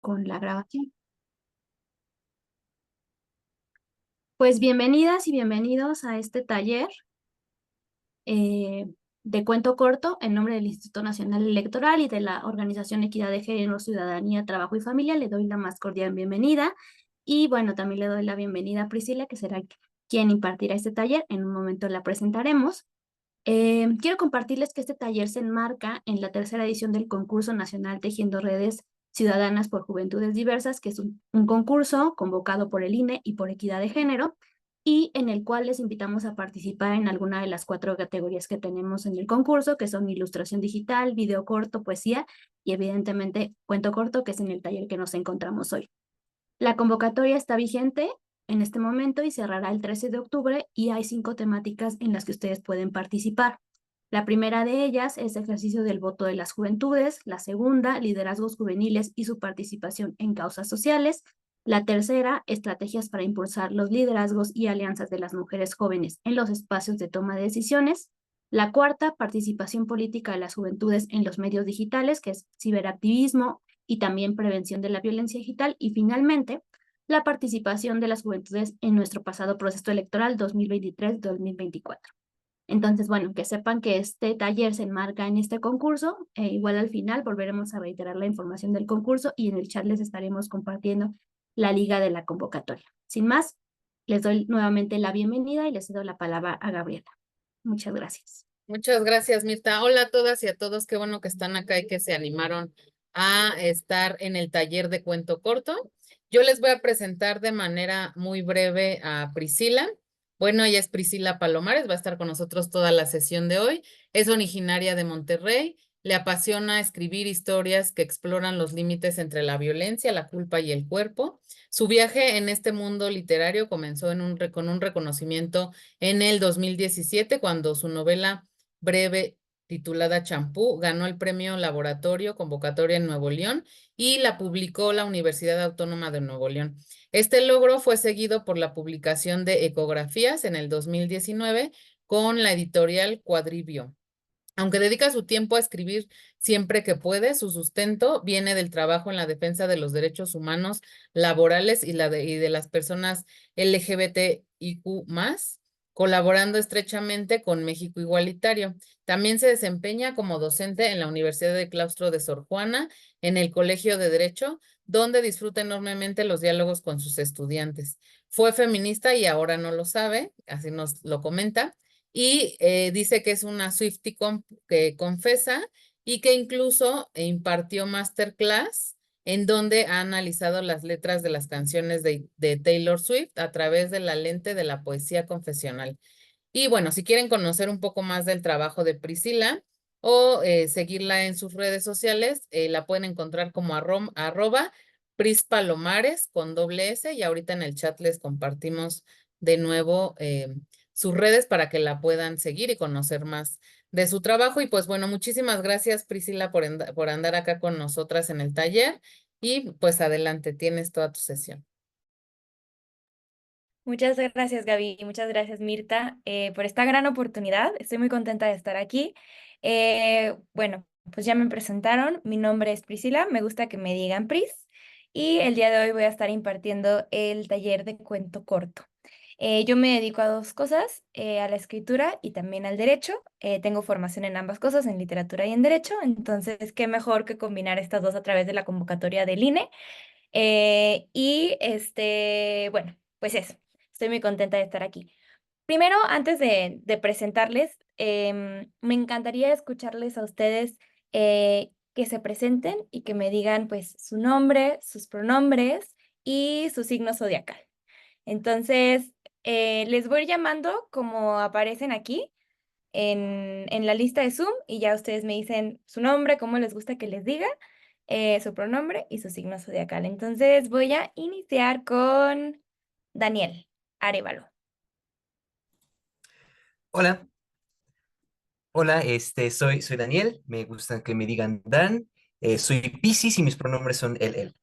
con la grabación. Pues bienvenidas y bienvenidos a este taller eh, de cuento corto en nombre del Instituto Nacional Electoral y de la Organización Equidad de Género, Ciudadanía, Trabajo y Familia. Le doy la más cordial bienvenida y bueno, también le doy la bienvenida a Priscila, que será quien impartirá este taller. En un momento la presentaremos. Quiero compartirles que este taller se enmarca en la tercera edición del Concurso Nacional Tejiendo Redes Ciudadanas por Juventudes Diversas, que es un concurso convocado por el INE y por Equidad de Género, y en el cual les invitamos a participar en alguna de las 4 categorías que tenemos en el concurso, que son ilustración digital, video corto, poesía y evidentemente cuento corto, que es en el taller que nos encontramos hoy. La convocatoria está vigente en este momento y cerrará el 13 de octubre y hay 5 temáticas en las que ustedes pueden participar. La primera de ellas es ejercicio del voto de las juventudes, la segunda, liderazgos juveniles y su participación en causas sociales, la tercera, estrategias para impulsar los liderazgos y alianzas de las mujeres jóvenes en los espacios de toma de decisiones, la cuarta, participación política de las juventudes en los medios digitales, que es ciberactivismo y también prevención de la violencia digital, y finalmente, la participación de las juventudes en nuestro pasado proceso electoral 2023-2024. Entonces, bueno, que sepan que este taller se enmarca en este concurso. Igual al final volveremos a reiterar la información del concurso y en el chat les estaremos compartiendo la liga de la convocatoria. Sin más, les doy nuevamente la bienvenida y les cedo la palabra a Gabriela. Muchas gracias. Muchas gracias, Mirta. Hola a todas y a todos. Qué bueno que están acá y que se animaron a estar en el taller de cuento corto. Yo les voy a presentar de manera muy breve a Priscila. Bueno, ella es Priscila Palomares, va a estar con nosotros toda la sesión de hoy. Es originaria de Monterrey. Le apasiona escribir historias que exploran los límites entre la violencia, la culpa y el cuerpo. Su viaje en este mundo literario comenzó con un reconocimiento en el 2017, cuando su novela breve titulada Champú ganó el premio Laboratorio Convocatoria en Nuevo León y la publicó la Universidad Autónoma de Nuevo León. Este logro fue seguido por la publicación de Ecografías en el 2019 con la editorial Cuadribio. Aunque dedica su tiempo a escribir siempre que puede, su sustento viene del trabajo en la defensa de los derechos humanos laborales y de las personas LGBTIQ+, colaborando estrechamente con México Igualitario. También se desempeña como docente en la Universidad de Claustro de Sor Juana, en el Colegio de Derecho, donde disfruta enormemente los diálogos con sus estudiantes. Fue feminista y ahora no lo sabe, así nos lo comenta, y dice que es una Swiftie que confesa y que incluso impartió masterclass en donde ha analizado las letras de las canciones de Taylor Swift a través de la lente de la poesía confesional. Y bueno, si quieren conocer un poco más del trabajo de Priscila o seguirla en sus redes sociales, la pueden encontrar como arroba Prispalomares con doble S, y ahorita en el chat les compartimos de nuevo sus redes para que la puedan seguir y conocer más de su trabajo. Y pues bueno, muchísimas gracias, Priscila, por andar acá con nosotras en el taller, y pues adelante, tienes toda tu sesión. Muchas gracias, Gaby, y muchas gracias, Mirta, por esta gran oportunidad. Estoy muy contenta de estar aquí. Bueno, pues ya me presentaron. Mi nombre es Priscila, me gusta que me digan Pris, y el día de hoy voy a estar impartiendo el taller de cuento corto. Yo me dedico a 2 cosas, a la escritura y también al derecho. Tengo formación en ambas cosas, en literatura y en derecho, entonces qué mejor que combinar estas dos a través de la convocatoria del INE. Bueno, pues eso, estoy muy contenta de estar aquí. Primero, antes de presentarles, me encantaría escucharles a ustedes, que se presenten y que me digan pues su nombre, sus pronombres y su signo zodiacal. Entonces, les voy llamando como aparecen aquí en la lista de Zoom y ya ustedes me dicen su nombre, cómo les gusta que les diga, su pronombre y su signo zodiacal. Entonces voy a iniciar con Daniel Arévalo. Hola, hola, soy Daniel, me gusta que me digan Dan, soy Piscis y mis pronombres son él.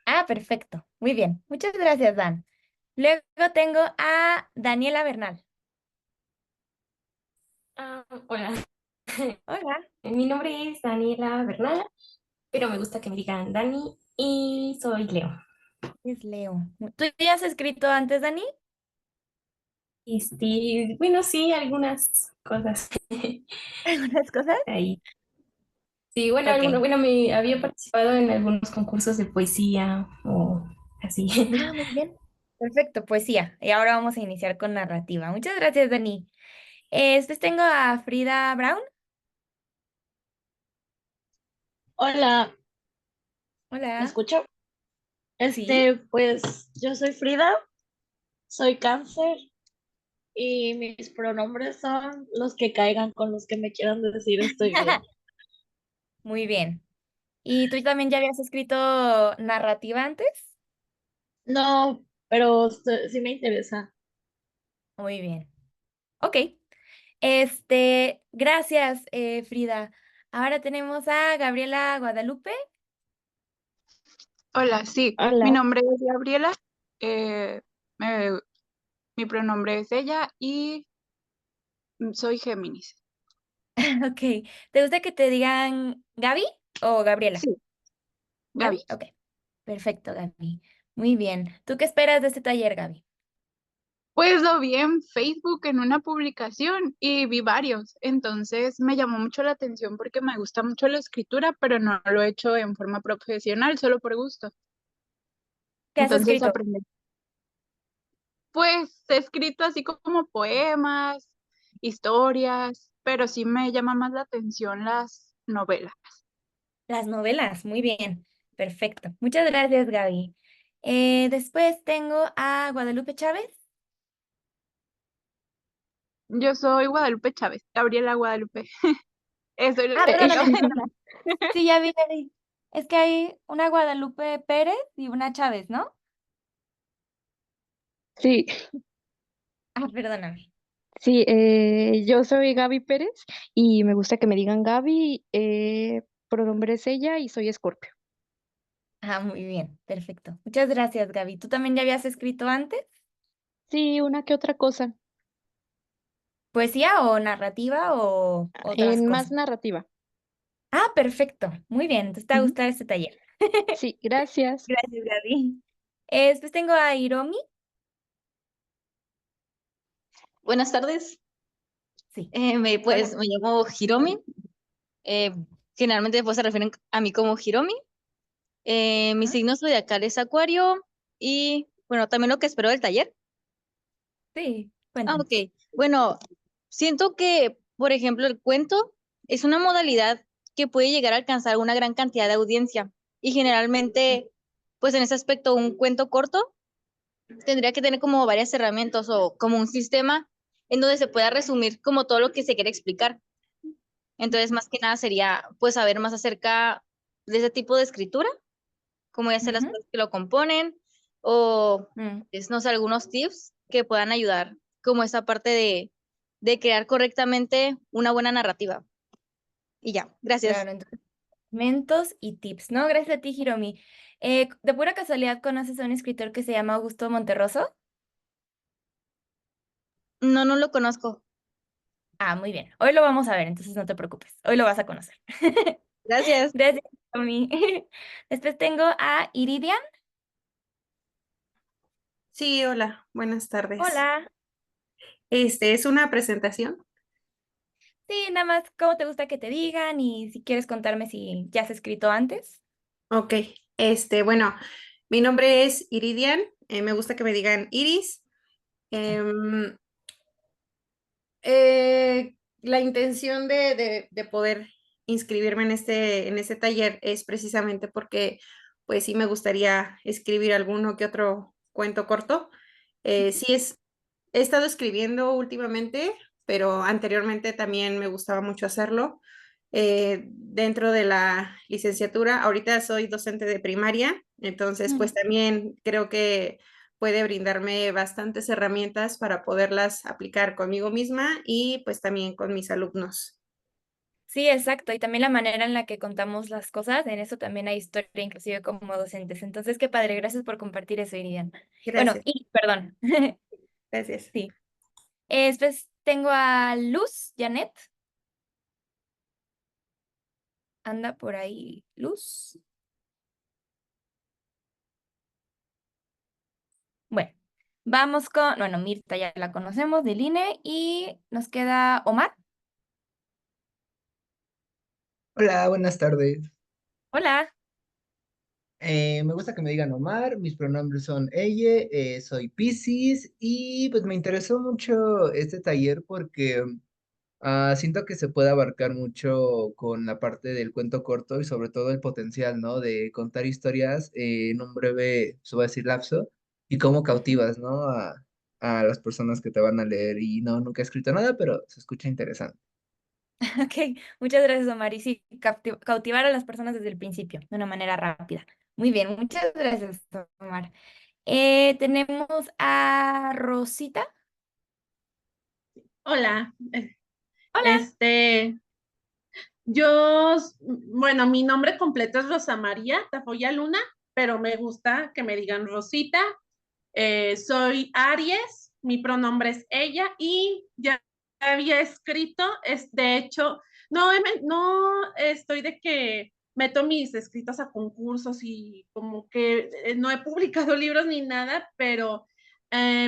Ah, perfecto. Muy bien. Muchas gracias, Dan. Luego tengo a Daniela Bernal. Hola, Hola. mi nombre es Daniela Bernal, pero me gusta que me digan Dani y soy Leo. Es Leo. ¿Tú ya has escrito antes, Dani? Bueno, sí, algunas cosas ¿Algunas cosas? ahí. Sí, bueno, Ok. bueno, me había participado en algunos concursos de poesía o así. Ah, muy bien. Perfecto, poesía. Y ahora vamos a iniciar con narrativa. Muchas gracias, Dani. Después tengo a Frida Brown. Hola, ¿me Hola. escucho? Sí. Pues yo soy Frida, soy cáncer y mis pronombres son los que caigan con los que me quieran decir estoy bien. Muy bien. ¿Y tú también ya habías escrito narrativa antes? No, pero sí me interesa. Muy bien. Ok. Gracias, Frida. Ahora tenemos a Gabriela Guadalupe. Hola, sí, mi Hola. nombre es Gabriela, eh, me- mi pronombre es ella y soy Géminis. Ok. ¿Te gusta que te digan Gaby o Gabriela? Sí, Gaby. Gaby. Ok. Perfecto, Gaby. Muy bien. ¿Tú qué esperas de este taller, Gaby? Pues lo vi en Facebook en una publicación y vi varios, entonces me llamó mucho la atención porque me gusta mucho la escritura, pero no lo he hecho en forma profesional, solo por gusto. ¿Qué has Entonces escrito? aprendí. Pues he escrito así como poemas, historias, pero sí me llama más la atención las novelas. Las novelas. Muy bien. Perfecto. Muchas gracias, Gaby. Después tengo a Guadalupe Chávez. Yo soy Guadalupe Chávez, Gabriela Guadalupe. Eso es Ah, el perdóname, nombre. perdóname. Sí, ya vi, ya vi. Es que hay una Guadalupe Pérez y una Chávez, ¿no? Sí, Ah, perdóname. sí, yo soy Gaby Pérez y me gusta que me digan Gaby, pronombre es ella y soy Escorpio. Ah, muy bien, perfecto. Muchas gracias, Gaby. ¿Tú también ya habías escrito antes? Sí, una que otra cosa, ¿Poesía o narrativa o otras en más cosas? narrativa. Ah, perfecto. Muy bien, entonces te va a Ujú. gustar este taller. Sí, gracias. Gracias, Gaby. Después tengo a Hiromi. Buenas tardes. Sí. Hola. Pues me llamo Hiromi. Eh, Generalmente pues, se refieren a mí como Hiromi. Mi Ajá. signo zodiacal es Acuario y bueno, también lo que espero del taller. Sí, Ok. cuéntanos. Bueno, siento que, por ejemplo, el cuento es una modalidad que puede llegar a alcanzar una gran cantidad de audiencia y generalmente, pues en ese aspecto, un cuento corto tendría que tener como varias herramientas o como un sistema en donde se pueda resumir como todo lo que se quiere explicar. Entonces, más que nada sería pues saber más acerca de ese tipo de escritura, como ya sea las Ujú. cosas que lo componen o, Mm, no sé, algunos tips que puedan ayudar como esa parte de crear correctamente una buena narrativa. Y ya, gracias. claro, entonces, mentos y tips, ¿no? Gracias a ti, Hiromi. ¿De pura casualidad conoces a un escritor que se llama Augusto Monterroso? No, no lo conozco. Ah, muy bien. Hoy lo vamos a ver, entonces no te preocupes. Hoy lo vas a conocer. Gracias. Gracias, Hiromi. Después tengo a Iridian. Sí, hola, buenas tardes. Hola. ¿Es una presentación? Sí, nada más, ¿cómo te gusta que te digan? Y si quieres contarme si ya has escrito antes. Ok, bueno, mi nombre es Iridian, me gusta que me digan Iris. Em, la intención de poder inscribirme en este taller es precisamente porque, pues sí me gustaría escribir alguno que otro cuento corto. Sí he estado escribiendo últimamente, pero anteriormente también me gustaba mucho hacerlo. Dentro de la licenciatura, ahorita soy docente de primaria, entonces Mm. pues también creo que puede brindarme bastantes herramientas para poderlas aplicar conmigo misma y pues también con mis alumnos. Sí, exacto. Y también la manera en la que contamos las cosas, en eso también hay historia, inclusive como docentes. Entonces, qué padre. Gracias por compartir eso, Iridian. Bueno, Gracias, y perdón. gracias. Sí. Después tengo a Luz, Janet. Anda por ahí, Luz. Vamos con, bueno, Mirta ya la conocemos del INE y nos queda Omar. Hola, buenas tardes. Hola. Me gusta que me digan Omar, mis pronombres son ella, soy Piscis y pues me interesó mucho este taller porque siento que se puede abarcar mucho con la parte del cuento corto y sobre todo el potencial, ¿no? De contar historias en un breve, se va a decir, lapso y cómo cautivas, ¿no? A las personas que te van a leer y no, nunca he escrito nada, pero se escucha interesante. Ok, muchas gracias, Omar. Y sí, cautivar a las personas desde el principio, de una manera rápida. Muy bien, muchas gracias, Omar. Tenemos a Rosita. Hola, Hola. este, bueno, mi nombre completo es Rosa María Tafoya Luna, pero me gusta que me digan Rosita. Soy Aries, mi pronombre es ella y ya había escrito, de hecho, no estoy de que meto mis escritos a concursos y como que no he publicado libros ni nada, pero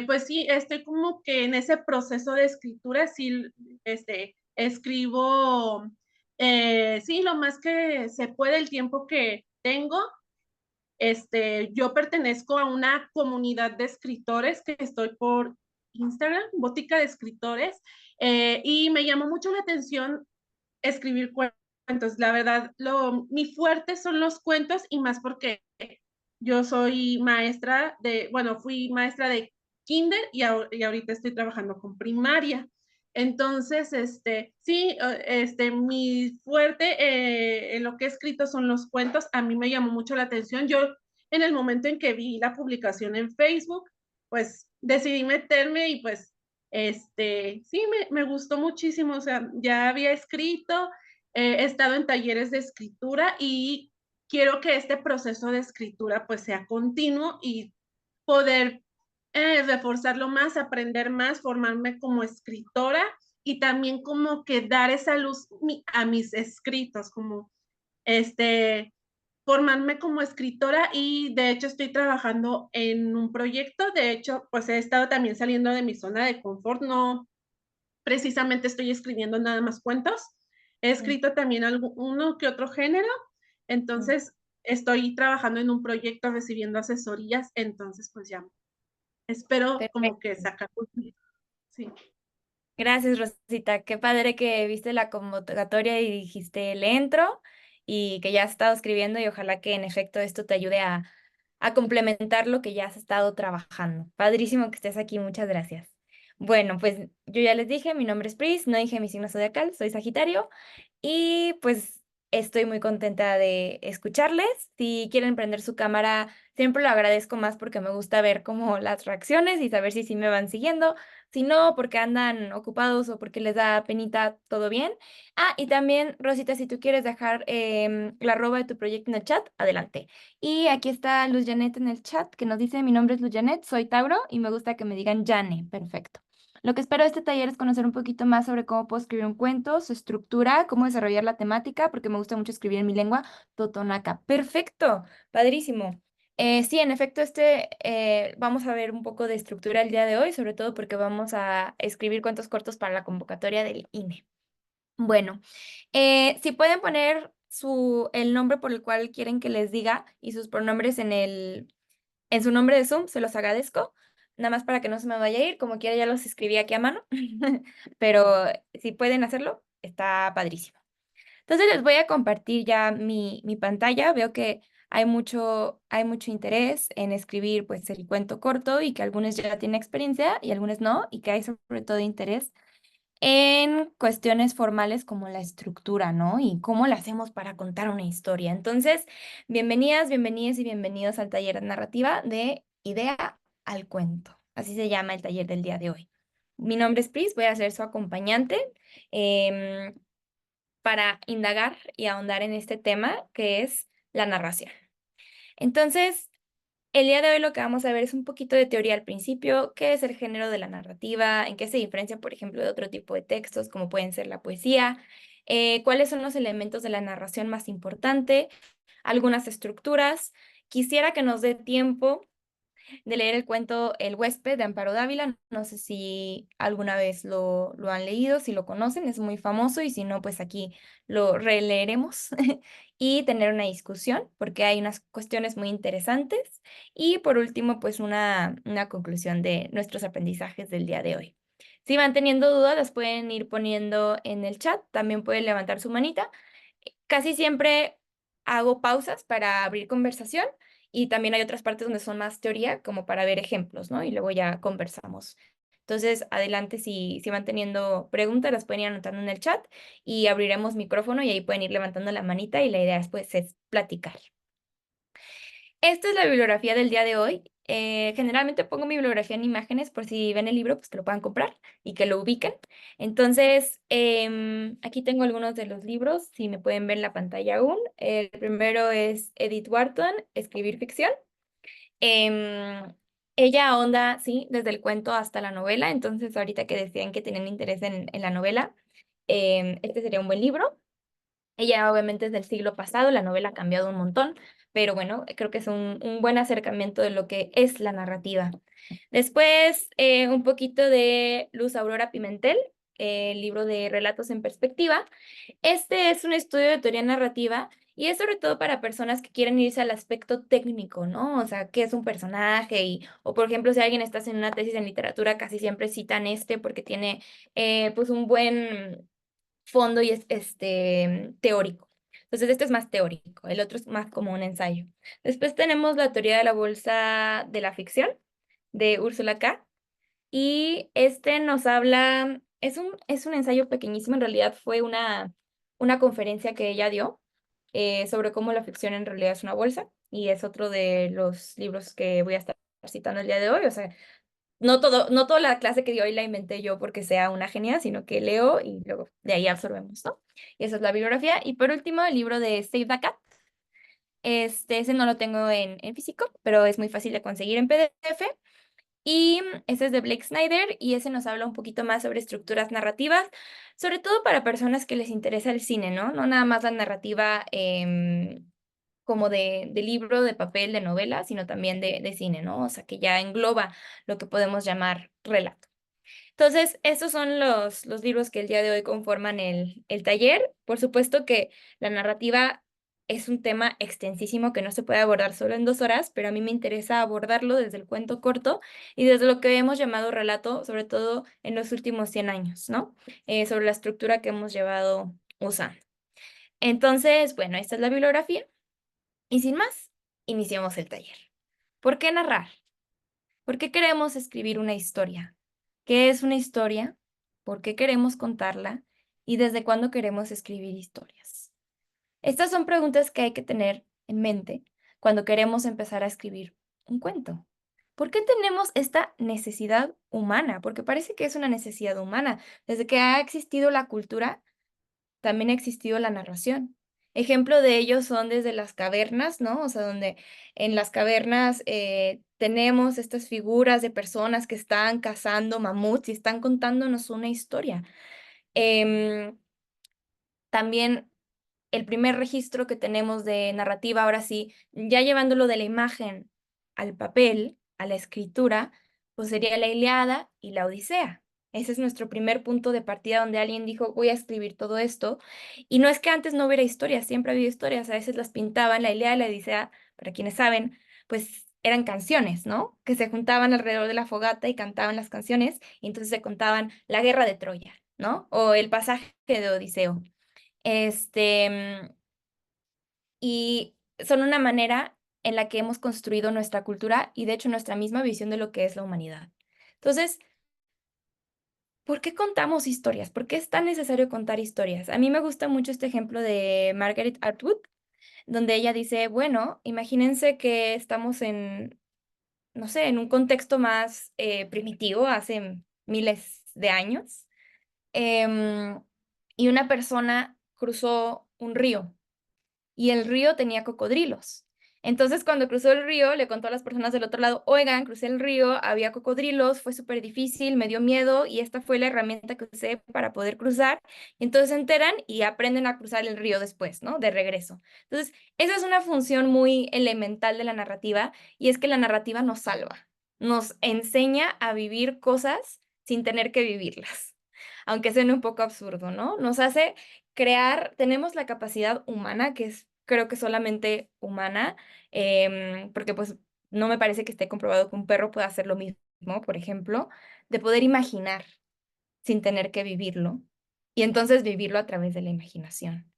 pues sí, estoy como que en ese proceso de escritura, sí, escribo, sí, lo más que se puede el tiempo que tengo. Yo pertenezco a una comunidad de escritores que estoy por Instagram, Botica de Escritores, y me llamó mucho la atención escribir cuentos. La verdad, mi fuerte son los cuentos y más porque yo soy maestra bueno, fui maestra de kinder y ahorita estoy trabajando con primaria. Entonces, sí, mi fuerte en lo que he escrito son los cuentos. A mí me llamó mucho la atención. Yo, en el momento en que vi la publicación en Facebook, pues decidí meterme y pues, sí, me gustó muchísimo. O sea, ya había escrito, he estado en talleres de escritura y quiero que este proceso de escritura pues sea continuo y poder reforzarlo más, aprender más, formarme como escritora y también como que dar esa luz a mis escritos, como formarme como escritora y de hecho estoy trabajando en un proyecto, de hecho pues he estado también saliendo de mi zona de confort, no precisamente estoy escribiendo nada más cuentos, he escrito también uno que otro género, entonces estoy trabajando en un proyecto recibiendo asesorías, entonces pues ya espero como que Perfecto. sacar sí. Gracias, Rosita. Qué padre que viste la convocatoria y dijiste, le entro y que ya has estado escribiendo y ojalá que en efecto esto te ayude a complementar lo que ya has estado trabajando. Padrísimo que estés aquí, muchas gracias. Bueno, pues yo ya les dije, mi nombre es Pris, no dije mi signo zodiacal, soy Sagitario y pues estoy muy contenta de escucharles. Si quieren prender su cámara, siempre lo agradezco más porque me gusta ver como las reacciones y saber si sí me van siguiendo. Si no, porque andan ocupados o porque les da penita, todo bien. Ah, y también, Rosita, si tú quieres dejar la arroba de tu proyecto en el chat, adelante. Y aquí está Luz Janet en el chat que nos dice, mi nombre es Luz Janet, soy Tauro y me gusta que me digan Jane. Perfecto. Lo que espero de este taller es conocer un poquito más sobre cómo puedo escribir un cuento, su estructura, cómo desarrollar la temática, porque me gusta mucho escribir en mi lengua totonaca. Perfecto, padrísimo. Sí, en efecto, vamos a ver un poco de estructura el día de hoy, sobre todo porque vamos a escribir cuentos cortos para la convocatoria del INE. Bueno, si pueden poner el nombre por el cual quieren que les diga y sus pronombres en su nombre de Zoom, se los agradezco. Nada más para que no se me vaya a ir, como quiera ya los escribí aquí a mano, pero si pueden hacerlo, está padrísimo. Entonces les voy a compartir ya mi pantalla. Veo que hay mucho interés en escribir pues el cuento corto y que algunos ya tienen experiencia y algunos no, y que hay sobre todo interés en cuestiones formales como la estructura, ¿no? Y cómo la hacemos para contar una historia. Entonces, bienvenidas, bienvenidos y bienvenidos al taller de narrativa de Idea al Cuento. Así se llama el taller del día de hoy. Mi nombre es Pris, voy a ser su acompañante em, para indagar y ahondar en este tema que es la narración. Entonces, el día de hoy lo que vamos a ver es un poquito de teoría al principio, qué es el género de la narrativa, en qué se diferencia, por ejemplo, de otro tipo de textos, como pueden ser la poesía, cuáles son los elementos de la narración más importante, algunas estructuras. Quisiera que nos dé tiempo de leer el cuento El huésped de Amparo Dávila. No sé si alguna vez lo han leído, si lo conocen, es muy famoso y si no, pues aquí lo releeremos y tener una discusión porque hay unas cuestiones muy interesantes. Y por último, pues una conclusión de nuestros aprendizajes del día de hoy. Si van teniendo dudas, las pueden ir poniendo en el chat, también pueden levantar su manita. Casi siempre hago pausas para abrir conversación y también hay otras partes donde son más teoría, como para ver ejemplos, ¿no? Y luego ya conversamos. Entonces, adelante, si van teniendo preguntas, las pueden ir anotando en el chat y abriremos micrófono y ahí pueden ir levantando la manita y la idea después es platicar. Esta es la bibliografía del día de hoy. Generalmente pongo mi bibliografía en imágenes por si ven el libro, pues que lo puedan comprar y que lo ubiquen. Entonces, aquí tengo algunos de los libros, si me pueden ver en la pantalla aún. El primero es Edith Wharton, Escribir ficción. Ella ahonda, sí, desde el cuento hasta la novela. Entonces, ahorita que decían que tenían interés en la novela, este sería un buen libro. Ella obviamente es del siglo pasado, la novela ha cambiado un montón, pero bueno, creo que es un buen acercamiento de lo que es la narrativa. Después, un poquito de Luz Aurora Pimentel, el libro de Relatos en Perspectiva. Este es un estudio de teoría narrativa y es sobre todo para personas que quieren irse al aspecto técnico, ¿no? O sea, qué es un personaje o por ejemplo, si alguien está haciendo una tesis en literatura, casi siempre citan este porque tiene pues un buen fondo y es teórico. Entonces, este es más teórico, el otro es más como un ensayo. Después tenemos la teoría de la bolsa de la ficción de Úrsula K. Y este nos habla, es un ensayo pequeñísimo, en realidad fue una conferencia que ella dio sobre cómo la ficción en realidad es una bolsa. Y es otro de los libros que voy a estar citando el día de hoy. O sea, no toda la clase que dio hoy la inventé yo porque sea una genia, sino que leo y luego de ahí absorbemos, ¿no? Y esa es la bibliografía. Y por último, el libro de Save the Cat. Ese no lo tengo en físico, pero es muy fácil de conseguir en PDF. Y ese es de Blake Snyder y ese nos habla un poquito más sobre estructuras narrativas, sobre todo para personas que les interesa el cine, ¿no? No nada más la narrativa como de libro, de papel, de novela, sino también de cine, ¿no? O sea, que ya engloba lo que podemos llamar relato. Entonces, estos son los libros que el día de hoy conforman el taller. Por supuesto que la narrativa es un tema extensísimo que no se puede abordar solo en 2 horas, pero a mí me interesa abordarlo desde el cuento corto y desde lo que hemos llamado relato, sobre todo en los últimos 100 años, ¿no? Sobre la estructura que hemos llevado usando. Entonces, bueno, esta es la bibliografía. Y sin más, iniciemos el taller. ¿Por qué narrar? ¿Por qué queremos escribir una historia? ¿Qué es una historia? ¿Por qué queremos contarla? ¿Y desde cuándo queremos escribir historias? Estas son preguntas que hay que tener en mente cuando queremos empezar a escribir un cuento. ¿Por qué tenemos esta necesidad humana? Porque parece que es una necesidad humana. Desde que ha existido la cultura, también ha existido la narración. Ejemplo de ello son desde las cavernas, ¿no? O sea, donde en las cavernas tenemos estas figuras de personas que están cazando mamuts y están contándonos una historia. También el primer registro que tenemos de narrativa, ahora sí, ya llevándolo de la imagen al papel, a la escritura, pues sería la Ilíada y la Odisea. Ese es nuestro primer punto de partida donde alguien dijo, voy a escribir todo esto. Y no es que antes no hubiera historias, siempre había historias, a veces las pintaban, la Ilíada y la Odisea, para quienes saben, pues eran canciones, ¿no? Que se juntaban alrededor de la fogata y cantaban las canciones, y entonces se contaban la guerra de Troya, ¿no? O el pasaje de Odiseo. Y son una manera en la que hemos construido nuestra cultura y de hecho nuestra misma visión de lo que es la humanidad. Entonces, ¿por qué contamos historias? ¿Por qué es tan necesario contar historias? A mí me gusta mucho este ejemplo de Margaret Atwood, donde ella dice, bueno, imagínense que estamos en, no sé, en un contexto más primitivo, hace miles de años, y una persona cruzó un río y el río tenía cocodrilos. Entonces, cuando cruzó el río, le contó a las personas del otro lado, oigan, crucé el río, había cocodrilos, fue súper difícil, me dio miedo y esta fue la herramienta que usé para poder cruzar. Y entonces se enteran y aprenden a cruzar el río después, ¿no? De regreso. Entonces, esa es una función muy elemental de la narrativa y es que la narrativa nos salva, nos enseña a vivir cosas sin tener que vivirlas, aunque suene un poco absurdo, ¿no? Nos hace crear, tenemos la capacidad humana, que es creo que solamente humana, porque pues no me parece que esté comprobado que un perro pueda hacer lo mismo, por ejemplo, de poder imaginar sin tener que vivirlo y entonces vivirlo a través de la imaginación.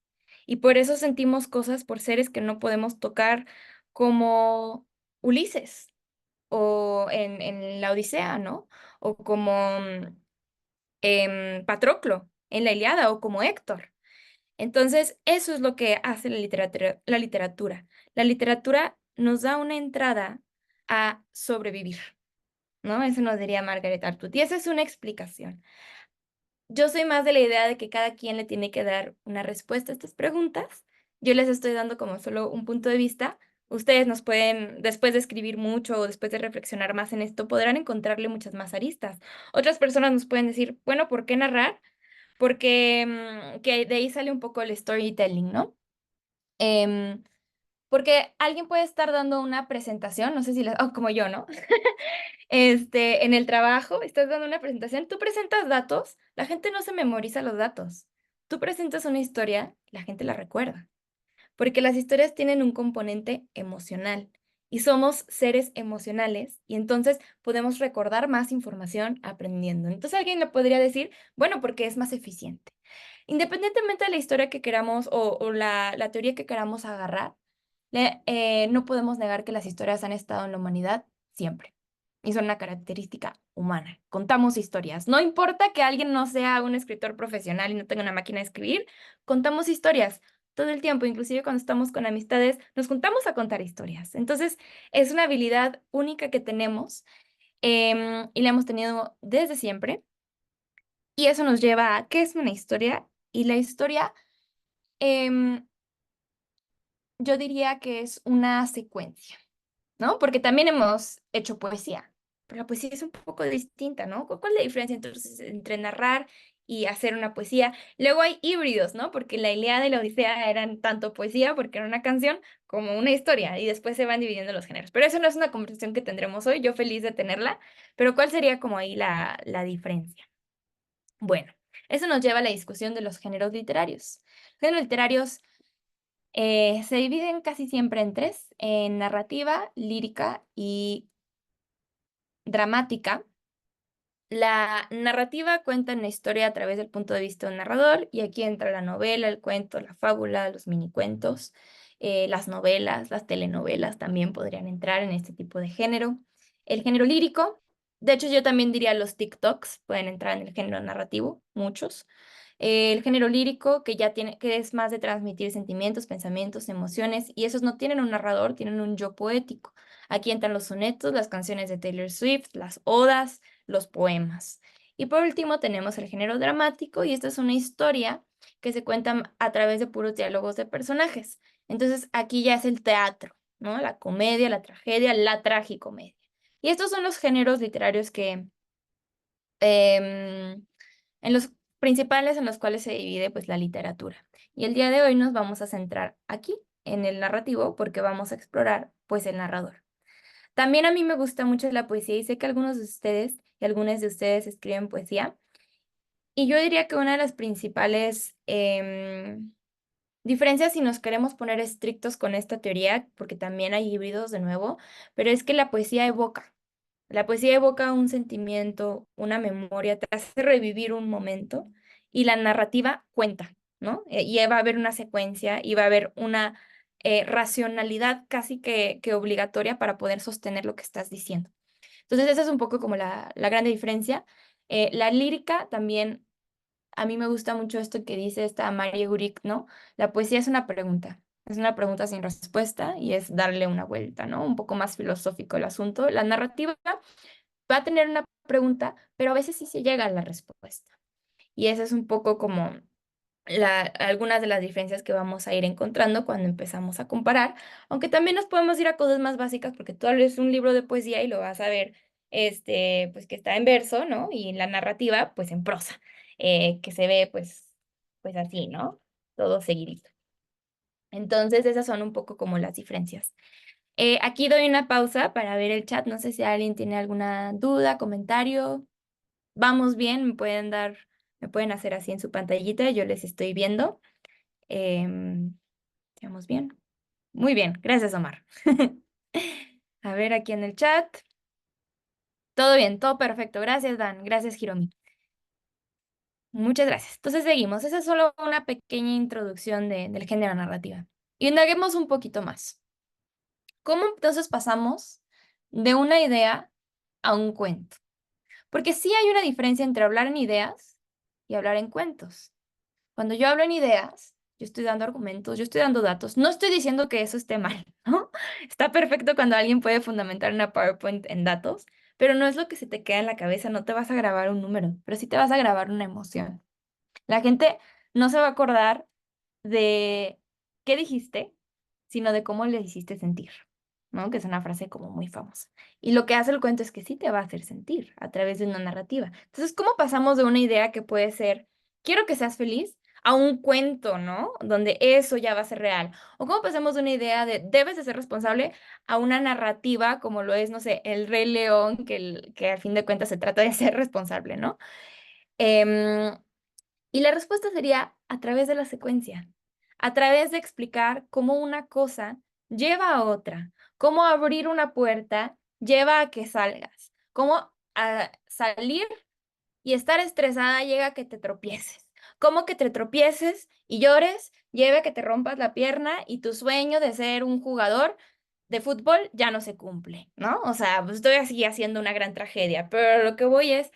Y por eso sentimos cosas por seres que no podemos tocar como Ulises o en la Odisea, ¿no? O como Patroclo en la Ilíada o como Héctor. Entonces, eso es lo que hace la literatura. La literatura nos da una entrada a sobrevivir, ¿no? Eso nos diría Margaret Atwood. Y esa es una explicación. Yo soy más de la idea de que cada quien le tiene que dar una respuesta a estas preguntas. Yo les estoy dando como solo un punto de vista. Ustedes nos pueden, después de escribir mucho o después de reflexionar más en esto, podrán encontrarle muchas más aristas. Otras personas nos pueden decir, bueno, ¿por qué narrar? Porque que de ahí sale un poco el storytelling, ¿no? Porque alguien puede estar dando una presentación, no sé si como yo, ¿no? En el trabajo, estás dando una presentación, tú presentas datos, la gente no se memoriza los datos. Tú presentas una historia, la gente la recuerda, porque las historias tienen un componente emocional y somos seres emocionales y entonces podemos recordar más información aprendiendo. Entonces alguien le podría decir, bueno, porque es más eficiente. Independientemente de la historia que queramos o la teoría que queramos agarrar, no podemos negar que las historias han estado en la humanidad siempre. Y son una característica humana. Contamos historias. No importa que alguien no sea un escritor profesional y no tenga una máquina de escribir, contamos historias todo el tiempo, inclusive cuando estamos con amistades, nos juntamos a contar historias. Entonces, es una habilidad única que tenemos y la hemos tenido desde siempre. Y eso nos lleva a qué es una historia. Y la historia, em, yo diría que es una secuencia, ¿no? Porque también hemos hecho poesía, pero la poesía es un poco distinta, ¿no? ¿Cuál es la diferencia entonces entre narrar y hacer una poesía? Luego hay híbridos, ¿no? Porque la Ilíada y la Odisea eran tanto poesía, porque era una canción, como una historia, y después se van dividiendo los géneros. Pero eso no es una conversación que tendremos hoy, yo feliz de tenerla, pero ¿cuál sería como ahí la diferencia? Bueno, eso nos lleva a la discusión de los géneros literarios. Los géneros literarios se dividen casi siempre en tres, en narrativa, lírica y dramática. La narrativa cuenta una historia a través del punto de vista de un narrador y aquí entra la novela, el cuento, la fábula, los minicuentos, las novelas, las telenovelas también podrían entrar en este tipo de género. El género lírico, de hecho yo también diría los TikToks pueden entrar en el género narrativo, muchos. El género lírico que ya tiene, que es más de transmitir sentimientos, pensamientos, emociones y esos no tienen un narrador, tienen un yo poético. Aquí entran los sonetos, las canciones de Taylor Swift, las odas, los poemas. Y por último tenemos el género dramático y esta es una historia que se cuenta a través de puros diálogos de personajes. Entonces aquí ya es el teatro, ¿no? La comedia, la tragedia, la tragicomedia. Y estos son los géneros literarios que en los principales en los cuales se divide pues la literatura. Y el día de hoy nos vamos a centrar aquí en el narrativo porque vamos a explorar pues el narrador. También a mí me gusta mucho la poesía y sé que algunos de ustedes y algunas de ustedes escriben poesía. Y yo diría que una de las principales diferencias, si nos queremos poner estrictos con esta teoría, porque también hay híbridos de nuevo, pero es que la poesía evoca. La poesía evoca un sentimiento, una memoria, te hace revivir un momento y la narrativa cuenta, ¿no? Y va a haber una secuencia y va a haber una racionalidad casi que obligatoria para poder sostener lo que estás diciendo. Entonces, esa es un poco como la grande diferencia. La lírica también, a mí me gusta mucho esto que dice esta Marie Guric, ¿no? La poesía es una pregunta sin respuesta y es darle una vuelta, ¿no? Un poco más filosófico el asunto. La narrativa va a tener una pregunta, pero a veces sí se llega a la respuesta. Y esa es un poco como algunas de las diferencias que vamos a ir encontrando cuando empezamos a comparar, aunque también nos podemos ir a cosas más básicas, porque tú lees un libro de poesía y lo vas a ver, pues que está en verso, ¿no? Y la narrativa, pues en prosa, que se ve, pues así, ¿no? Todo seguidito. Entonces, esas son un poco como las diferencias. Aquí doy una pausa para ver el chat. No sé si alguien tiene alguna duda, comentario. Vamos bien, me pueden hacer así en su pantallita, yo les estoy viendo. ¿Estamos bien? Muy bien, gracias, Omar. A ver, aquí en el chat. Todo bien, todo perfecto. Gracias, Dan. Gracias, Hiromi. Muchas gracias. Entonces seguimos. Esa es solo una pequeña introducción del género narrativa. Y indaguemos un poquito más. ¿Cómo entonces pasamos de una idea a un cuento? Porque sí hay una diferencia entre hablar en ideas y hablar en cuentos. Cuando yo hablo en ideas, yo estoy dando argumentos, yo estoy dando datos. No estoy diciendo que eso esté mal, ¿no? Está perfecto cuando alguien puede fundamentar una PowerPoint en datos, pero no es lo que se te queda en la cabeza. No te vas a grabar un número, pero sí te vas a grabar una emoción. La gente no se va a acordar de qué dijiste, sino de cómo le hiciste sentir, ¿no? Que es una frase como muy famosa. Y lo que hace el cuento es que sí te va a hacer sentir a través de una narrativa. Entonces, ¿cómo pasamos de una idea que puede ser, quiero que seas feliz, a un cuento, ¿no? Donde eso ya va a ser real. O cómo pasamos de una idea de debes de ser responsable a una narrativa como lo es, no sé, El Rey León, que al fin de cuentas se trata de ser responsable, ¿no? Em, y la respuesta sería a través de la secuencia, a través de explicar cómo una cosa lleva a otra, cómo abrir una puerta lleva a que salgas, cómo a salir y estar estresada llega a que te tropieces, cómo que te tropieces y llores lleva a que te rompas la pierna y tu sueño de ser un jugador de fútbol ya no se cumple, ¿no? O sea, pues estoy así haciendo una gran tragedia, pero lo que voy es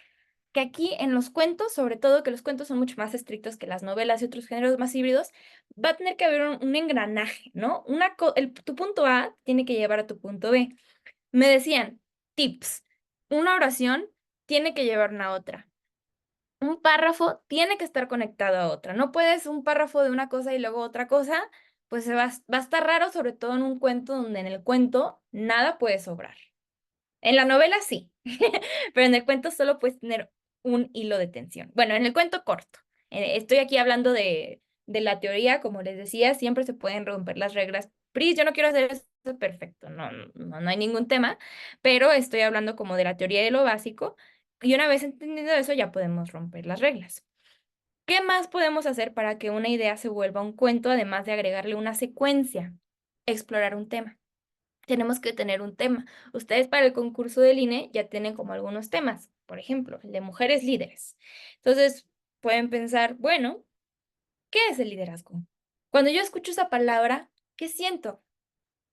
que aquí en los cuentos, sobre todo que los cuentos son mucho más estrictos que las novelas y otros géneros más híbridos, va a tener que haber un engranaje, ¿no? Tu punto A tiene que llevar a tu punto B. Me decían, tips, una oración tiene que llevar una otra. Un párrafo tiene que estar conectado a otra. No puedes un párrafo de una cosa y luego otra cosa, pues va a estar raro, sobre todo en un cuento donde en el cuento nada puede sobrar. En la novela sí, pero en el cuento solo puedes tener un hilo de tensión. Bueno, en el cuento corto. Estoy aquí hablando de la teoría, como les decía, siempre se pueden romper las reglas. Pris, yo no quiero hacer eso perfecto, no hay ningún tema, pero estoy hablando como de la teoría de lo básico y una vez entendiendo eso ya podemos romper las reglas. ¿Qué más podemos hacer para que una idea se vuelva un cuento, además de agregarle una secuencia? Explorar un tema. Tenemos que tener un tema. Ustedes para el concurso del INE ya tienen como algunos temas, por ejemplo, el de mujeres líderes. Entonces, pueden pensar, bueno, ¿qué es el liderazgo? Cuando yo escucho esa palabra, ¿qué siento?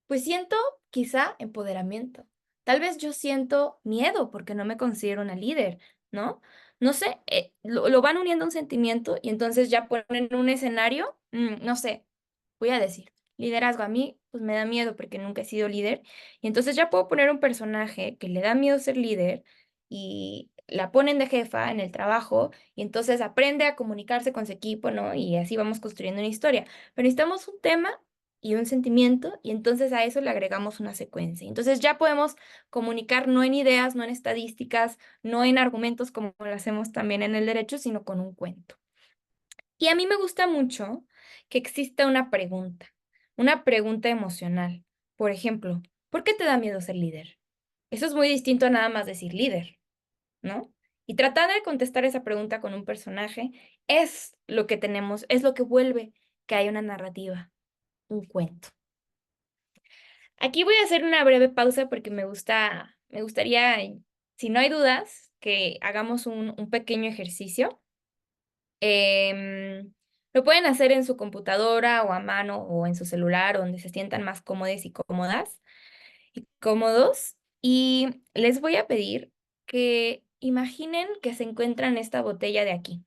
Pues siento quizá empoderamiento. Tal vez yo siento miedo porque no me considero una líder, ¿no? No sé, lo van uniendo a un sentimiento y entonces ya ponen un escenario, no sé, voy a decir, liderazgo a mí, pues me da miedo porque nunca he sido líder. Y entonces ya puedo poner un personaje que le da miedo ser líder y la ponen de jefa en el trabajo y entonces aprende a comunicarse con su equipo, ¿no? Y así vamos construyendo una historia. Pero necesitamos un tema y un sentimiento y entonces a eso le agregamos una secuencia. Entonces ya podemos comunicar no en ideas, no en estadísticas, no en argumentos como lo hacemos también en el derecho, sino con un cuento. Y a mí me gusta mucho que exista una pregunta emocional. Por ejemplo, ¿por qué te da miedo ser líder? Eso es muy distinto a nada más decir líder, ¿no? Y tratar de contestar esa pregunta con un personaje es lo que tenemos, es lo que vuelve que haya una narrativa, un cuento. Aquí voy a hacer una breve pausa porque me gustaría, si no hay dudas, que hagamos un pequeño ejercicio. Lo pueden hacer en su computadora o a mano o en su celular, donde se sientan más cómodos y cómodas y cómodos. Y les voy a pedir que imaginen que se encuentran esta botella de aquí,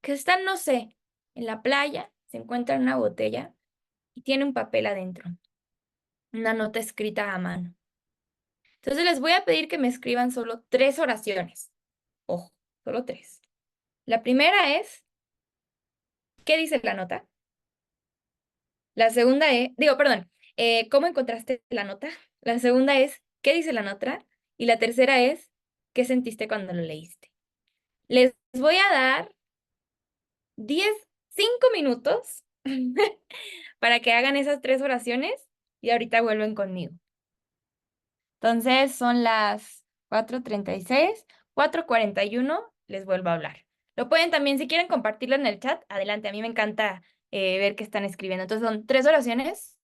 que están, no sé, en la playa, se encuentran una botella y tiene un papel adentro, una nota escrita a mano. Entonces les voy a pedir que me escriban solo 3 oraciones. Ojo, solo 3. La primera es, ¿qué dice la nota? La segunda es, perdón, ¿cómo encontraste la nota? La segunda es, ¿qué dice la nota? Y la tercera es, ¿qué sentiste cuando lo leíste? Les voy a dar 5 minutos para que hagan esas 3 oraciones y ahorita vuelven conmigo. Entonces son las 4:36, 4:41, les vuelvo a hablar. Lo pueden también, si quieren compartirlo en el chat, adelante, a mí me encanta ver qué están escribiendo. Entonces son 3 oraciones.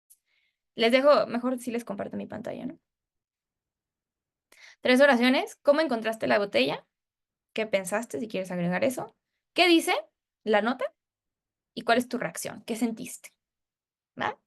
Les dejo, mejor si les comparto mi pantalla, ¿no? 3 oraciones. ¿Cómo encontraste la botella? ¿Qué pensaste? Si quieres agregar eso. ¿Qué dice la nota? ¿Y cuál es tu reacción? ¿Qué sentiste? ¿Va?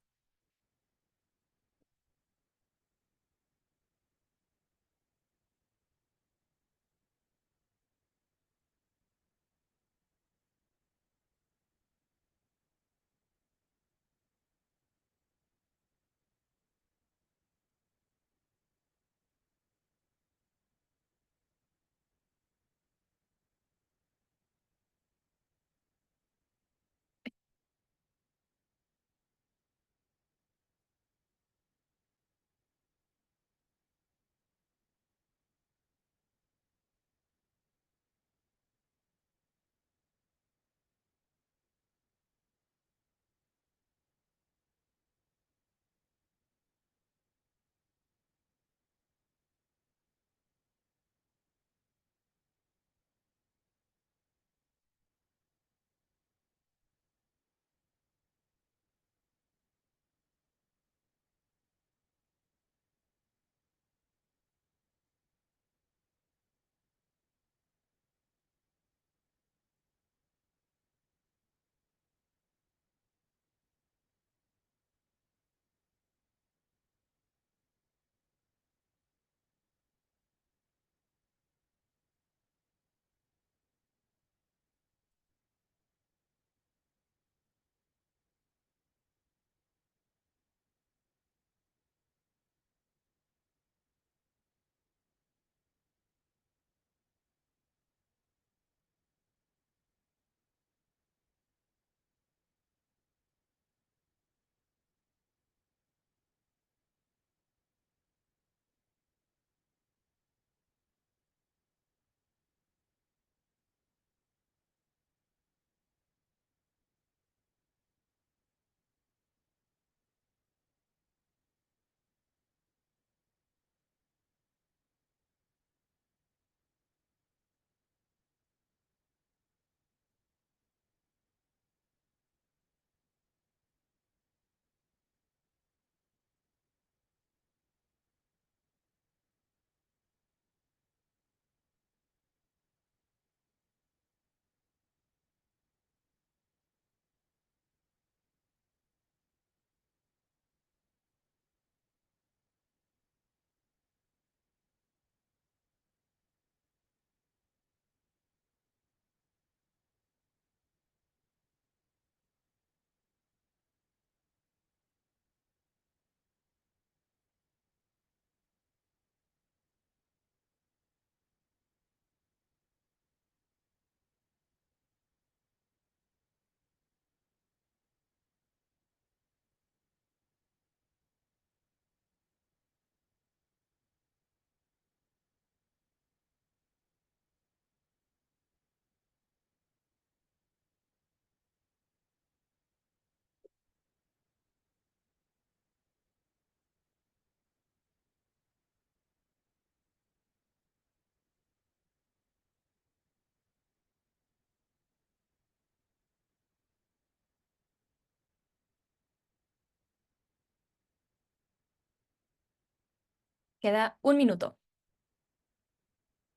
Queda 1 minuto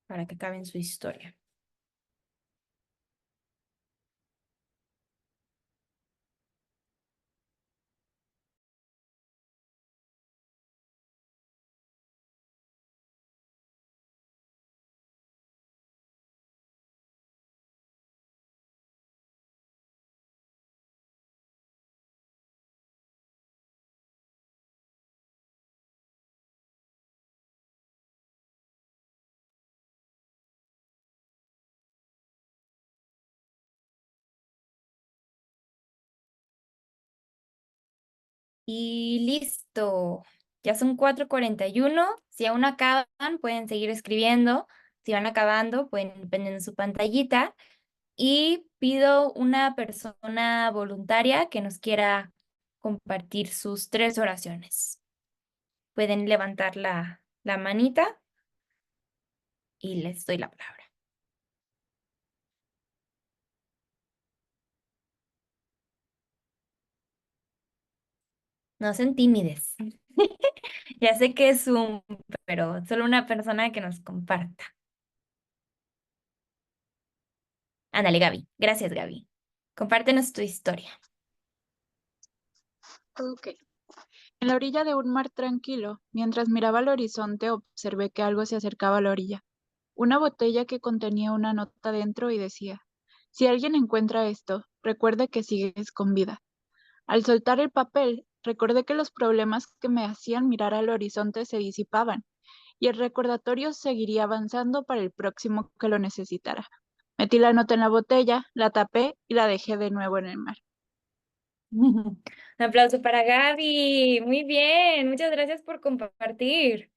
para que acaben su historia. Y listo. Ya son 4:41. Si aún no acaban, pueden seguir escribiendo. Si van acabando, pueden ir prendiendo su pantallita. Y pido una persona voluntaria que nos quiera compartir sus 3 oraciones. Pueden levantar la manita y les doy la palabra. No sean tímides. Ya sé que es Zoom, pero solo una persona que nos comparta. Ándale, Gaby. Gracias, Gaby. Compártenos tu historia. Ok. En la orilla de un mar tranquilo, mientras miraba al horizonte, observé que algo se acercaba a la orilla. Una botella que contenía una nota dentro y decía, si alguien encuentra esto, recuerde que sigues con vida. Al soltar el papel, recordé que los problemas que me hacían mirar al horizonte se disipaban, y el recordatorio seguiría avanzando para el próximo que lo necesitara. Metí la nota en la botella, la tapé y la dejé de nuevo en el mar. Un aplauso para Gaby. Muy bien. Muchas gracias por compartir.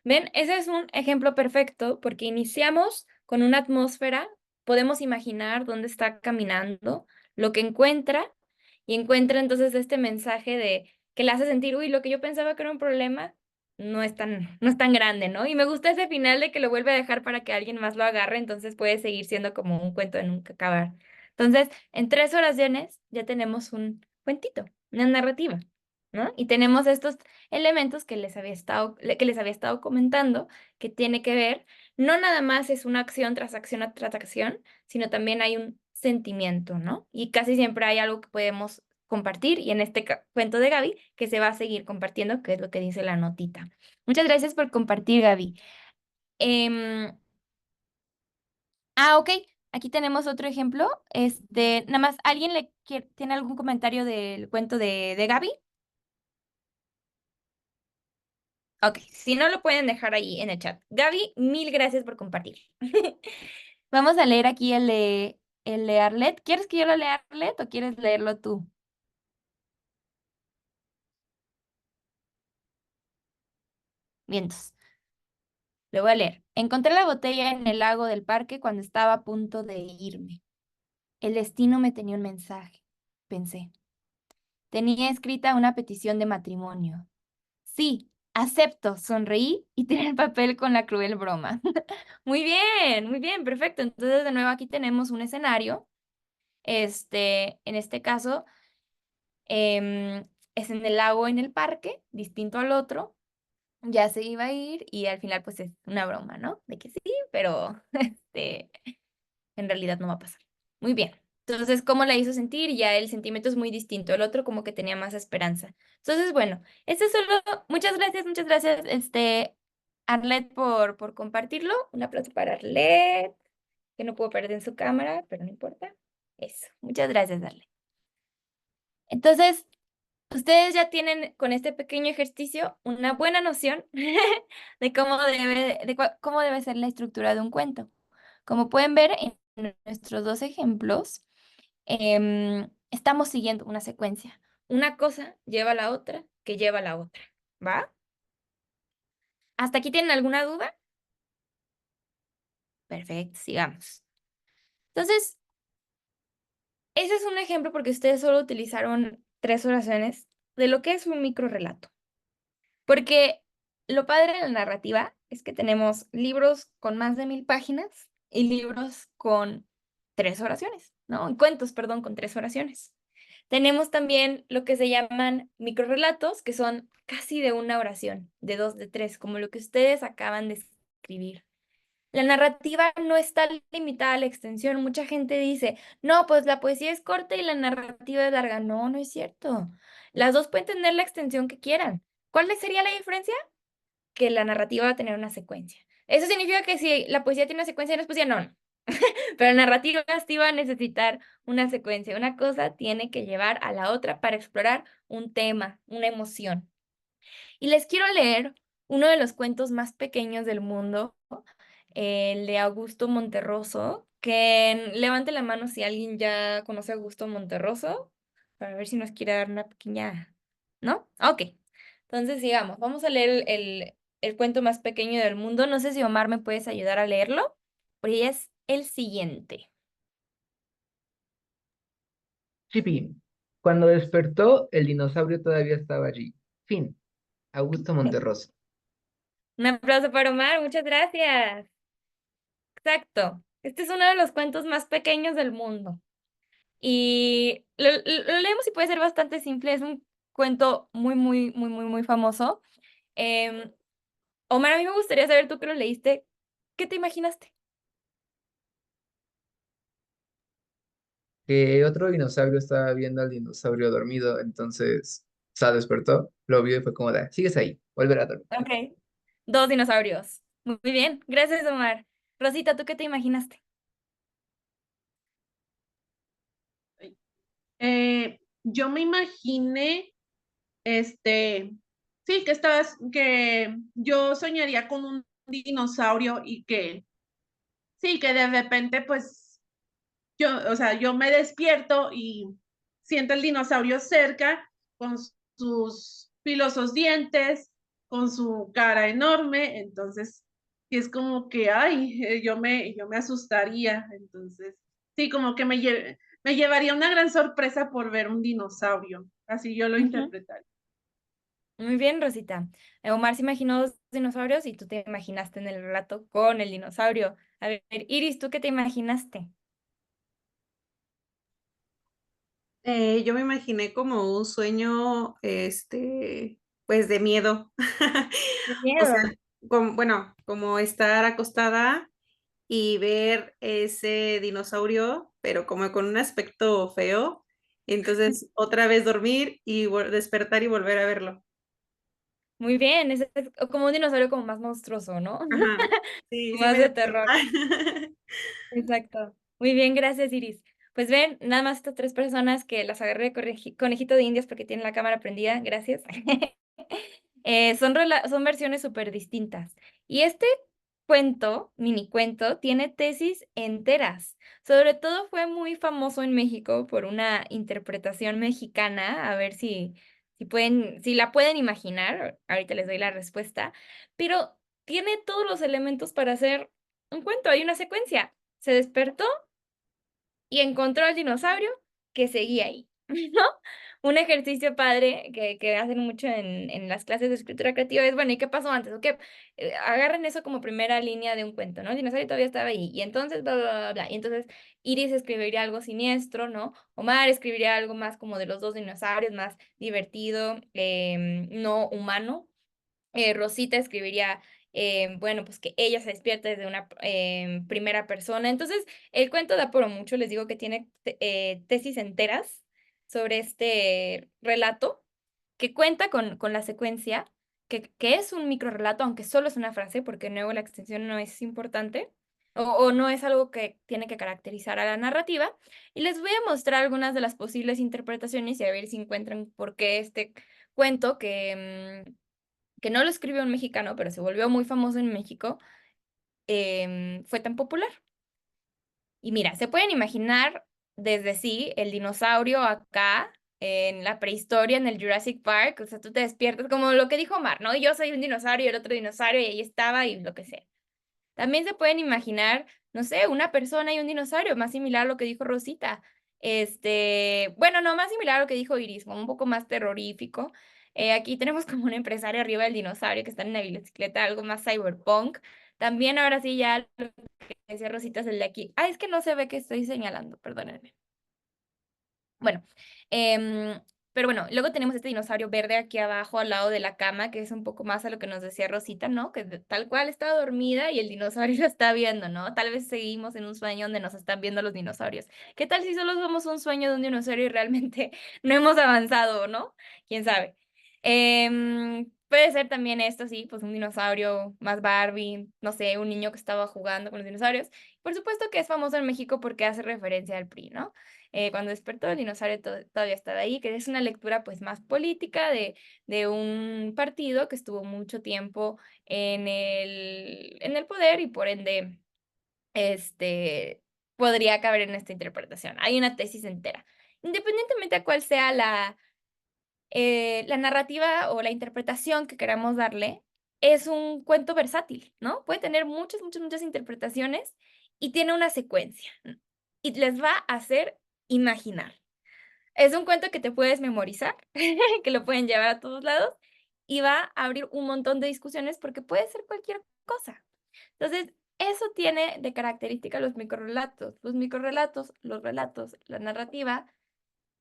Ven, ese es un ejemplo perfecto porque iniciamos con una atmósfera, podemos imaginar dónde está caminando, lo que encuentra, y encuentra entonces este mensaje de que le hace sentir, uy, lo que yo pensaba que era un problema no es tan grande, ¿no? Y me gusta ese final de que lo vuelve a dejar para que alguien más lo agarre, entonces puede seguir siendo como un cuento de nunca acabar. Entonces, en 3 oraciones ya tenemos un cuentito, una narrativa, ¿no? Y tenemos estos elementos que les había estado comentando, que tiene que ver, no nada más es una acción tras acción, sino también hay un sentimiento, ¿no? Y casi siempre hay algo que podemos compartir, y en este cuento de Gaby, que se va a seguir compartiendo, que es lo que dice la notita. Muchas gracias por compartir, Gaby. Em, ok, aquí tenemos otro ejemplo. Nada más, ¿alguien tiene algún comentario del cuento de Gaby? Ok, si no lo pueden dejar ahí en el chat. Gaby, mil gracias por compartir. Vamos a leer aquí el de Arlet. ¿Quieres que yo lo lea, Arlet, o quieres leerlo tú? Bien, entonces, le voy a leer. Encontré la botella en el lago del parque cuando estaba a punto de irme. El destino me tenía un mensaje, pensé. Tenía escrita una petición de matrimonio. Sí, acepto, sonreí y tiré el papel con la cruel broma. Muy bien, perfecto. Entonces, de nuevo, aquí tenemos un escenario. En este caso, es en el lago, en el parque, distinto al otro. Ya se iba a ir y al final, pues es una broma, ¿no? De que sí, pero en realidad no va a pasar. Muy bien. Entonces, ¿cómo la hizo sentir? Ya el sentimiento es muy distinto. El otro como que tenía más esperanza. Entonces, bueno, este es solo. Muchas gracias, Arlet, por compartirlo. Un aplauso para Arlet, que no puedo perder en su cámara, pero no importa. Eso. Muchas gracias, Arlet. Entonces, ustedes ya tienen con este pequeño ejercicio una buena noción de cómo debe ser la estructura de un cuento. Como pueden ver en nuestros dos ejemplos, estamos siguiendo una secuencia. Una cosa lleva a la otra, que lleva a la otra. ¿Va? ¿Hasta aquí tienen alguna duda? Perfecto, sigamos. Entonces, ese es un ejemplo porque ustedes solo utilizaron 3 oraciones de lo que es un microrrelato. Porque lo padre de la narrativa es que tenemos libros con más de 1000 páginas y libros con 3 oraciones, ¿no? Cuentos, perdón, con 3 oraciones. Tenemos también lo que se llaman microrrelatos, que son casi de una oración, de 2, de 3, como lo que ustedes acaban de escribir. La narrativa no está limitada a la extensión. Mucha gente dice, no, pues la poesía es corta y la narrativa es larga. No, no es cierto. Las dos pueden tener la extensión que quieran. ¿Cuál sería la diferencia? Que la narrativa va a tener una secuencia. Eso significa que si la poesía tiene una secuencia y no es poesía, no. Pero la narrativa sí va a necesitar una secuencia. Una cosa tiene que llevar a la otra para explorar un tema, una emoción. Y les quiero leer uno de los cuentos más pequeños del mundo, el de Augusto Monterroso, que levante la mano si alguien ya conoce a Augusto Monterroso, para ver si nos quiere dar una pequeña ¿no? Ok, entonces sigamos. Vamos a leer el cuento más pequeño del mundo. No sé si Omar me puedes ayudar a leerlo, pero es el siguiente. Chipi. Cuando despertó, el dinosaurio todavía estaba allí. Fin. Augusto Monterroso. Un aplauso para Omar, muchas gracias. Exacto. Este es uno de los cuentos más pequeños del mundo. Y lo leemos y puede ser bastante simple. Es un cuento muy, muy, muy, muy, muy famoso. Em, Omar, a mí me gustaría saber, tú que lo leíste, ¿qué te imaginaste? Que otro dinosaurio estaba viendo al dinosaurio dormido, entonces, o sea, despertó, lo vio y fue como de, sigues ahí, volver a dormir. Ok. Dos dinosaurios. Muy bien. Gracias, Omar. Rosita, ¿tú qué te imaginaste? Yo me imaginé, sí, que yo soñaría con un dinosaurio y sí, que de repente, pues, o sea, yo me despierto y siento el dinosaurio cerca con sus filosos dientes, con su cara enorme, entonces, sí es como que, ay, yo me asustaría, entonces, sí, como que me llevaría una gran sorpresa por ver un dinosaurio, así yo lo Ujú. interpretaría. Muy bien, Rosita. Omar se imaginó dos dinosaurios y tú te imaginaste en el relato con el dinosaurio. A ver, Iris, ¿tú qué te imaginaste? Yo me imaginé como un sueño, pues de miedo. ¡Qué O sea, miedo! bueno, como estar acostada y ver ese dinosaurio, pero como con un aspecto feo. Y entonces otra vez dormir y despertar y volver a verlo. Muy bien, es como un dinosaurio como más monstruoso, ¿no? Ajá. Sí, sí Más me de dio miedo. terror. Exacto. Muy bien, gracias, Iris. Pues ven, nada más estas tres personas que las agarré de conejito de indias porque tienen la cámara prendida, gracias. Son versiones súper distintas. Y este cuento, mini cuento, tiene tesis enteras. Sobre todo fue muy famoso en México por una interpretación mexicana. A ver si la pueden imaginar. Ahorita les doy la respuesta. Pero tiene todos los elementos para hacer un cuento. Hay una secuencia. Se despertó y encontró al dinosaurio que seguía ahí, ¿no? Un ejercicio padre que hacen mucho en las clases de escritura creativa es, bueno, ¿y qué pasó antes? ¿O qué? Agarren eso como primera línea de un cuento, ¿no? El dinosaurio todavía estaba ahí, y entonces, bla, bla, bla, bla. Y entonces Iris escribiría algo siniestro, ¿no? Omar escribiría algo más como de los dos dinosaurios, más divertido, no humano. Rosita escribiría, bueno, pues que ella se despierta desde una primera persona. Entonces, el cuento da por mucho, les digo que tiene tesis enteras sobre este relato, que cuenta con la secuencia, que es un microrelato, aunque solo es una frase, porque de nuevo la extensión no es importante, o no es algo que tiene que caracterizar a la narrativa. Y les voy a mostrar algunas de las posibles interpretaciones y a ver si encuentran por qué este cuento que no lo escribió un mexicano, pero se volvió muy famoso en México, fue tan popular. Y mira, se pueden imaginar desde sí el dinosaurio acá en la prehistoria, en el Jurassic Park, o sea, tú te despiertas como lo que dijo Omar, ¿no? Yo soy un dinosaurio y el otro dinosaurio y ahí estaba y lo que sea. También se pueden imaginar, no sé, una persona y un dinosaurio, más similar a lo que dijo Rosita. Bueno, no, más similar a lo que dijo Iris, como un poco más terrorífico. Aquí tenemos como un empresario arriba del dinosaurio que está en una bicicleta, algo más cyberpunk. También ahora sí ya lo que decía Rosita es el de aquí. Ah, es que no se ve que estoy señalando, perdónenme. Bueno, em, pero bueno, luego tenemos este dinosaurio verde aquí abajo al lado de la cama, que es un poco más a lo que nos decía Rosita, ¿no? Que tal cual está dormida y el dinosaurio lo está viendo, ¿no? Tal vez seguimos en un sueño donde nos están viendo los dinosaurios. ¿Qué tal si solo somos un sueño de un dinosaurio y realmente no hemos avanzado, ¿no? ¿Quién sabe? Puede ser también esto, sí, pues un dinosaurio más Barbie, no sé, un niño que estaba jugando con los dinosaurios. Por supuesto que es famoso en México porque hace referencia al PRI, ¿no? Cuando despertó el dinosaurio todavía estaba ahí, que es una lectura pues más política de un partido que estuvo mucho tiempo en el poder y por ende podría caber en esta interpretación. Hay una tesis entera. Independientemente a cuál sea la narrativa o la interpretación que queramos darle es un cuento versátil, ¿no? Puede tener muchas, muchas, muchas interpretaciones y tiene una secuencia y les va a hacer imaginar. Es un cuento que te puedes memorizar, que lo pueden llevar a todos lados y va a abrir un montón de discusiones porque puede ser cualquier cosa. Entonces, eso tiene de característica los microrrelatos. Los microrrelatos, los relatos, la narrativa,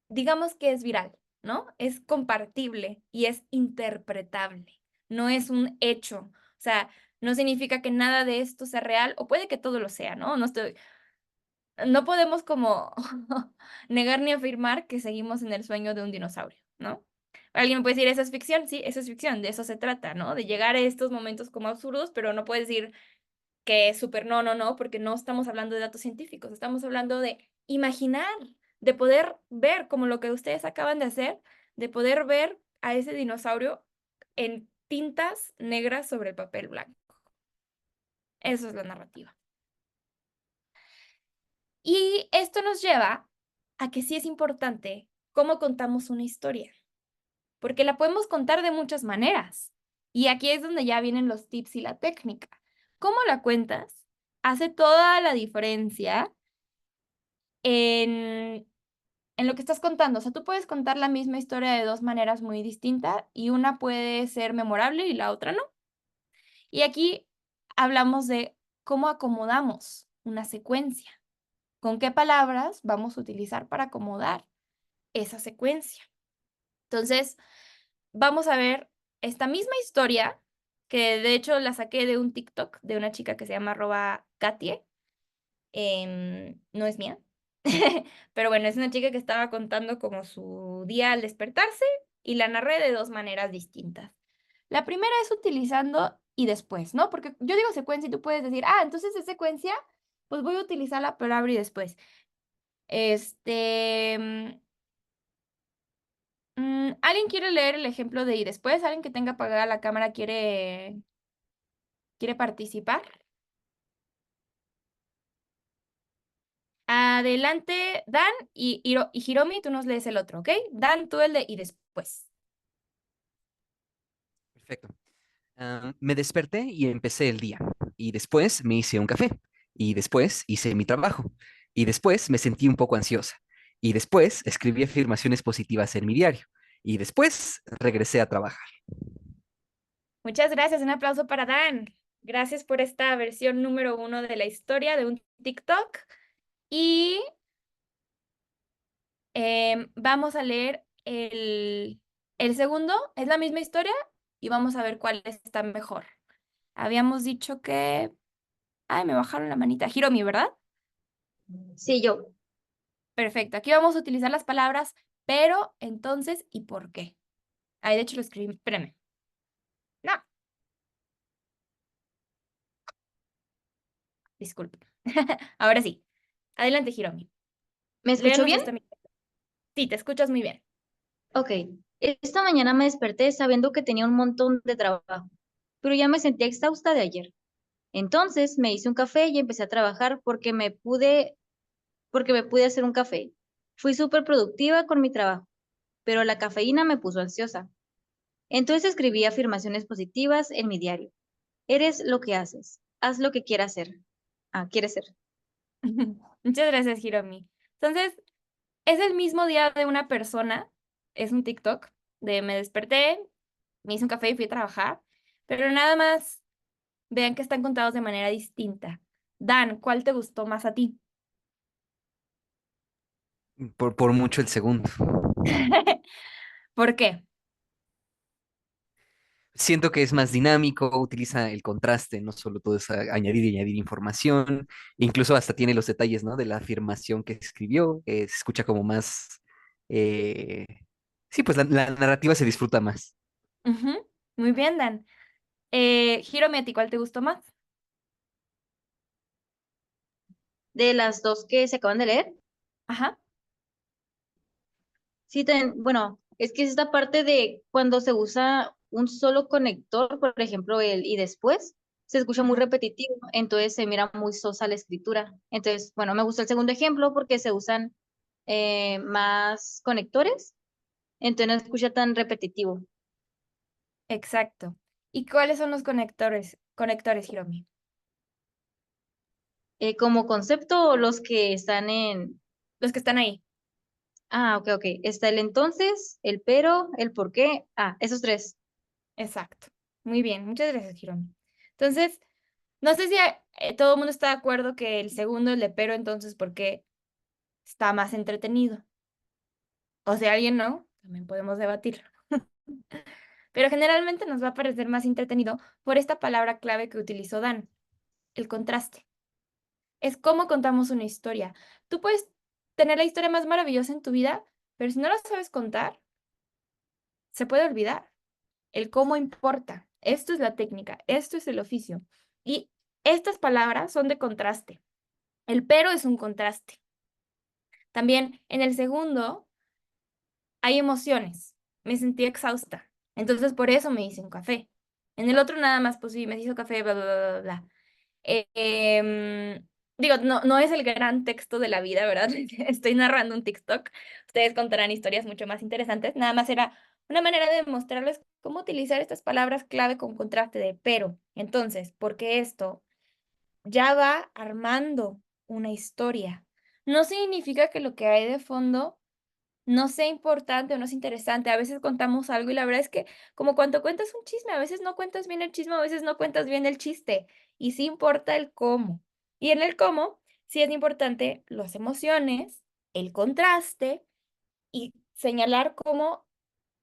digamos que es viral, ¿no? Es compartible y es interpretable. No es un hecho. O sea, no significa que nada de esto sea real, o puede que todo lo sea, ¿no? No podemos como negar ni afirmar que seguimos en el sueño de un dinosaurio, ¿no? Alguien me puede decir, ¿eso es ficción? Sí, eso es ficción, de eso se trata, ¿no? De llegar a estos momentos como absurdos, pero no puedes decir que es súper no, no, no, porque no estamos hablando de datos científicos, estamos hablando de imaginar, de poder ver como lo que ustedes acaban de hacer, de poder ver a ese dinosaurio en tintas negras sobre el papel blanco. Eso es la narrativa. Y esto nos lleva a que sí es importante cómo contamos una historia, porque la podemos contar de muchas maneras. Y aquí es donde ya vienen los tips y la técnica. ¿Cómo la cuentas? Hace toda la diferencia en lo que estás contando. O sea, tú puedes contar la misma historia de dos maneras muy distintas y una puede ser memorable y la otra no. Y aquí hablamos de cómo acomodamos una secuencia. ¿Con qué palabras vamos a utilizar para acomodar esa secuencia? Entonces, vamos a ver esta misma historia, que de hecho la saqué de un TikTok de una chica que se llama @Katie. No es mía. Pero bueno, es una chica que estaba contando como su día al despertarse y la narré de dos maneras distintas. La primera es utilizando y después, ¿no? Porque yo digo secuencia y tú puedes decir, entonces es secuencia, pues voy a utilizar la palabra y después. ¿Alguien quiere leer el ejemplo de y después? ¿Alguien que tenga apagada la cámara quiere participar? Adelante, Dan y Hiromi, tú nos lees el otro, ¿ok? Dan, tú el de y después. Perfecto. Me desperté y empecé el día. Y después me hice un café. Y después hice mi trabajo. Y después me sentí un poco ansiosa. Y después escribí afirmaciones positivas en mi diario. Y después regresé a trabajar. Muchas gracias, un aplauso para Dan. Gracias por esta versión número 1 de la historia de un TikTok. Y vamos a leer el segundo, es la misma historia y vamos a ver cuál está mejor. Habíamos dicho que... Ay, me bajaron la manita. Hiromi, ¿verdad? Sí, yo. Perfecto, aquí vamos a utilizar las palabras pero, entonces y por qué. Ay, de hecho lo escribí, espérame. No, disculpe. Ahora sí. Adelante, Hiromi. ¿Me escuchó Léanos bien? esta. Sí, te escuchas muy bien. Ok. Esta mañana me desperté sabiendo que tenía un montón de trabajo, pero ya me sentía exhausta de ayer. Entonces me hice un café y empecé a trabajar porque me pude hacer un café. Fui súper productiva con mi trabajo, pero la cafeína me puso ansiosa. Entonces escribí afirmaciones positivas en mi diario. Eres lo que haces. Haz lo que quieras hacer. Quieres ser. Muchas gracias, Hiromi. Entonces, es el mismo día de una persona, es un TikTok, de me desperté, me hice un café y fui a trabajar, pero nada más vean que están contados de manera distinta. Dan, ¿cuál te gustó más a ti? Por mucho el segundo. ¿Por qué? Siento que es más dinámico, utiliza el contraste, no solo todo es añadir y añadir información, incluso hasta tiene los detalles, ¿no? De la afirmación que escribió, se escucha como más, eh, sí, pues la narrativa se disfruta más. Ujú, muy bien, Dan. Hiromi, ¿a ti cuál te gustó más? De las dos que se acaban de leer. Ajá. Sí, bueno, es que es esta parte de cuando se usa un solo conector, por ejemplo, el y después, se escucha muy Ajá. repetitivo, entonces se mira muy sosa la escritura. Entonces, bueno, me gustó el segundo ejemplo porque se usan más conectores entonces no se escucha tan repetitivo. Exacto. ¿Y cuáles son los conectores, Hiromi? Como concepto, los que están en... Los que están ahí. Ah, ok, ok. Está el entonces, el pero, el por qué. Ah, esos tres. Exacto. Muy bien, muchas gracias, Hiromi. Entonces, no sé si todo el mundo está de acuerdo que el segundo, el de pero, entonces, porque está más entretenido. O si alguien no, también podemos debatirlo. Pero generalmente nos va a parecer más entretenido por esta palabra clave que utilizó Dan, el contraste. Es cómo contamos una historia. Tú puedes tener la historia más maravillosa en tu vida, pero si no la sabes contar, se puede olvidar. El cómo importa. Esto es la técnica, esto es el oficio. Y estas palabras son de contraste. El pero es un contraste. También en el segundo hay emociones. Me sentí exhausta. Entonces por eso me hice un café. En el otro nada más, pues sí, me hizo café, bla, bla, bla, bla, bla. Digo, no es el gran texto de la vida, ¿verdad? Estoy narrando un TikTok. Ustedes contarán historias mucho más interesantes. Nada más era una manera de mostrarles cómo utilizar estas palabras clave con contraste de pero. Entonces, porque esto ya va armando una historia. No significa que lo que hay de fondo no sea importante o no es interesante. A veces contamos algo y la verdad es que como cuando cuentas un chisme, a veces no cuentas bien el chisme, a veces no cuentas bien el chiste. Y sí importa el cómo. Y en el cómo, sí es importante las emociones, el contraste y señalar cómo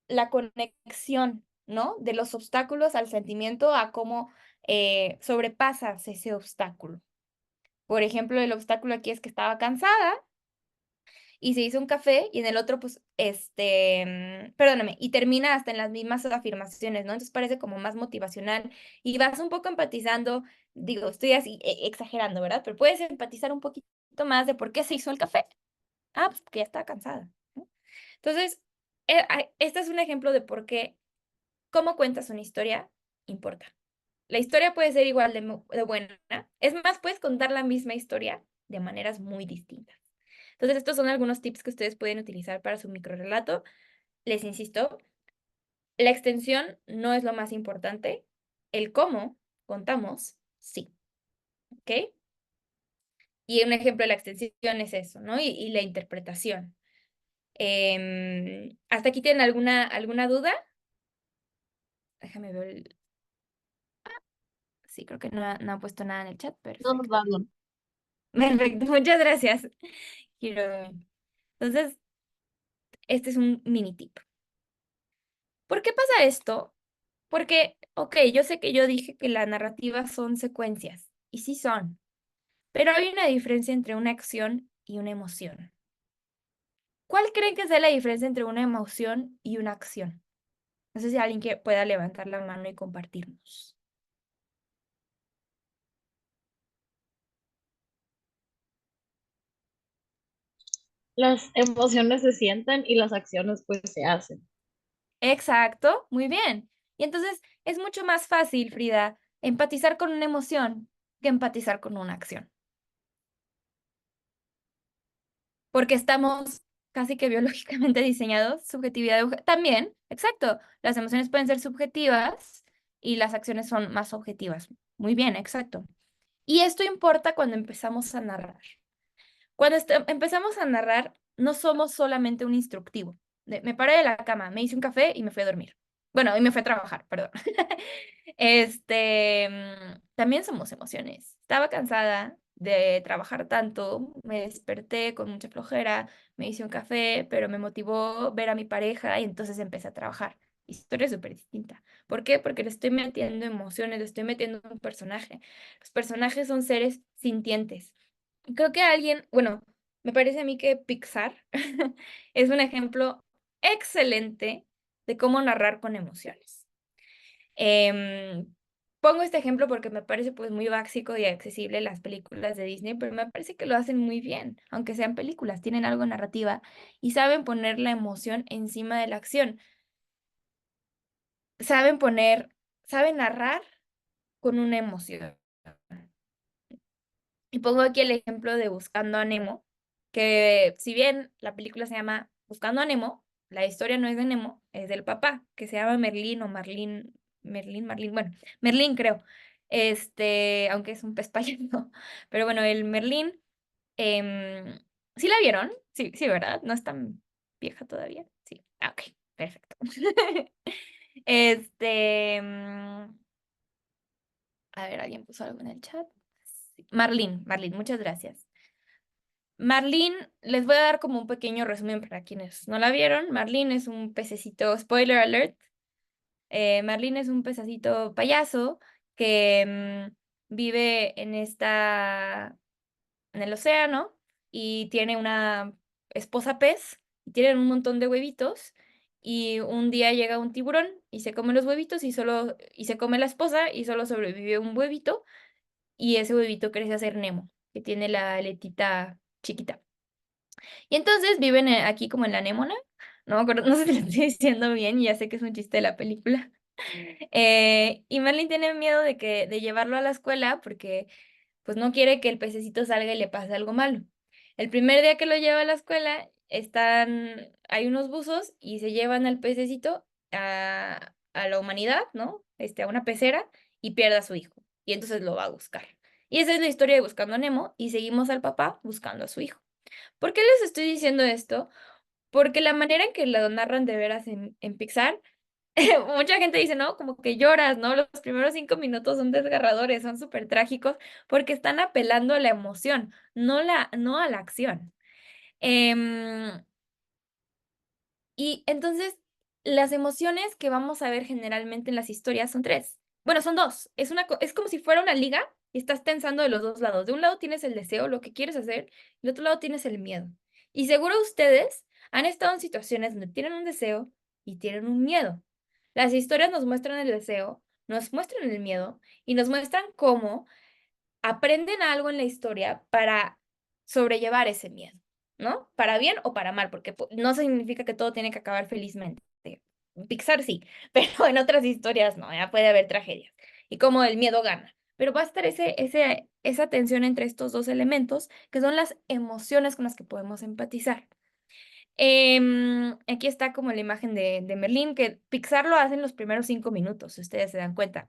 la conexión, ¿no? De los obstáculos al sentimiento a cómo sobrepasas ese obstáculo. Por ejemplo, el obstáculo aquí es que estaba cansada y se hizo un café y en el otro, pues, perdóname, y termina hasta en las mismas afirmaciones, ¿no? Entonces parece como más motivacional y vas un poco empatizando, digo, estoy así exagerando, ¿verdad? Pero puedes empatizar un poquito más de por qué se hizo el café. Ah, pues porque ya estaba cansada, ¿no? Entonces, este es un ejemplo de por qué, cómo cuentas una historia importa. La historia puede ser igual de buena, es más, puedes contar la misma historia de maneras muy distintas. Entonces, estos son algunos tips que ustedes pueden utilizar para su microrelato. Les insisto, la extensión no es lo más importante. El cómo contamos, sí. ¿Ok? Y un ejemplo de la extensión es eso, ¿no? Y la interpretación. ¿Hasta aquí tienen alguna duda? Déjame ver. Sí, creo que no han puesto nada en el chat. No, Perfecto. va bien. Perfecto, muchas gracias. Entonces, este es un mini tip. ¿Por qué pasa esto? Porque, ok, yo sé que yo dije que la narrativa son secuencias, y sí son, pero hay una diferencia entre una acción y una emoción. ¿Cuál creen que sea la diferencia entre una emoción y una acción? No sé si alguien que pueda levantar la mano y compartirnos. Las emociones se sienten y las acciones pues se hacen. Exacto, muy bien. Y entonces es mucho más fácil, Frida, empatizar con una emoción que empatizar con una acción. Porque estamos casi que biológicamente diseñados, subjetividad también, exacto. Las emociones pueden ser subjetivas y las acciones son más objetivas. Muy bien, exacto. Y esto importa cuando empezamos a narrar. Cuando empezamos a narrar, no somos solamente un instructivo. Me paré de la cama, me hice un café y me fui a dormir. Bueno, y me fui a trabajar, perdón. También somos emociones. Estaba cansada de trabajar tanto, me desperté con mucha flojera, me hice un café, pero me motivó ver a mi pareja y entonces empecé a trabajar. Historia súper distinta. ¿Por qué? Porque le estoy metiendo emociones, le estoy metiendo un personaje. Los personajes son seres sintientes. Creo que alguien, bueno, me parece a mí que Pixar es un ejemplo excelente de cómo narrar con emociones. Pongo este ejemplo porque me parece pues muy básico y accesible las películas de Disney, pero me parece que lo hacen muy bien, aunque sean películas, tienen algo narrativa y saben poner la emoción encima de la acción. Saben narrar con una emoción. Y pongo aquí el ejemplo de Buscando a Nemo, que si bien la película se llama Buscando a Nemo, la historia no es de Nemo, es del papá, que se llama Merlín o Marlín, Merlín, bueno, Merlín creo, aunque es un pez payaso, pero bueno, el Merlín, ¿sí la vieron? Sí, sí, ¿verdad? No es tan vieja todavía, sí, ok, perfecto. A ver, ¿alguien puso algo en el chat? Sí. Marlín, muchas gracias. Marlín, les voy a dar como un pequeño resumen para quienes no la vieron. Marlín es un pececito, spoiler alert, Marlín es un pececito payaso que vive en el océano y tiene una esposa pez y tienen un montón de huevitos y un día llega un tiburón y se come los huevitos y se come la esposa y solo sobrevive un huevito y ese huevito crece a ser Nemo, que tiene la aletita chiquita. Y entonces viven aquí como en la anémona. No me acuerdo, no sé si lo estoy diciendo bien, y ya sé que es un chiste de la película. Y Merlin tiene miedo de llevarlo a la escuela porque pues no quiere que el pececito salga y le pase algo malo. El primer día que lo lleva a la escuela, hay unos buzos y se llevan al pececito a la humanidad, ¿no? A una pecera y pierde a su hijo. Y entonces lo va a buscar. Y esa es la historia de Buscando a Nemo y seguimos al papá buscando a su hijo. ¿Por qué les estoy diciendo esto? Porque la manera en que lo narran de veras en Pixar, mucha gente dice, no, como que lloras, ¿no? Los primeros 5 minutos son desgarradores, son súper trágicos, porque están apelando a la emoción, no a la acción. Em, y entonces, las emociones que vamos a ver generalmente en las historias son tres. Bueno, son dos. Es como si fuera una liga y estás tensando de los dos lados. De un lado tienes el deseo, lo que quieres hacer, y del otro lado tienes el miedo. Y seguro ustedes han estado en situaciones donde tienen un deseo y tienen un miedo. Las historias nos muestran el deseo, nos muestran el miedo y nos muestran cómo aprenden algo en la historia para sobrellevar ese miedo, ¿no? Para bien o para mal, porque no significa que todo tiene que acabar felizmente. Pixar sí, pero en otras historias no, ya puede haber tragedias. Y como el miedo gana. Pero va a estar esa tensión entre estos dos elementos, que son las emociones con las que podemos empatizar. Aquí está como la imagen de Merlín, que Pixar lo hace en los primeros 5 minutos, si ustedes se dan cuenta.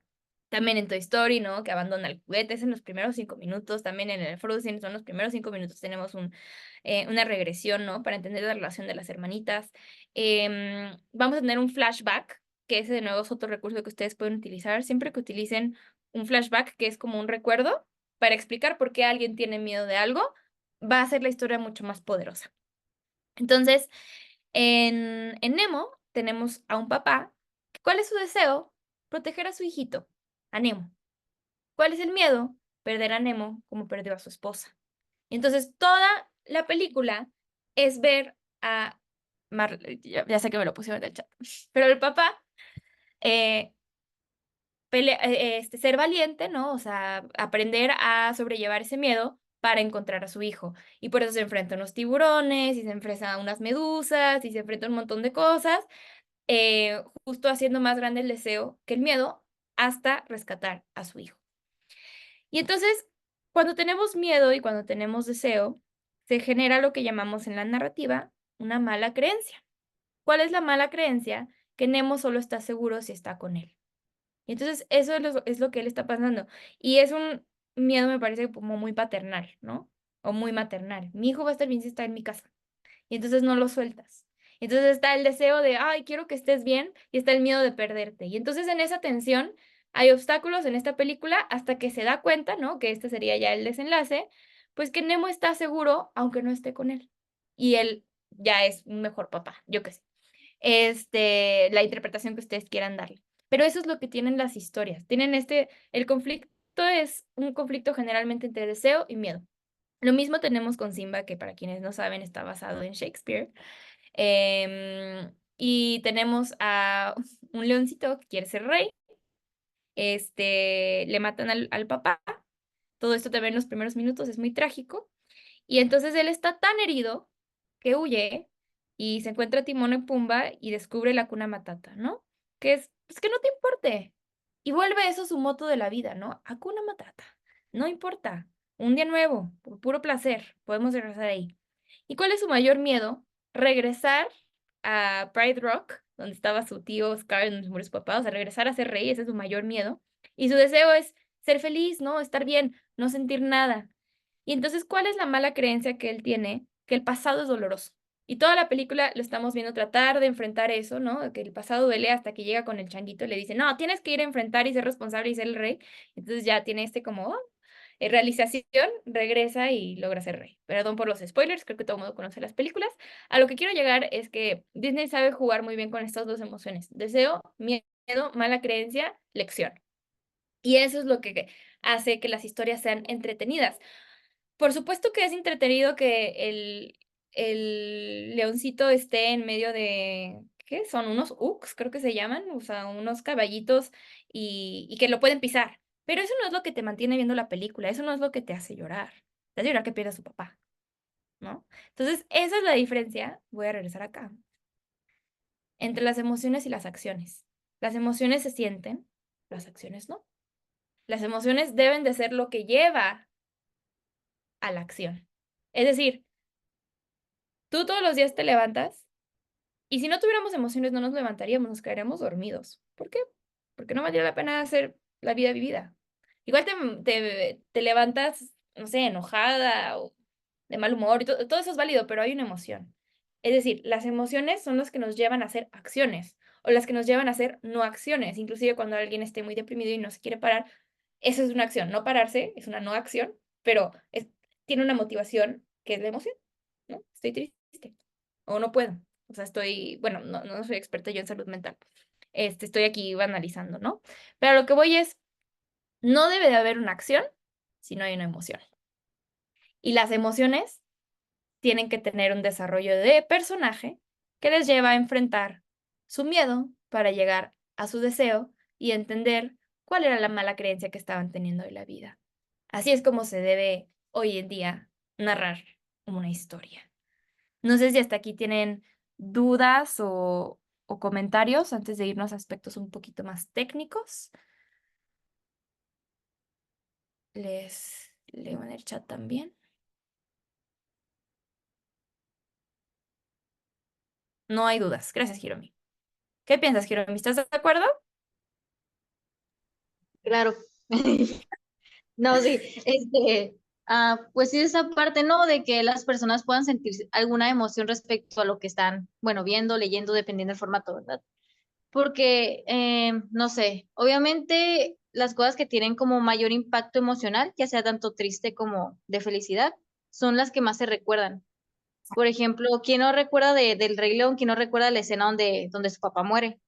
También en Toy Story, ¿no? Que abandona el juguete, es en los primeros 5 minutos. También en el Frozen son los primeros 5 minutos. Tenemos una regresión, ¿no? Para entender la relación de las hermanitas. Vamos a tener un flashback, que ese de nuevo es otro recurso que ustedes pueden utilizar. Siempre que utilicen un flashback, que es como un recuerdo, para explicar por qué alguien tiene miedo de algo, va a hacer la historia mucho más poderosa. Entonces, en Nemo tenemos a un papá. ¿Cuál es su deseo? Proteger a su hijito, a Nemo. ¿Cuál es el miedo? Perder a Nemo como perdió a su esposa. Y entonces toda la película es ver a ya sé que me lo pusieron en el chat, pero el papá ser valiente, ¿no? O sea, aprender a sobrellevar ese miedo para encontrar a su hijo. Y por eso se enfrenta a unos tiburones, y se enfrenta a unas medusas, y se enfrenta a un montón de cosas, justo haciendo más grande el deseo que el miedo hasta rescatar a su hijo. Y entonces, cuando tenemos miedo y cuando tenemos deseo, se genera lo que llamamos en la narrativa una mala creencia. ¿Cuál es la mala creencia? Que Nemo solo está seguro si está con él. Y entonces eso es lo que él está pasando. Y es un miedo, me parece, como muy paternal, ¿no? O muy maternal. Mi hijo va a estar bien si está en mi casa. Y entonces no lo sueltas. Y entonces está el deseo de, ay, quiero que estés bien, y está el miedo de perderte. Y entonces en esa tensión hay obstáculos en esta película hasta que se da cuenta, ¿no? Que este sería ya el desenlace, pues que Nemo está seguro aunque no esté con él. Y él ya es un mejor papá, yo qué sé. La interpretación que ustedes quieran darle. Pero eso es lo que tienen las historias. El conflicto es un conflicto generalmente entre deseo y miedo. Lo mismo tenemos con Simba, que para quienes no saben está basado en Shakespeare. Y tenemos a un leoncito que quiere ser rey. Le matan al papá. Todo esto te ve en los primeros minutos, es muy trágico. Y entonces él está tan herido que huye y se encuentra a Timón y Pumba y descubre la Hakuna Matata, ¿no? Que es, pues que no te importe. Y vuelve eso su moto de la vida, ¿no? Hakuna Matata. No importa. Un día nuevo, por puro placer, podemos regresar ahí. ¿Y cuál es su mayor miedo? Regresar a Pride Rock, donde estaba su tío Scar, donde murió su papá, o sea, regresar a ser rey, ese es su mayor miedo. Y su deseo es ser feliz, ¿no? Estar bien, no sentir nada. Y entonces, ¿cuál es la mala creencia que él tiene? Que el pasado es doloroso. Y toda la película lo estamos viendo tratar de enfrentar eso, ¿no? Que el pasado duele hasta que llega con el changuito y le dice, no, tienes que ir a enfrentar y ser responsable y ser el rey. Entonces ya tiene como realización, regresa y logra ser rey. Perdón por los spoilers, creo que todo el mundo conoce las películas. A lo que quiero llegar es que Disney sabe jugar muy bien con estas dos emociones. Deseo, miedo, mala creencia, lección. Y eso es lo que hace que las historias sean entretenidas. Por supuesto que es entretenido que el leoncito esté en medio de, ¿qué? Son unos uks, creo que se llaman, o sea, unos caballitos y que lo pueden pisar. Pero eso no es lo que te mantiene viendo la película, eso no es lo que te hace llorar. Te hace llorar que pierda a su papá, ¿no? Entonces, esa es la diferencia. Voy a regresar acá. Entre las emociones y las acciones. Las emociones se sienten, las acciones no. Las emociones deben de ser lo que lleva a la acción. Es decir, tú todos los días te levantas y si no tuviéramos emociones no nos levantaríamos, nos quedaríamos dormidos. ¿Por qué? Porque no valdría la pena hacer la vida vivida. Igual te levantas, no sé, enojada o de mal humor, y todo eso es válido, pero hay una emoción. Es decir, las emociones son las que nos llevan a hacer acciones o las que nos llevan a hacer no acciones. Inclusive cuando alguien esté muy deprimido y no se quiere parar, eso es una acción. No pararse es una no acción, pero tiene una motivación que es la emoción, ¿no? Estoy triste o no puedo. O sea, bueno, no soy experta yo en salud mental. Estoy aquí analizando, ¿no? Pero lo que voy es, no debe de haber una acción si no hay una emoción. Y las emociones tienen que tener un desarrollo de personaje que les lleva a enfrentar su miedo para llegar a su deseo y entender cuál era la mala creencia que estaban teniendo de la vida. Así es como se debe hoy en día narrar una historia. No sé si hasta aquí tienen dudas o comentarios antes de irnos a aspectos un poquito más técnicos. Les leo en el chat también. No hay dudas. Gracias, Hiromi. ¿Qué piensas, Hiromi? ¿Estás de acuerdo? Claro. No, sí, pues sí, esa parte, ¿no? De que las personas puedan sentir alguna emoción respecto a lo que están, bueno, viendo, leyendo, dependiendo del formato, ¿verdad? Porque, no sé, obviamente las cosas que tienen como mayor impacto emocional, ya sea tanto triste como de felicidad, son las que más se recuerdan. Por ejemplo, ¿quién no recuerda del Rey León? ¿Quién no recuerda la escena donde su papá muere?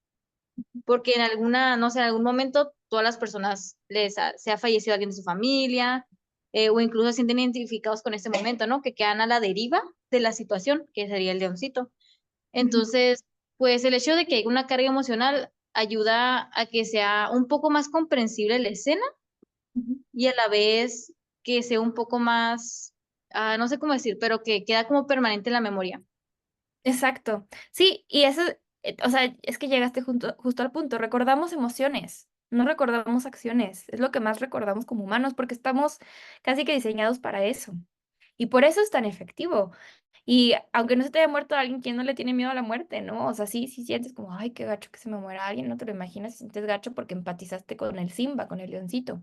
Porque en alguna, no sé, en algún momento todas las personas se ha fallecido alguien de su familia, o incluso se sienten identificados con ese momento, ¿no? Que quedan a la deriva de la situación, que sería el leoncito. Entonces, pues el hecho de que haya una carga emocional ayuda a que sea un poco más comprensible la escena y a la vez que sea un poco más, no sé cómo decir, pero que queda como permanente en la memoria. Exacto. Sí, y eso, o sea, es que llegaste justo al punto. Recordamos emociones, no recordamos acciones. Es lo que más recordamos como humanos porque estamos casi que diseñados para eso. Y por eso es tan efectivo. Y aunque no se te haya muerto alguien, ¿quién no le tiene miedo a la muerte, no? O sea, sí sientes como, ay, qué gacho que se me muera alguien, no te lo imaginas, sientes gacho porque empatizaste con el Simba, con el leoncito.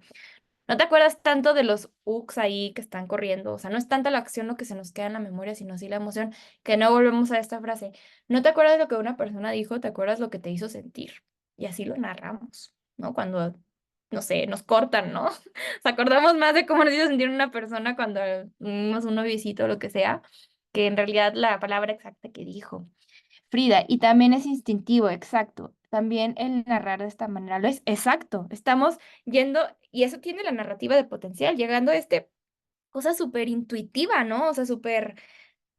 No te acuerdas tanto de los hooks ahí que están corriendo, o sea, no es tanta la acción lo que se nos queda en la memoria, sino sí la emoción, que no volvemos a esta frase. No te acuerdas lo que una persona dijo, te acuerdas lo que te hizo sentir. Y así lo narramos, ¿no? Cuando, no sé, nos cortan, ¿no? Nos acordamos más de cómo nos hizo sentir una persona cuando tuvimos un noviecito o lo que sea, que en realidad la palabra exacta que dijo. Frida, y también es instintivo, exacto. También el narrar de esta manera lo es exacto. Estamos yendo, y eso tiene la narrativa de potencial, llegando a cosa súper intuitiva, ¿no? O sea, súper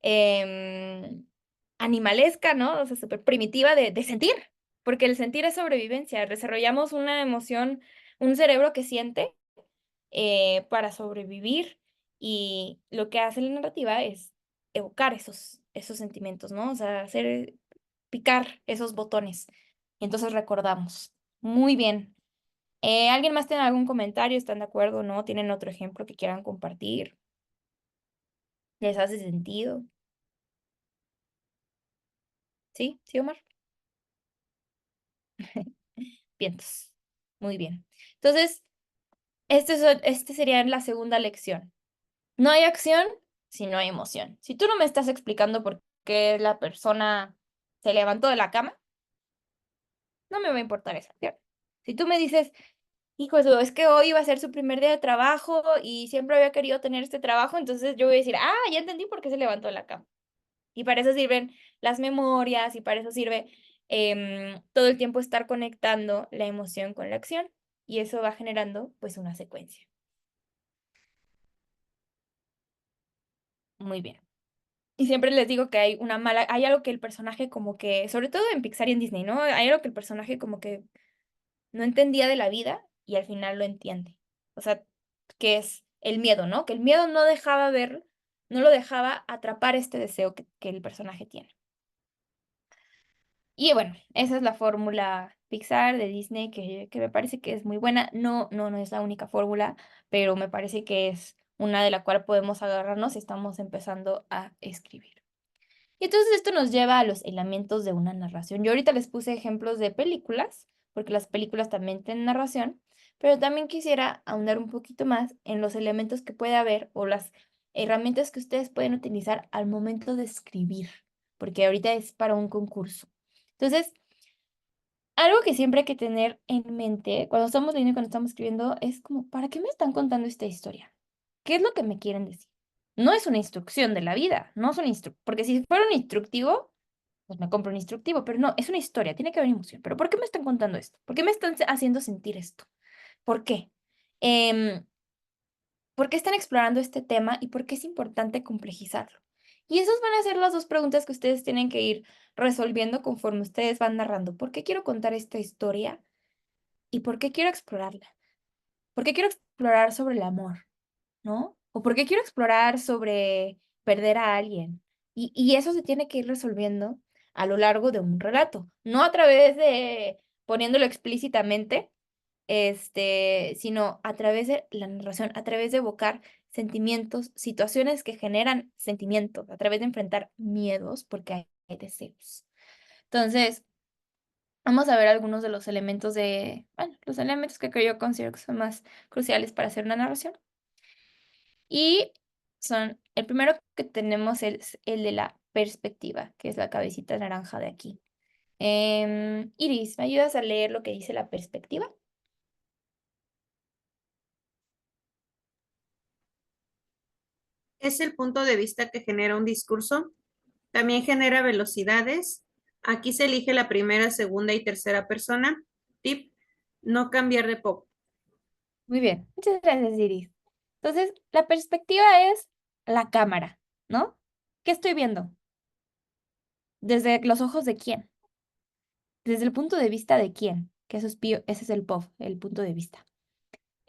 em, animalesca, ¿no? O sea, súper primitiva de sentir, porque el sentir es sobrevivencia. Desarrollamos una emoción, un cerebro que siente para sobrevivir, y lo que hace la narrativa es evocar esos sentimientos, ¿no? O sea, picar esos botones. Y entonces recordamos. Muy bien. ¿Alguien más tiene algún comentario? ¿Están de acuerdo? ¿No? ¿Tienen otro ejemplo que quieran compartir? ¿Les hace sentido? ¿Sí? ¿Sí, Omar? Vientos. Muy bien. Entonces, este sería la segunda lección. No hay acción si no hay emoción. Si tú no me estás explicando por qué la persona se levantó de la cama, no me va a importar esa acción. Si tú me dices, hijo, es que hoy iba a ser su primer día de trabajo y siempre había querido tener este trabajo, entonces yo voy a decir, ya entendí por qué se levantó de la cama. Y para eso sirven las memorias y para eso sirve todo el tiempo estar conectando la emoción con la acción. Y eso va generando pues una secuencia. Muy bien. Y siempre les digo que hay algo que el personaje como que, sobre todo en Pixar y en Disney, ¿no? Hay algo que el personaje como que no entendía de la vida y al final lo entiende. O sea, que es el miedo, ¿no? Que el miedo no dejaba ver, no lo dejaba atrapar este deseo que el personaje tiene. Y bueno, esa es la fórmula Pixar de Disney que me parece que es muy buena. No es la única fórmula, pero me parece que es una de la cual podemos agarrarnos si estamos empezando a escribir. Y entonces esto nos lleva a los elementos de una narración. Yo ahorita les puse ejemplos de películas, porque las películas también tienen narración, pero también quisiera ahondar un poquito más en los elementos que puede haber o las herramientas que ustedes pueden utilizar al momento de escribir, porque ahorita es para un concurso. Entonces, algo que siempre hay que tener en mente cuando estamos leyendo y cuando estamos escribiendo es como, ¿para qué me están contando esta historia? ¿Qué es lo que me quieren decir? No es una instrucción de la vida, no es un porque si fuera un instructivo, pues me compro un instructivo, pero no, es una historia, tiene que haber emoción. ¿Pero por qué me están contando esto? ¿Por qué me están haciendo sentir esto? ¿Por qué? Em, ¿Por qué están explorando este tema y por qué es importante complejizarlo? Y esas van a ser las dos preguntas que ustedes tienen que ir resolviendo conforme ustedes van narrando. ¿Por qué quiero contar esta historia y por qué quiero explorarla? ¿Por qué quiero explorar sobre el amor? ¿No? ¿O por qué quiero explorar sobre perder a alguien? Y eso se tiene que ir resolviendo a lo largo de un relato, no a través de poniéndolo explícitamente, sino a través de la narración, a través de evocar sentimientos, situaciones que generan sentimientos, a través de enfrentar miedos, porque hay deseos. Entonces, vamos a ver algunos de los elementos bueno, los elementos que yo considero que son más cruciales para hacer una narración. Y el primero que tenemos es el de la perspectiva, que es la cabecita naranja de aquí. Iris, ¿me ayudas a leer lo que dice la perspectiva? Es el punto de vista que genera un discurso. También genera velocidades. Aquí se elige la primera, segunda y tercera persona. Tip, no cambiar de pop. Muy bien, muchas gracias, Iris. Entonces, la perspectiva es la cámara, ¿no? ¿Qué estoy viendo? ¿Desde los ojos de quién? ¿Desde el punto de vista de quién? Que eso es ese es el POV, el punto de vista.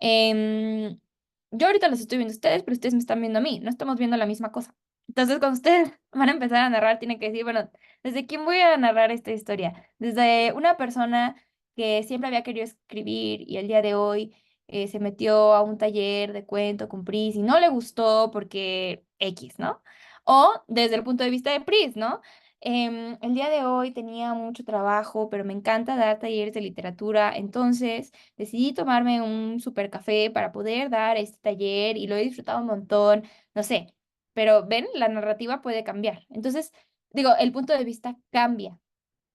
Yo ahorita los estoy viendo a ustedes, pero ustedes me están viendo a mí, no estamos viendo la misma cosa. Entonces, cuando ustedes van a empezar a narrar, tienen que decir, bueno, ¿desde quién voy a narrar esta historia? Desde una persona que siempre había querido escribir y el día de hoy se metió a un taller de cuento con Pris y no le gustó porque X, ¿no? O desde el punto de vista de Pris, ¿no? El día de hoy tenía mucho trabajo, pero me encanta dar talleres de literatura, entonces decidí tomarme un super café para poder dar este taller y lo he disfrutado un montón, no sé, pero ven, la narrativa puede cambiar. Entonces, digo, el punto de vista cambia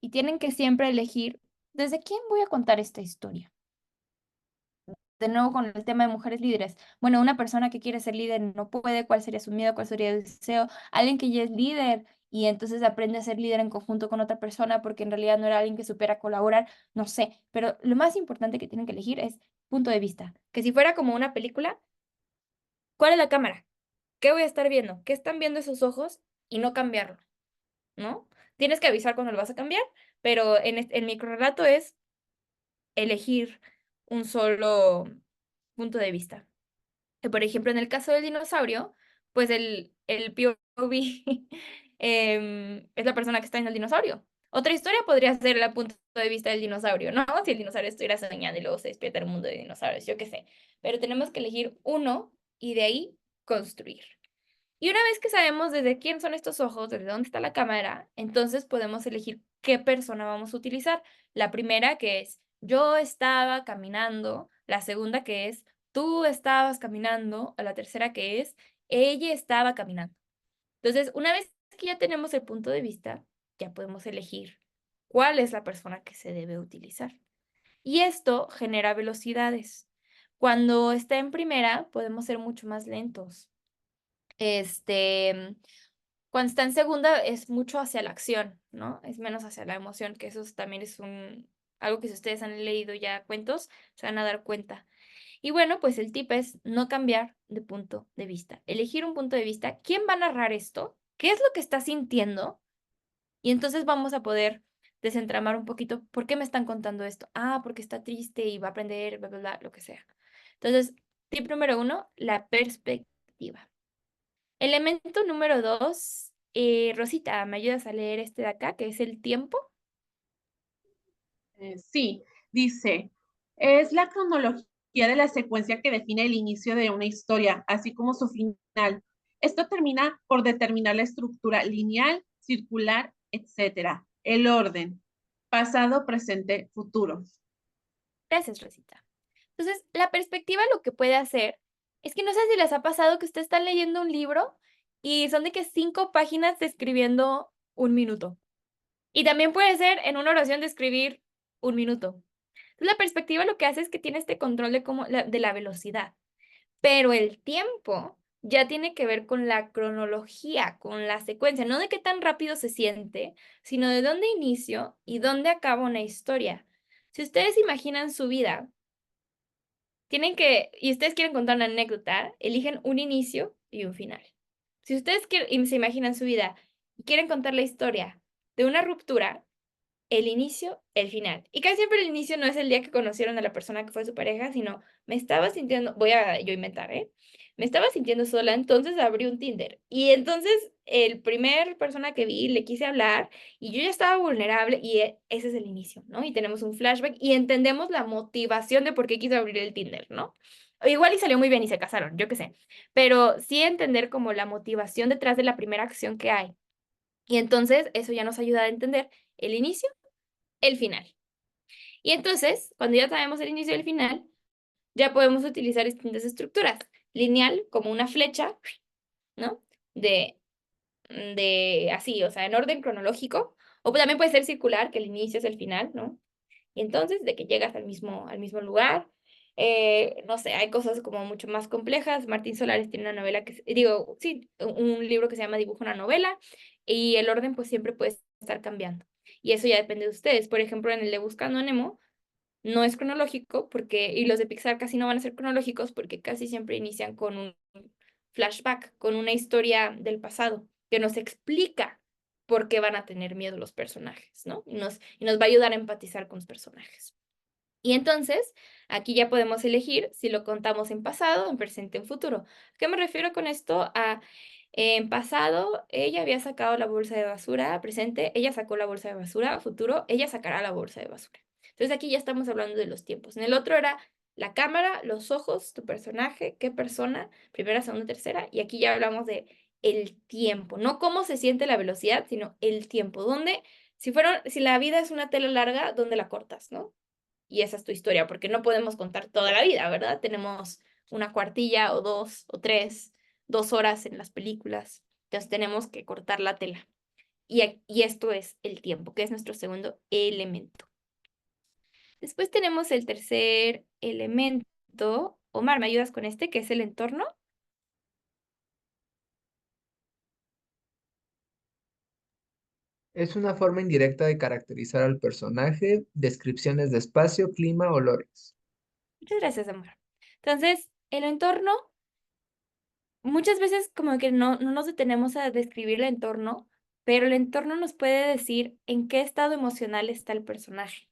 y tienen que siempre elegir desde quién voy a contar esta historia. De nuevo con el tema de mujeres líderes. Bueno, una persona que quiere ser líder no puede, ¿cuál sería su miedo? ¿Cuál sería el deseo? Alguien que ya es líder y entonces aprende a ser líder en conjunto con otra persona porque en realidad no era alguien que supiera colaborar, no sé, pero lo más importante que tienen que elegir es punto de vista. Que si fuera como una película, ¿cuál es la cámara? ¿Qué voy a estar viendo? ¿Qué están viendo esos ojos? Y no cambiarlo, ¿no? Tienes que avisar cuando lo vas a cambiar, pero el microrelato es elegir un solo punto de vista. Que, por ejemplo, en el caso del dinosaurio, pues el POV es la persona que está en el dinosaurio. Otra historia podría ser el punto de vista del dinosaurio, ¿no? Si el dinosaurio estuviera soñando y luego se despierta el mundo de dinosaurios, yo qué sé. Pero tenemos que elegir uno y de ahí construir. Y una vez que sabemos desde quién son estos ojos, desde dónde está la cámara, entonces podemos elegir qué persona vamos a utilizar. La primera que es yo estaba caminando, la segunda que es tú estabas caminando, o la tercera que es ella estaba caminando. Entonces, una vez que ya tenemos el punto de vista, ya podemos elegir cuál es la persona que se debe utilizar. Y esto genera velocidades. Cuando está en primera, podemos ser mucho más lentos. Cuando está en segunda es mucho hacia la acción, ¿no? Es menos hacia la emoción, que eso también es algo que si ustedes han leído ya cuentos, se van a dar cuenta. Y bueno, pues el tip es no cambiar de punto de vista. Elegir un punto de vista. ¿Quién va a narrar esto? ¿Qué es lo que está sintiendo? Y entonces vamos a poder desentramar un poquito. ¿Por qué me están contando esto? Ah, porque está triste y va a aprender, bla, bla, bla, lo que sea. Entonces, tip número 1, la perspectiva. Elemento número 2, Rosita, ¿me ayudas a leer este de acá, que es el tiempo? Sí, dice, es la cronología de la secuencia que define el inicio de una historia, así como su final. Esto termina por determinar la estructura lineal, circular, etcétera. El orden, pasado, presente, futuro. Gracias, Rosita. Entonces, la perspectiva lo que puede hacer es que no sé si les ha pasado que ustedes están leyendo un libro y son de que 5 páginas describiendo 1 minuto. Y también puede ser en una oración describir 1 minuto. Entonces, la perspectiva lo que hace es que tiene este control de la velocidad. Pero el tiempo ya tiene que ver con la cronología, con la secuencia, no de qué tan rápido se siente, sino de dónde inicio y dónde acaba una historia. Si ustedes imaginan su vida, y ustedes quieren contar una anécdota, eligen un inicio y un final. Si ustedes se imaginan su vida y quieren contar la historia de una ruptura, el inicio, el final. Y casi siempre el inicio no es el día que conocieron a la persona que fue su pareja, sino me estaba sintiendo, voy a yo inventar, me estaba sintiendo sola, entonces abrí un Tinder. Y entonces el primer persona que vi le quise hablar y yo ya estaba vulnerable y ese es el inicio, ¿no? Y tenemos un flashback y entendemos la motivación de por qué quiso abrir el Tinder, ¿no? O igual y salió muy bien y se casaron, yo qué sé. Pero sí entender como la motivación detrás de la primera acción que hay. Y entonces eso ya nos ayuda a entender el inicio, el final. Y entonces, cuando ya sabemos el inicio y el final, ya podemos utilizar distintas estructuras. Lineal, como una flecha, ¿no? De así, o sea, en orden cronológico. O también puede ser circular, que el inicio es el final, ¿no? Y entonces, de que llegas al mismo lugar. No sé, hay cosas como mucho más complejas. Martín Solares tiene una novela sí, un libro que se llama Dibujo una novela, y el orden pues siempre puede estar cambiando. Y eso ya depende de ustedes. Por ejemplo, en el de Buscando a Nemo, no es cronológico y los de Pixar casi no van a ser cronológicos porque casi siempre inician con un flashback, con una historia del pasado que nos explica por qué van a tener miedo los personajes, ¿no? Y nos va a ayudar a empatizar con los personajes. Y entonces, aquí ya podemos elegir si lo contamos en pasado, en presente, en futuro. ¿A qué me refiero con esto? En pasado, ella había sacado la bolsa de basura, presente, ella sacó la bolsa de basura, futuro, ella sacará la bolsa de basura. Entonces aquí ya estamos hablando de los tiempos. En el otro era la cámara, los ojos, tu personaje, qué persona, primera, segunda, tercera, y aquí ya hablamos de el tiempo, no cómo se siente la velocidad, sino el tiempo. Si la vida es una tela larga, ¿dónde la cortas, no? Y esa es tu historia, porque no podemos contar toda la vida, ¿verdad? Tenemos una cuartilla o 2 o 3, 2 horas en las películas, entonces tenemos que cortar la tela. Y esto es el tiempo, que es nuestro segundo elemento. Después tenemos el tercer elemento. Omar, ¿me ayudas con este, que es el entorno? Es una forma indirecta de caracterizar al personaje, descripciones de espacio, clima, olores. Muchas gracias, Omar. Entonces, el entorno, muchas veces como que no nos detenemos a describir el entorno, pero el entorno nos puede decir en qué estado emocional está el personaje.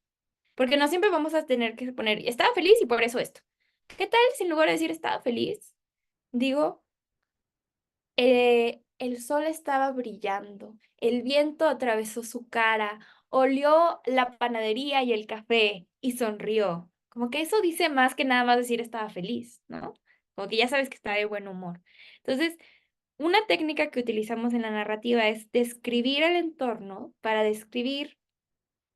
Porque no siempre vamos a tener que poner, estaba feliz y por eso esto. ¿Qué tal si en lugar de decir estaba feliz, digo, el sol estaba brillando, el viento atravesó su cara, olió la panadería y el café y sonrió? Como que eso dice más que nada más decir estaba feliz, ¿no? Como que ya sabes que está de buen humor. Entonces, Una técnica que utilizamos en la narrativa es describir el entorno para describir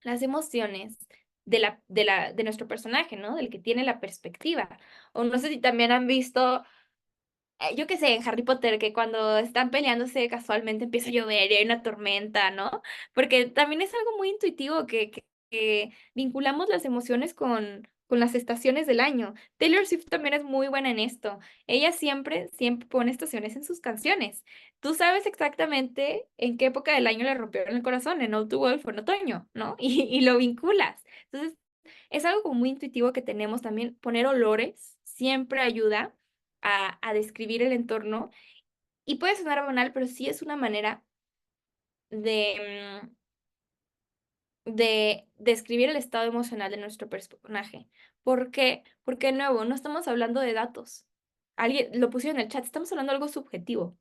las emociones de nuestro personaje, ¿no? Del que tiene la perspectiva. O no sé si también han visto, yo qué sé, en Harry Potter, que cuando están peleándose casualmente empieza a llover y hay una tormenta, ¿no? Porque también es algo muy intuitivo que vinculamos las emociones con las estaciones del año. Taylor Swift también es muy buena en esto. Ella siempre pone estaciones en sus canciones. Tú sabes exactamente en qué época del año le rompieron el corazón, en Old to Wolf o en otoño, ¿no? Y lo vinculas. Entonces, es algo como muy intuitivo que tenemos también. Poner olores siempre ayuda a describir el entorno. Y puede sonar banal, pero sí es una manera de, de describir el estado emocional de nuestro personaje. ¿Por qué? Porque, de nuevo, no estamos hablando de datos. Alguien lo pusieron en el chat, estamos hablando de algo subjetivo.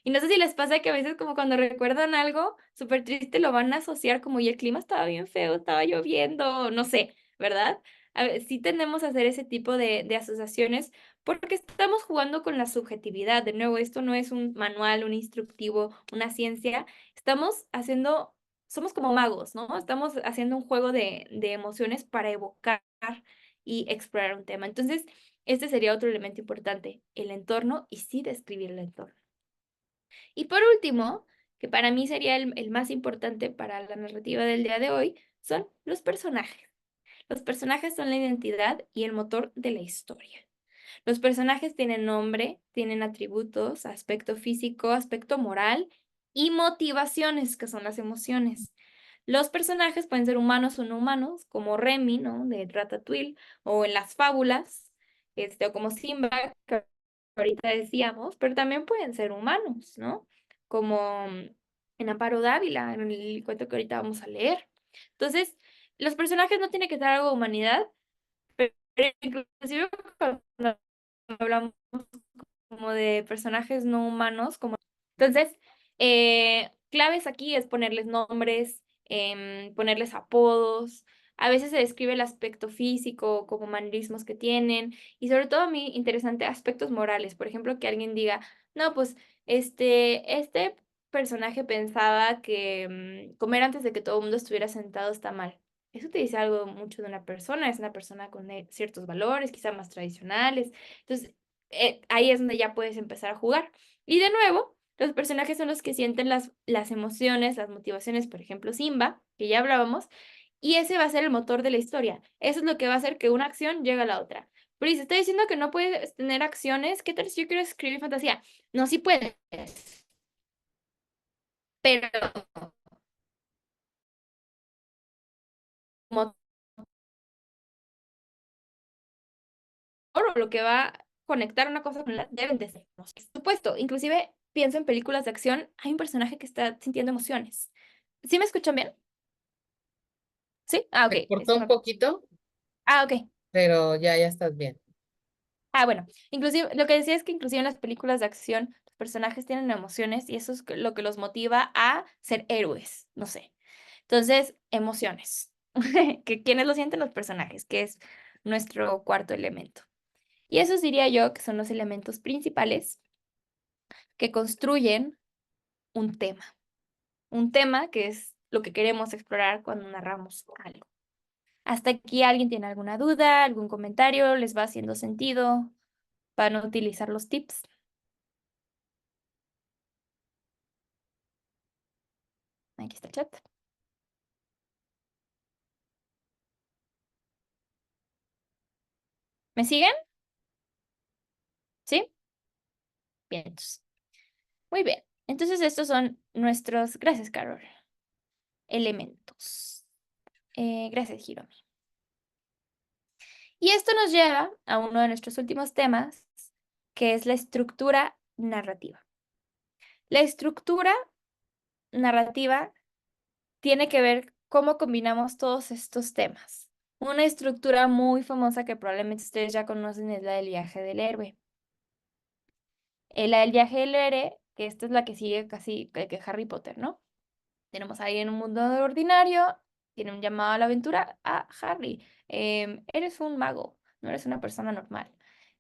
Y no sé si les pasa que a veces como cuando recuerdan algo súper triste lo van a asociar como, y el clima estaba bien feo, estaba lloviendo, no sé, ¿verdad? A ver, sí tendemos a hacer ese tipo de asociaciones porque estamos jugando con la subjetividad. De nuevo, esto no es un manual, un instructivo, una ciencia. Estamos haciendo, somos como magos, ¿no? Estamos haciendo un juego de emociones para evocar y explorar un tema. Entonces, este sería otro elemento importante, el entorno y sí describir el entorno. Y por último, que para mí sería el más importante para la narrativa del día de hoy, son los personajes. Los personajes son la identidad y el motor de la historia. Los personajes tienen nombre, tienen atributos, aspecto físico, aspecto moral y motivaciones, que son las emociones. Los personajes pueden ser humanos o no humanos, como Remy, ¿no? De Ratatouille, o en las fábulas, o como Simba, que ahorita decíamos, pero también pueden ser humanos, ¿no? Como en Amparo Dávila, en el cuento que ahorita vamos a leer. Entonces, los personajes no tienen que tener algo de humanidad, pero inclusive cuando hablamos como de personajes no humanos, como... Entonces, claves aquí es ponerles nombres, ponerles apodos. A veces se describe el aspecto físico, como manerismos que tienen, y sobre todo a mí interesante aspectos morales. Por ejemplo, que alguien diga, no, pues este personaje pensaba que comer antes de que todo el mundo estuviera sentado está mal. Eso te dice algo mucho de una persona, es una persona con ciertos valores, quizá más tradicionales. Entonces, ahí es donde ya puedes empezar a jugar. Y de nuevo, los personajes son los que sienten las emociones, las motivaciones, por ejemplo, Simba, que ya hablábamos, y ese va a ser el motor de la historia. Eso es lo que va a hacer que una acción llegue a la otra. Pero si se está diciendo que no puedes tener acciones, ¿qué tal si yo quiero escribir fantasía? No, sí puedes, pero motor o lo que va a conectar una cosa con la deben de ser. Por supuesto, inclusive pienso en películas de acción, hay un personaje que está sintiendo emociones. ¿Sí me escuchan bien? ¿Sí? Ah, ok. Se cortó un poquito, Ah, ok. pero ya estás bien. Ah, bueno, inclusive lo que decía es que inclusive en las películas de acción los personajes tienen emociones y eso es lo que los motiva a ser héroes, no sé. Entonces, emociones. Que quienes lo sienten los personajes, que es nuestro cuarto elemento. Y esos diría yo que son los elementos principales que construyen un tema. Un tema que es lo que queremos explorar cuando narramos algo. ¿Hasta aquí alguien tiene alguna duda, algún comentario? ¿Les va haciendo sentido? ¿Van a utilizar los tips? Aquí está el chat. ¿Me siguen? ¿Sí? Bien. Muy bien. Entonces estos son nuestros, gracias Carol, elementos. Gracias Hiromi. Y esto nos lleva a uno de nuestros últimos temas, que es la estructura narrativa. La estructura narrativa tiene que ver cómo combinamos todos estos temas. Una estructura muy famosa que probablemente ustedes ya conocen es la del viaje del héroe. La del viaje del héroe, que esta es la que sigue casi que Harry Potter, ¿no? Tenemos ahí en un mundo ordinario, tiene un llamado a la aventura a Harry. Eres un mago, no eres una persona normal.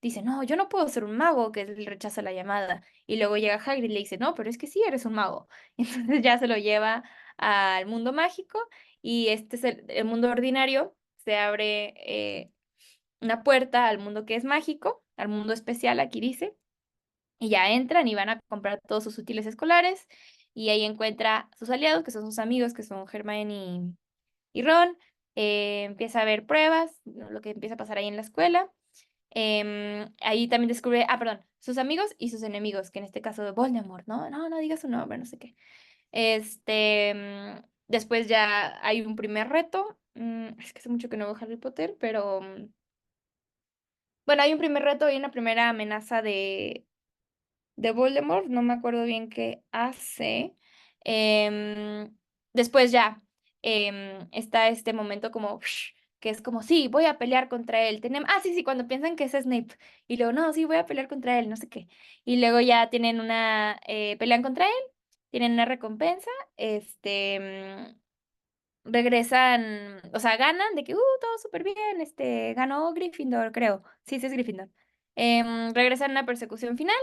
dice, no, yo no puedo ser un mago, que él rechaza la llamada. Y luego llega Hagrid y le dice, no, pero es que sí eres un mago. Entonces ya se lo lleva al mundo mágico y este es el mundo ordinario. Se abre una puerta al mundo que es mágico, al mundo especial, aquí dice. Y ya entran y van a comprar todos sus útiles escolares. Y ahí encuentra sus aliados, que son sus amigos, que son Hermione y Ron. Empieza a ver pruebas, ¿no? Lo que empieza a pasar ahí en la escuela. Ahí también descubre, perdón, sus amigos y sus enemigos, que en este caso de Voldemort, ¿no? No, no diga su nombre, no sé qué. Después ya hay un primer reto. Es que hace mucho que no veo Harry Potter, pero bueno, hay un primer reto y una primera amenaza de Voldemort, no me acuerdo bien qué hace. Em, Después ya está este momento como que es como, sí, voy a pelear contra él. Sí, sí, cuando piensan que es Snape. Y luego, no, sí, voy a pelear contra él, no sé qué. Y luego ya tienen pelean contra él, tienen una recompensa, regresan, o sea, ganan de que, todo súper bien, ganó Gryffindor, creo. Sí, sí es Gryffindor. Regresan a una persecución final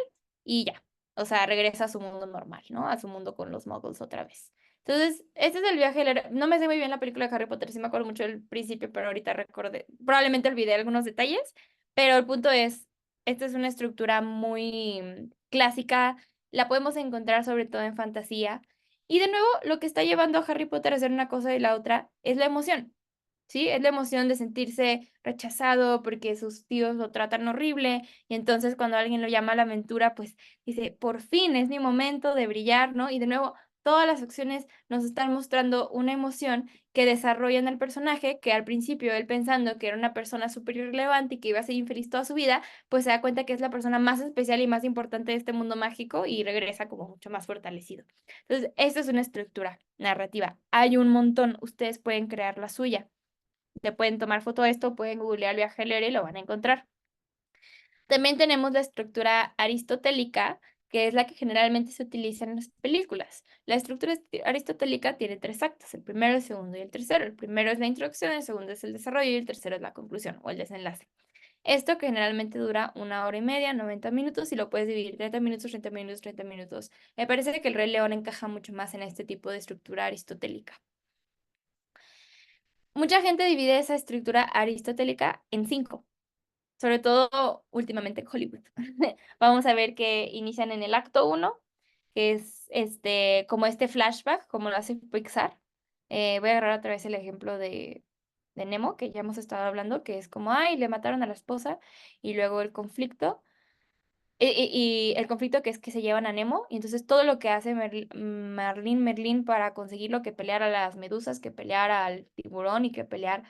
y ya. O sea, regresa a su mundo normal, ¿no? A su mundo con los muggles otra vez. Entonces, este es el viaje no me sé muy bien la película de Harry Potter, sí me acuerdo mucho del principio, pero ahorita recordé, probablemente olvidé algunos detalles, pero el punto es, esta es una estructura muy clásica, la podemos encontrar sobre todo en fantasía, y de nuevo, lo que está llevando a Harry Potter a hacer una cosa y la otra es la emoción, ¿sí? Es la emoción de sentirse rechazado porque sus tíos lo tratan horrible y entonces cuando alguien lo llama a la aventura, pues dice, por fin es mi momento de brillar, ¿no? Y de nuevo, todas las acciones nos están mostrando una emoción que desarrollan el personaje, que al principio él pensando que era una persona súper irrelevante y que iba a ser infeliz toda su vida, pues se da cuenta que es la persona más especial y más importante de este mundo mágico y regresa como mucho más fortalecido. Entonces, esta es una estructura narrativa. Hay un montón, ustedes pueden crear la suya. Le pueden tomar foto a esto, pueden googlear el viaje del héroe y lo van a encontrar. También tenemos la estructura aristotélica, que es la que generalmente se utiliza en las películas. La estructura aristotélica tiene 3 actos, el primero, el segundo y el tercero. El primero es la introducción, el segundo es el desarrollo y el tercero es la conclusión o el desenlace. Esto que generalmente dura 1 hora y media, 90 minutos, y lo puedes dividir 30 minutos, 30 minutos, 30 minutos. Me parece que el Rey León encaja mucho más en este tipo de estructura aristotélica. Mucha gente divide esa estructura aristotélica en 5, sobre todo últimamente en Hollywood. Vamos a ver que inician en el acto 1, que es como este flashback, como lo hace Pixar. Voy a agarrar otra vez el ejemplo de Nemo, que ya hemos estado hablando, que es como, ay, le mataron a la esposa, y luego el conflicto. Y el conflicto que es que se llevan a Nemo, y entonces todo lo que hace Merlín para conseguirlo, que pelear a las medusas, que pelear al tiburón y que pelear,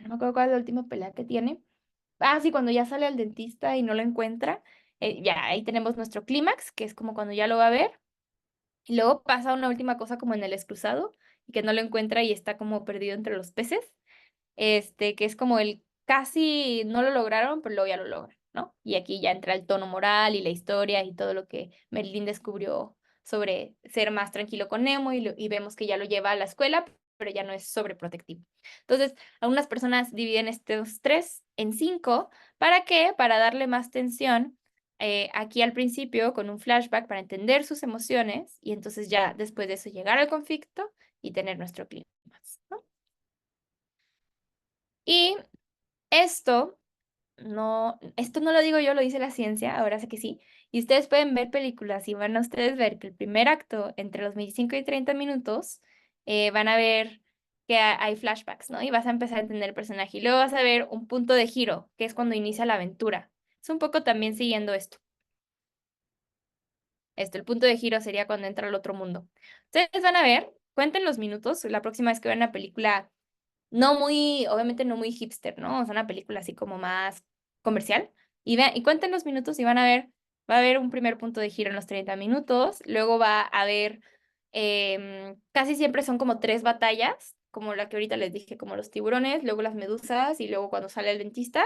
no me acuerdo cuál es la última pelea que tiene. Sí, cuando ya sale al dentista y no lo encuentra, ya ahí tenemos nuestro clímax, que es como cuando ya lo va a ver, y luego pasa una última cosa como en el excusado, y que no lo encuentra y está como perdido entre los peces, que es como el casi no lo lograron, pero luego ya lo logran, ¿no? Y aquí ya entra el tono moral y la historia y todo lo que Merlín descubrió sobre ser más tranquilo con Nemo y vemos que ya lo lleva a la escuela, pero ya no es sobreprotectivo. Entonces, algunas personas dividen estos 3 en 5. ¿Para qué? Para darle más tensión aquí al principio con un flashback para entender sus emociones y entonces ya después de eso llegar al conflicto y tener nuestro clímax, ¿no? Y esto no lo digo yo, lo dice la ciencia, ahora sé que sí. Y ustedes pueden ver películas y van a ustedes ver que el primer acto, entre los 25 y 30 minutos, van a ver que hay flashbacks, ¿no? Y vas a empezar a entender el personaje. Y luego vas a ver un punto de giro, que es cuando inicia la aventura. Es un poco también siguiendo esto. El punto de giro sería cuando entra al otro mundo. Ustedes van a ver, cuenten los minutos, la próxima vez que vean una película no muy, obviamente no muy hipster, ¿no? O sea, una película así como más comercial. Y cuenten los minutos y van a ver, va a haber un primer punto de giro en los 30 minutos, luego va a haber, casi siempre son como 3 batallas, como la que ahorita les dije, como los tiburones, luego las medusas y luego cuando sale el dentista,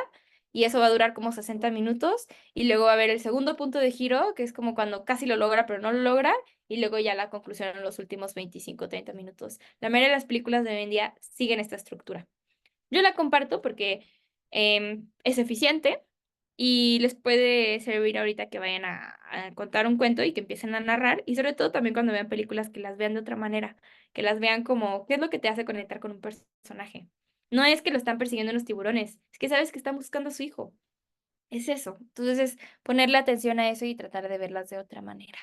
y eso va a durar como 60 minutos, y luego va a haber el segundo punto de giro, que es como cuando casi lo logra, pero no lo logra, y luego ya la conclusión en los últimos 25, 30 minutos. La mayoría de las películas de hoy en día siguen esta estructura. Yo la comparto porque es eficiente, y les puede servir ahorita que vayan a contar un cuento y que empiecen a narrar, y sobre todo también cuando vean películas que las vean de otra manera, que las vean como, ¿qué es lo que te hace conectar con un personaje? No es que lo están persiguiendo los tiburones, es que sabes que están buscando a su hijo. Es eso. Entonces es ponerle atención a eso y tratar de verlas de otra manera.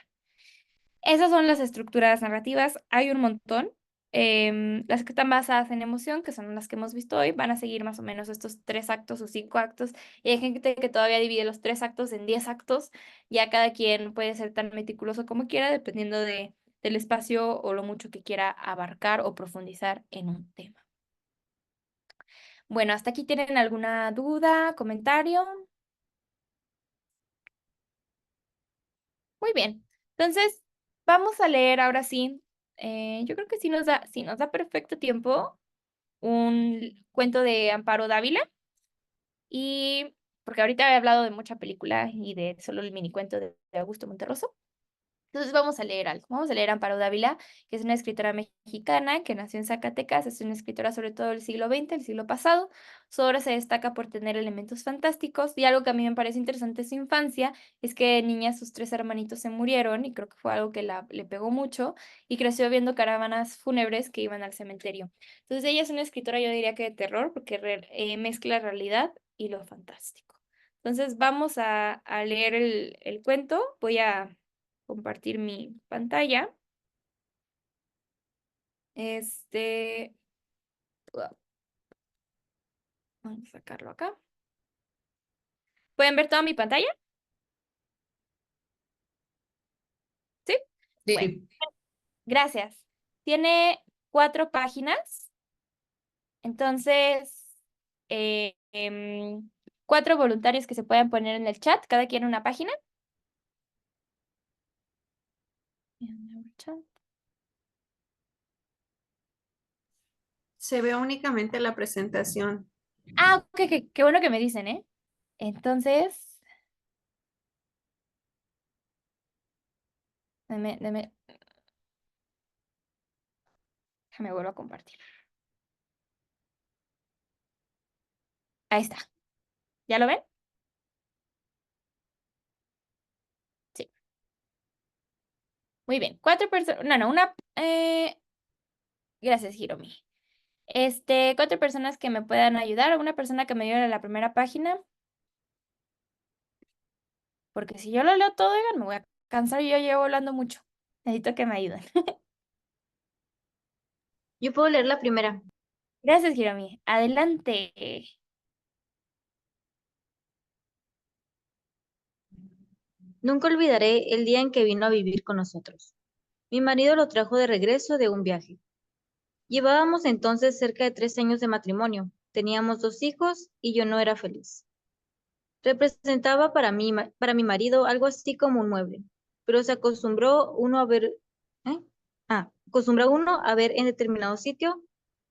Esas son las estructuras narrativas. Hay un montón. Las que están basadas en emoción, que son las que hemos visto hoy, van a seguir más o menos estos 3 actos o 5 actos. Y hay gente que todavía divide los 3 actos en 10 actos. Ya cada quien puede ser tan meticuloso como quiera, dependiendo del espacio o lo mucho que quiera abarcar o profundizar en un tema. Bueno, ¿hasta aquí tienen alguna duda, comentario? Muy bien. Entonces, vamos a leer ahora sí. Yo creo que sí nos da perfecto tiempo un cuento de Amparo Dávila. Y porque ahorita he hablado de mucha película y de solo el mini cuento de Augusto Monterroso. Entonces vamos a leer algo. Vamos a leer a Amparo Dávila, que es una escritora mexicana que nació en Zacatecas. Es una escritora sobre todo del siglo XX, el siglo pasado. Su obra se destaca por tener elementos fantásticos y algo que a mí me parece interesante de su infancia es que de niña sus 3 hermanitos se murieron y creo que fue algo que le pegó mucho y creció viendo caravanas fúnebres que iban al cementerio. Entonces ella es una escritora, yo diría que de terror porque mezcla realidad y lo fantástico. Entonces vamos a leer el cuento. Voy a compartir mi pantalla. Wow, vamos a sacarlo acá. ¿Pueden ver toda mi pantalla? ¿Sí? Bueno, Sí. gracias. Tiene 4 páginas. Entonces, 4 voluntarios que se pueden poner en el chat, cada quien una página. Se ve únicamente la presentación. Ah, ok, qué bueno que me dicen, ¿eh? Entonces, déjame vuelvo a compartir. Ahí está. ¿Ya lo ven? Sí. Muy bien. 4 personas. No, una. Gracias, Hiromi. 4 personas que me puedan ayudar. Una persona que me ayude a la primera página. Porque si yo lo leo todo, oigan, me voy a cansar y yo llevo hablando mucho. Necesito que me ayuden. Yo puedo leer la primera. Gracias, Hiromi. Adelante. Nunca olvidaré el día en que vino a vivir con nosotros. Mi marido lo trajo de regreso de un viaje. Llevábamos entonces cerca de 3 años de matrimonio. Teníamos 2 hijos y yo no era feliz. Representaba para mi marido algo así como un mueble, pero se acostumbró uno a ver, ¿eh? Acostumbra uno a ver en determinado sitio,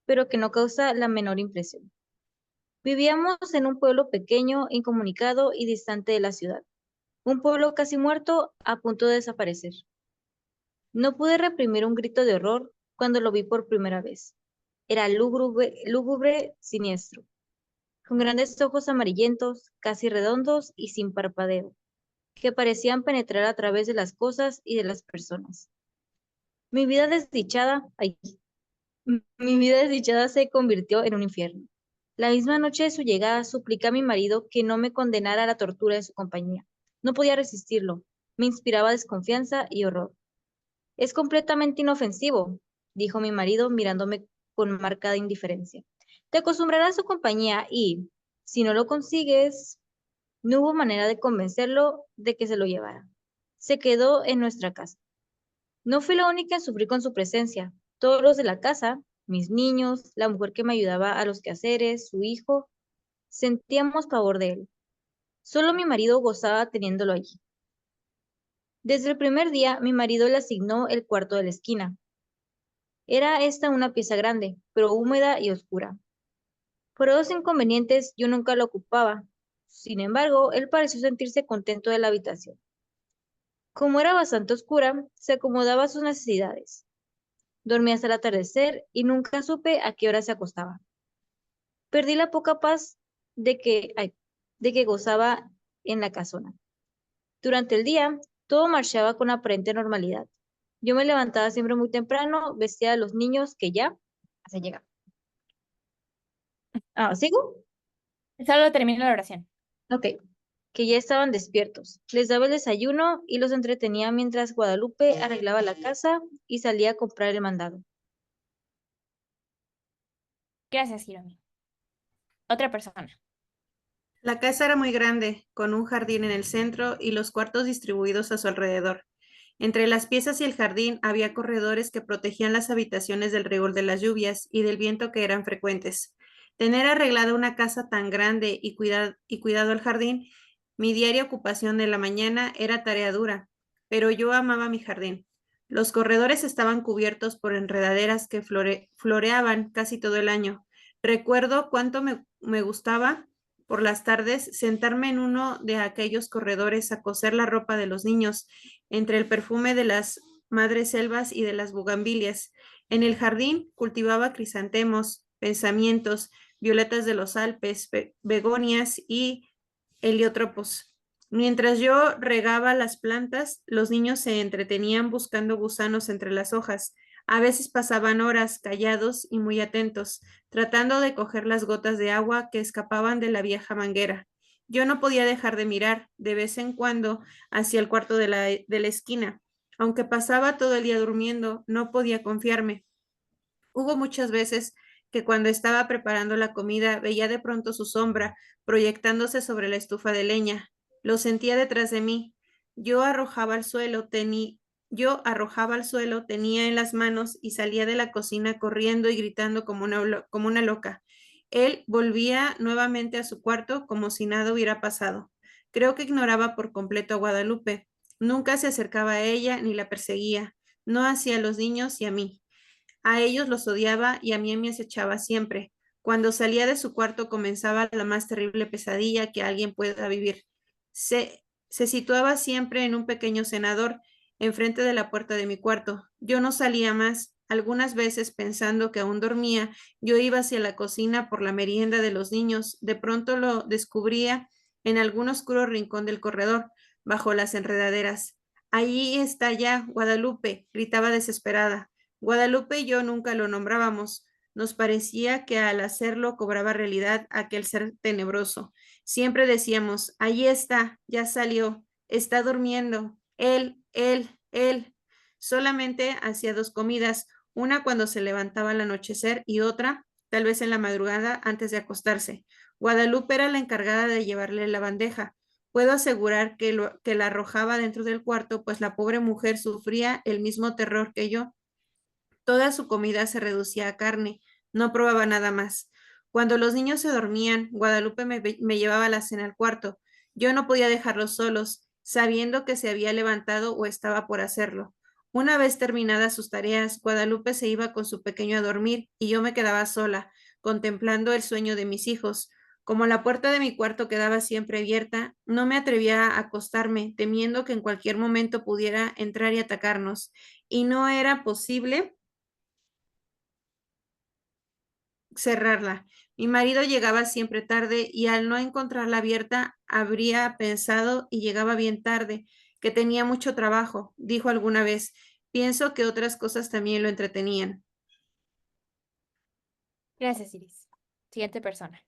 pero que no causa la menor impresión. Vivíamos en un pueblo pequeño, incomunicado y distante de la ciudad. Un pueblo casi muerto, a punto de desaparecer. No pude reprimir un grito de horror cuando lo vi por primera vez. Era lúgubre, siniestro, con grandes ojos amarillentos, casi redondos y sin parpadeo, que parecían penetrar a través de las cosas y de las personas. Mi vida desdichada, mi vida desdichada se convirtió en un infierno. La misma noche de su llegada supliqué a mi marido que no me condenara a la tortura de su compañía. No podía resistirlo. Me inspiraba desconfianza y horror. Es completamente inofensivo, dijo mi marido mirándome con marcada indiferencia. Te acostumbrarás a su compañía y, si no lo consigues, no hubo manera de convencerlo de que se lo llevara. Se quedó en nuestra casa. No fui la única en sufrir con su presencia. Todos los de la casa, mis niños, la mujer que me ayudaba a los quehaceres, su hijo, sentíamos pavor de él. Solo mi marido gozaba teniéndolo allí. Desde el primer día, mi marido le asignó el cuarto de la esquina. Era esta una pieza grande, pero húmeda y oscura. Por 2 inconvenientes, yo nunca la ocupaba. Sin embargo, él pareció sentirse contento de la habitación. Como era bastante oscura, se acomodaba a sus necesidades. Dormía hasta el atardecer y nunca supe a qué hora se acostaba. Perdí la poca paz de que gozaba en la casona. Durante el día, todo marchaba con aparente normalidad. Yo me levantaba siempre muy temprano, vestía a los niños que ya se llegaban. ¿Sigo? Solo termino la oración. Ok, que ya estaban despiertos. Les daba el desayuno y los entretenía mientras Guadalupe arreglaba la casa y salía a comprar el mandado. Gracias, Hiromi. Otra persona. La casa era muy grande, con un jardín en el centro y los cuartos distribuidos a su alrededor. Entre las piezas y el jardín había corredores que protegían las habitaciones del rigor de las lluvias y del viento que eran frecuentes. Tener arreglada una casa tan grande y cuidado el jardín, mi diaria ocupación de la mañana era tarea dura, pero yo amaba mi jardín. Los corredores estaban cubiertos por enredaderas que floreaban casi todo el año. Recuerdo cuánto me gustaba por las tardes sentarme en uno de aquellos corredores a coser la ropa de los niños, entre el perfume de las madreselvas y de las bugambilias. En el jardín cultivaba crisantemos, pensamientos, violetas de los Alpes, begonias y heliotropos. Mientras yo regaba las plantas, los niños se entretenían buscando gusanos entre las hojas. A veces pasaban horas callados y muy atentos, tratando de coger las gotas de agua que escapaban de la vieja manguera. Yo no podía dejar de mirar de vez en cuando hacia el cuarto de la esquina. Aunque pasaba todo el día durmiendo, no podía confiarme. Hubo muchas veces que cuando estaba preparando la comida veía de pronto su sombra proyectándose sobre la estufa de leña. Lo sentía detrás de mí. Yo arrojaba al suelo, tenía en las manos y salía de la cocina corriendo y gritando como una loca. Él volvía nuevamente a su cuarto como si nada hubiera pasado. Creo que ignoraba por completo a Guadalupe. Nunca se acercaba a ella ni la perseguía. No hacia los niños y a mí. A ellos los odiaba y a mí me acechaba siempre. Cuando salía de su cuarto comenzaba la más terrible pesadilla que alguien pueda vivir. Se situaba siempre en un pequeño cenador enfrente de la puerta de mi cuarto. Yo no salía más. Algunas veces, pensando que aún dormía, yo iba hacia la cocina por la merienda de los niños. De pronto lo descubría en algún oscuro rincón del corredor, bajo las enredaderas. Allí está ya, Guadalupe, gritaba desesperada. Guadalupe y yo nunca lo nombrábamos. Nos parecía que al hacerlo cobraba realidad aquel ser tenebroso. Siempre decíamos, allí está, ya salió, está durmiendo. Él. Solamente hacía dos comidas, una cuando se levantaba al anochecer y otra, tal vez en la madrugada, antes de acostarse. Guadalupe era la encargada de llevarle la bandeja. Puedo asegurar que la arrojaba dentro del cuarto, pues la pobre mujer sufría el mismo terror que yo. Toda su comida se reducía a carne, no probaba nada más. Cuando los niños se dormían, Guadalupe me llevaba la cena al cuarto. Yo no podía dejarlos solos, sabiendo que se había levantado o estaba por hacerlo. Una vez terminadas sus tareas, Guadalupe se iba con su pequeño a dormir y yo me quedaba sola, contemplando el sueño de mis hijos. Como la puerta de mi cuarto quedaba siempre abierta, no me atrevía a acostarme, temiendo que en cualquier momento pudiera entrar y atacarnos. Y no era posible cerrarla. Mi marido llegaba siempre tarde y al no encontrarla abierta, habría pensado, y llegaba bien tarde, que tenía mucho trabajo, dijo alguna vez. Pienso que otras cosas también lo entretenían. Gracias, Iris. Siguiente persona.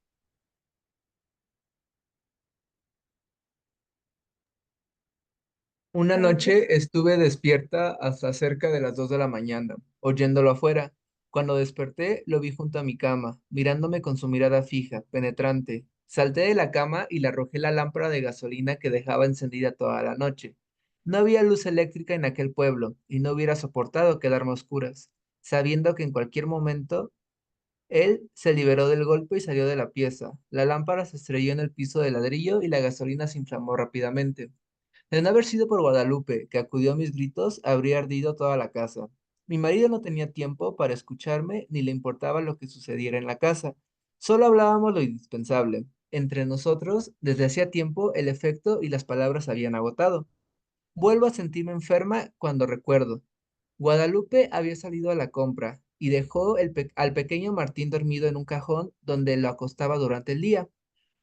Una noche estuve despierta hasta cerca de las 2 de la mañana, oyéndolo afuera. Cuando desperté, lo vi junto a mi cama, mirándome con su mirada fija, penetrante. Salté de la cama y le arrojé la lámpara de gasolina que dejaba encendida toda la noche. No había luz eléctrica en aquel pueblo, y no hubiera soportado quedarme a oscuras, sabiendo que en cualquier momento él se liberó del golpe y salió de la pieza. La lámpara se estrelló en el piso de ladrillo y la gasolina se inflamó rápidamente. De no haber sido por Guadalupe, que acudió a mis gritos, habría ardido toda la casa. Mi marido no tenía tiempo para escucharme ni le importaba lo que sucediera en la casa. Solo hablábamos lo indispensable. Entre nosotros, desde hacía tiempo, el efecto y las palabras habían agotado. Vuelvo a sentirme enferma cuando recuerdo. Guadalupe había salido a la compra y dejó al pequeño Martín dormido en un cajón donde lo acostaba durante el día.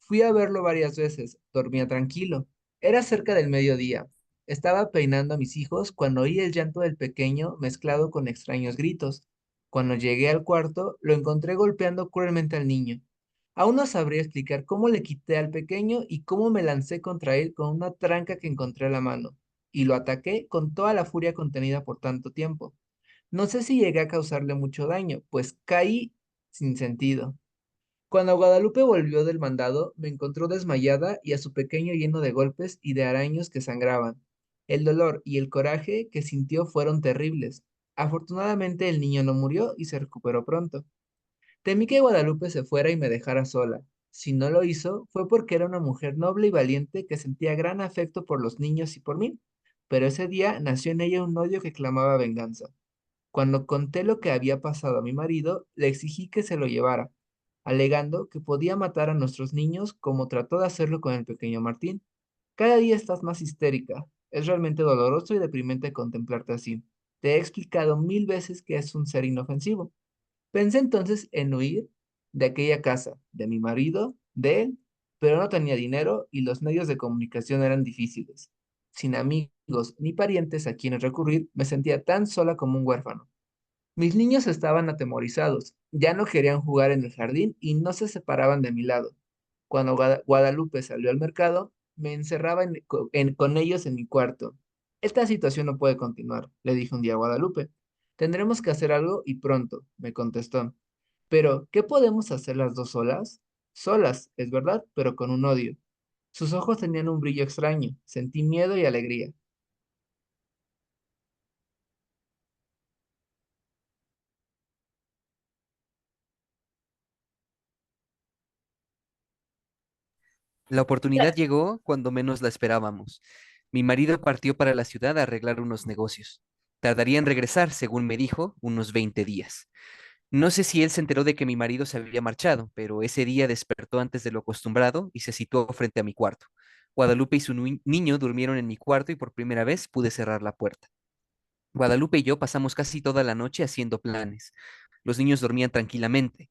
Fui a verlo varias veces, dormía tranquilo. Era cerca del mediodía. Estaba peinando a mis hijos cuando oí el llanto del pequeño mezclado con extraños gritos. Cuando llegué al cuarto, lo encontré golpeando cruelmente al niño. Aún no sabría explicar cómo le quité al pequeño y cómo me lancé contra él con una tranca que encontré a la mano, y lo ataqué con toda la furia contenida por tanto tiempo. No sé si llegué a causarle mucho daño, pues caí sin sentido. Cuando Guadalupe volvió del mandado, me encontró desmayada y a su pequeño lleno de golpes y de araños que sangraban. El dolor y el coraje que sintió fueron terribles. Afortunadamente el niño no murió y se recuperó pronto. Temí que Guadalupe se fuera y me dejara sola. Si no lo hizo, fue porque era una mujer noble y valiente que sentía gran afecto por los niños y por mí. Pero ese día nació en ella un odio que clamaba venganza. Cuando conté lo que había pasado a mi marido, le exigí que se lo llevara, alegando que podía matar a nuestros niños como trató de hacerlo con el pequeño Martín. Cada día estás más histérica. Es realmente doloroso y deprimente contemplarte así. Te he explicado 1000 veces que es un ser inofensivo. Pensé entonces en huir de aquella casa, de mi marido, de él, pero no tenía dinero y los medios de comunicación eran difíciles. Sin amigos ni parientes a quienes recurrir, me sentía tan sola como un huérfano. Mis niños estaban atemorizados, ya no querían jugar en el jardín y no se separaban de mi lado. Cuando Guadalupe salió al mercado, me encerraba con ellos en mi cuarto. Esta situación no puede continuar, le dije un día a Guadalupe. Tendremos que hacer algo y pronto, me contestó. Pero, ¿qué podemos hacer las dos solas? Solas, es verdad, pero con un odio. Sus ojos tenían un brillo extraño, sentí miedo y alegría. La oportunidad llegó cuando menos la esperábamos. Mi marido partió para la ciudad a arreglar unos negocios. Tardaría en regresar, según me dijo, unos 20 días. No sé si él se enteró de que mi marido se había marchado, pero ese día despertó antes de lo acostumbrado y se situó frente a mi cuarto. Guadalupe y su niño durmieron en mi cuarto y por primera vez pude cerrar la puerta. Guadalupe y yo pasamos casi toda la noche haciendo planes. Los niños dormían tranquilamente.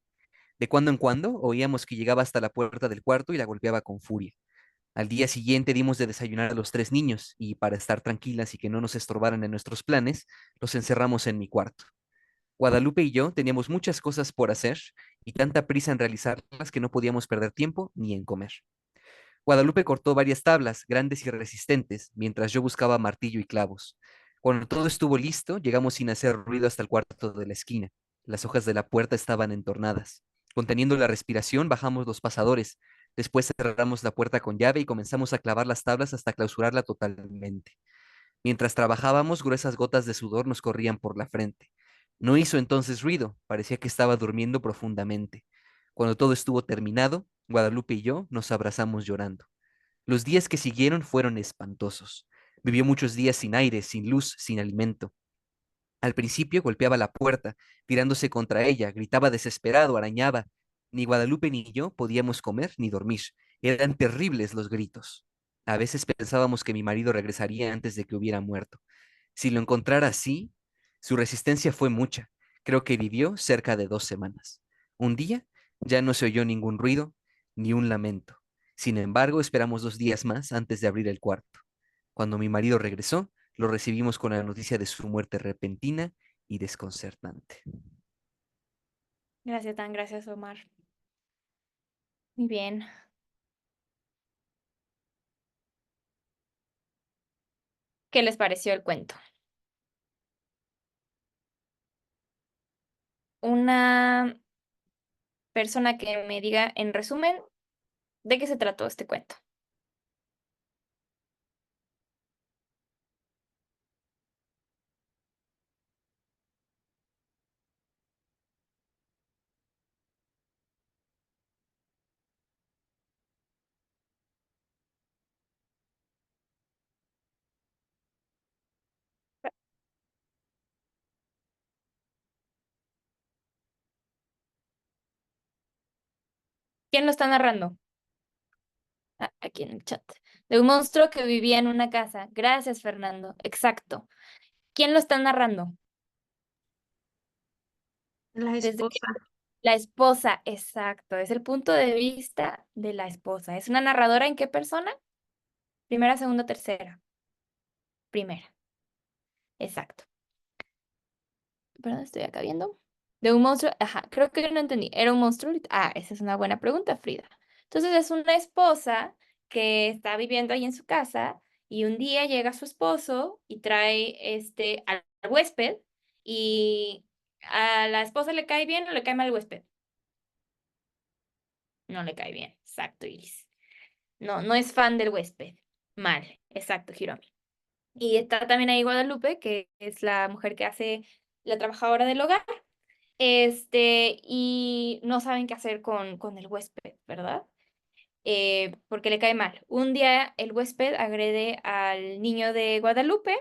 De cuando en cuando oíamos que llegaba hasta la puerta del cuarto y la golpeaba con furia. Al día siguiente dimos de desayunar a los tres niños y para estar tranquilas y que no nos estorbaran en nuestros planes, los encerramos en mi cuarto. Guadalupe y yo teníamos muchas cosas por hacer y tanta prisa en realizarlas que no podíamos perder tiempo ni en comer. Guadalupe cortó varias tablas grandes y resistentes mientras yo buscaba martillo y clavos. Cuando todo estuvo listo, llegamos sin hacer ruido hasta el cuarto de la esquina. Las hojas de la puerta estaban entornadas. Conteniendo la respiración, bajamos los pasadores. Después cerramos la puerta con llave y comenzamos a clavar las tablas hasta clausurarla totalmente. Mientras trabajábamos, gruesas gotas de sudor nos corrían por la frente. No hizo entonces ruido, parecía que estaba durmiendo profundamente. Cuando todo estuvo terminado, Guadalupe y yo nos abrazamos llorando. Los días que siguieron fueron espantosos. Vivió muchos días sin aire, sin luz, sin alimento. Al principio golpeaba la puerta, tirándose contra ella, gritaba desesperado, arañaba. Ni Guadalupe ni yo podíamos comer ni dormir. Eran terribles los gritos. A veces pensábamos que mi marido regresaría antes de que hubiera muerto. Si lo encontrara así, su resistencia fue mucha. Creo que vivió cerca de 2 semanas. Un día ya no se oyó ningún ruido, ni un lamento. Sin embargo, esperamos 2 días más antes de abrir el cuarto. Cuando mi marido regresó, lo recibimos con la noticia de su muerte repentina y desconcertante. Gracias, Omar. Muy bien. ¿Qué les pareció el cuento? Una persona que me diga, en resumen, ¿de qué se trató este cuento? ¿Quién lo está narrando? Ah, aquí en el chat. De un monstruo que vivía en una casa. Gracias, Fernando. Exacto. ¿Quién lo está narrando? La ¿Desde esposa. La esposa, exacto, es el punto de vista de la esposa. ¿Es una narradora en qué persona? Primera, segunda, tercera. Primera, exacto. Perdón, estoy acá viendo. De un monstruo, ajá, creo que no entendí. ¿Era un monstruo? Ah, esa es una buena pregunta, Frida. Entonces es una esposa que está viviendo ahí en su casa y un día llega su esposo y trae al huésped y a la esposa le cae bien o le cae mal el huésped. No le cae bien, exacto, Iris. No, no es fan del huésped. Mal, exacto, Hiromi. Y está también ahí Guadalupe, que es la mujer que hace la trabajadora del hogar. Y no saben qué hacer con el huésped, ¿verdad? Porque le cae mal. Un día el huésped agrede al niño de Guadalupe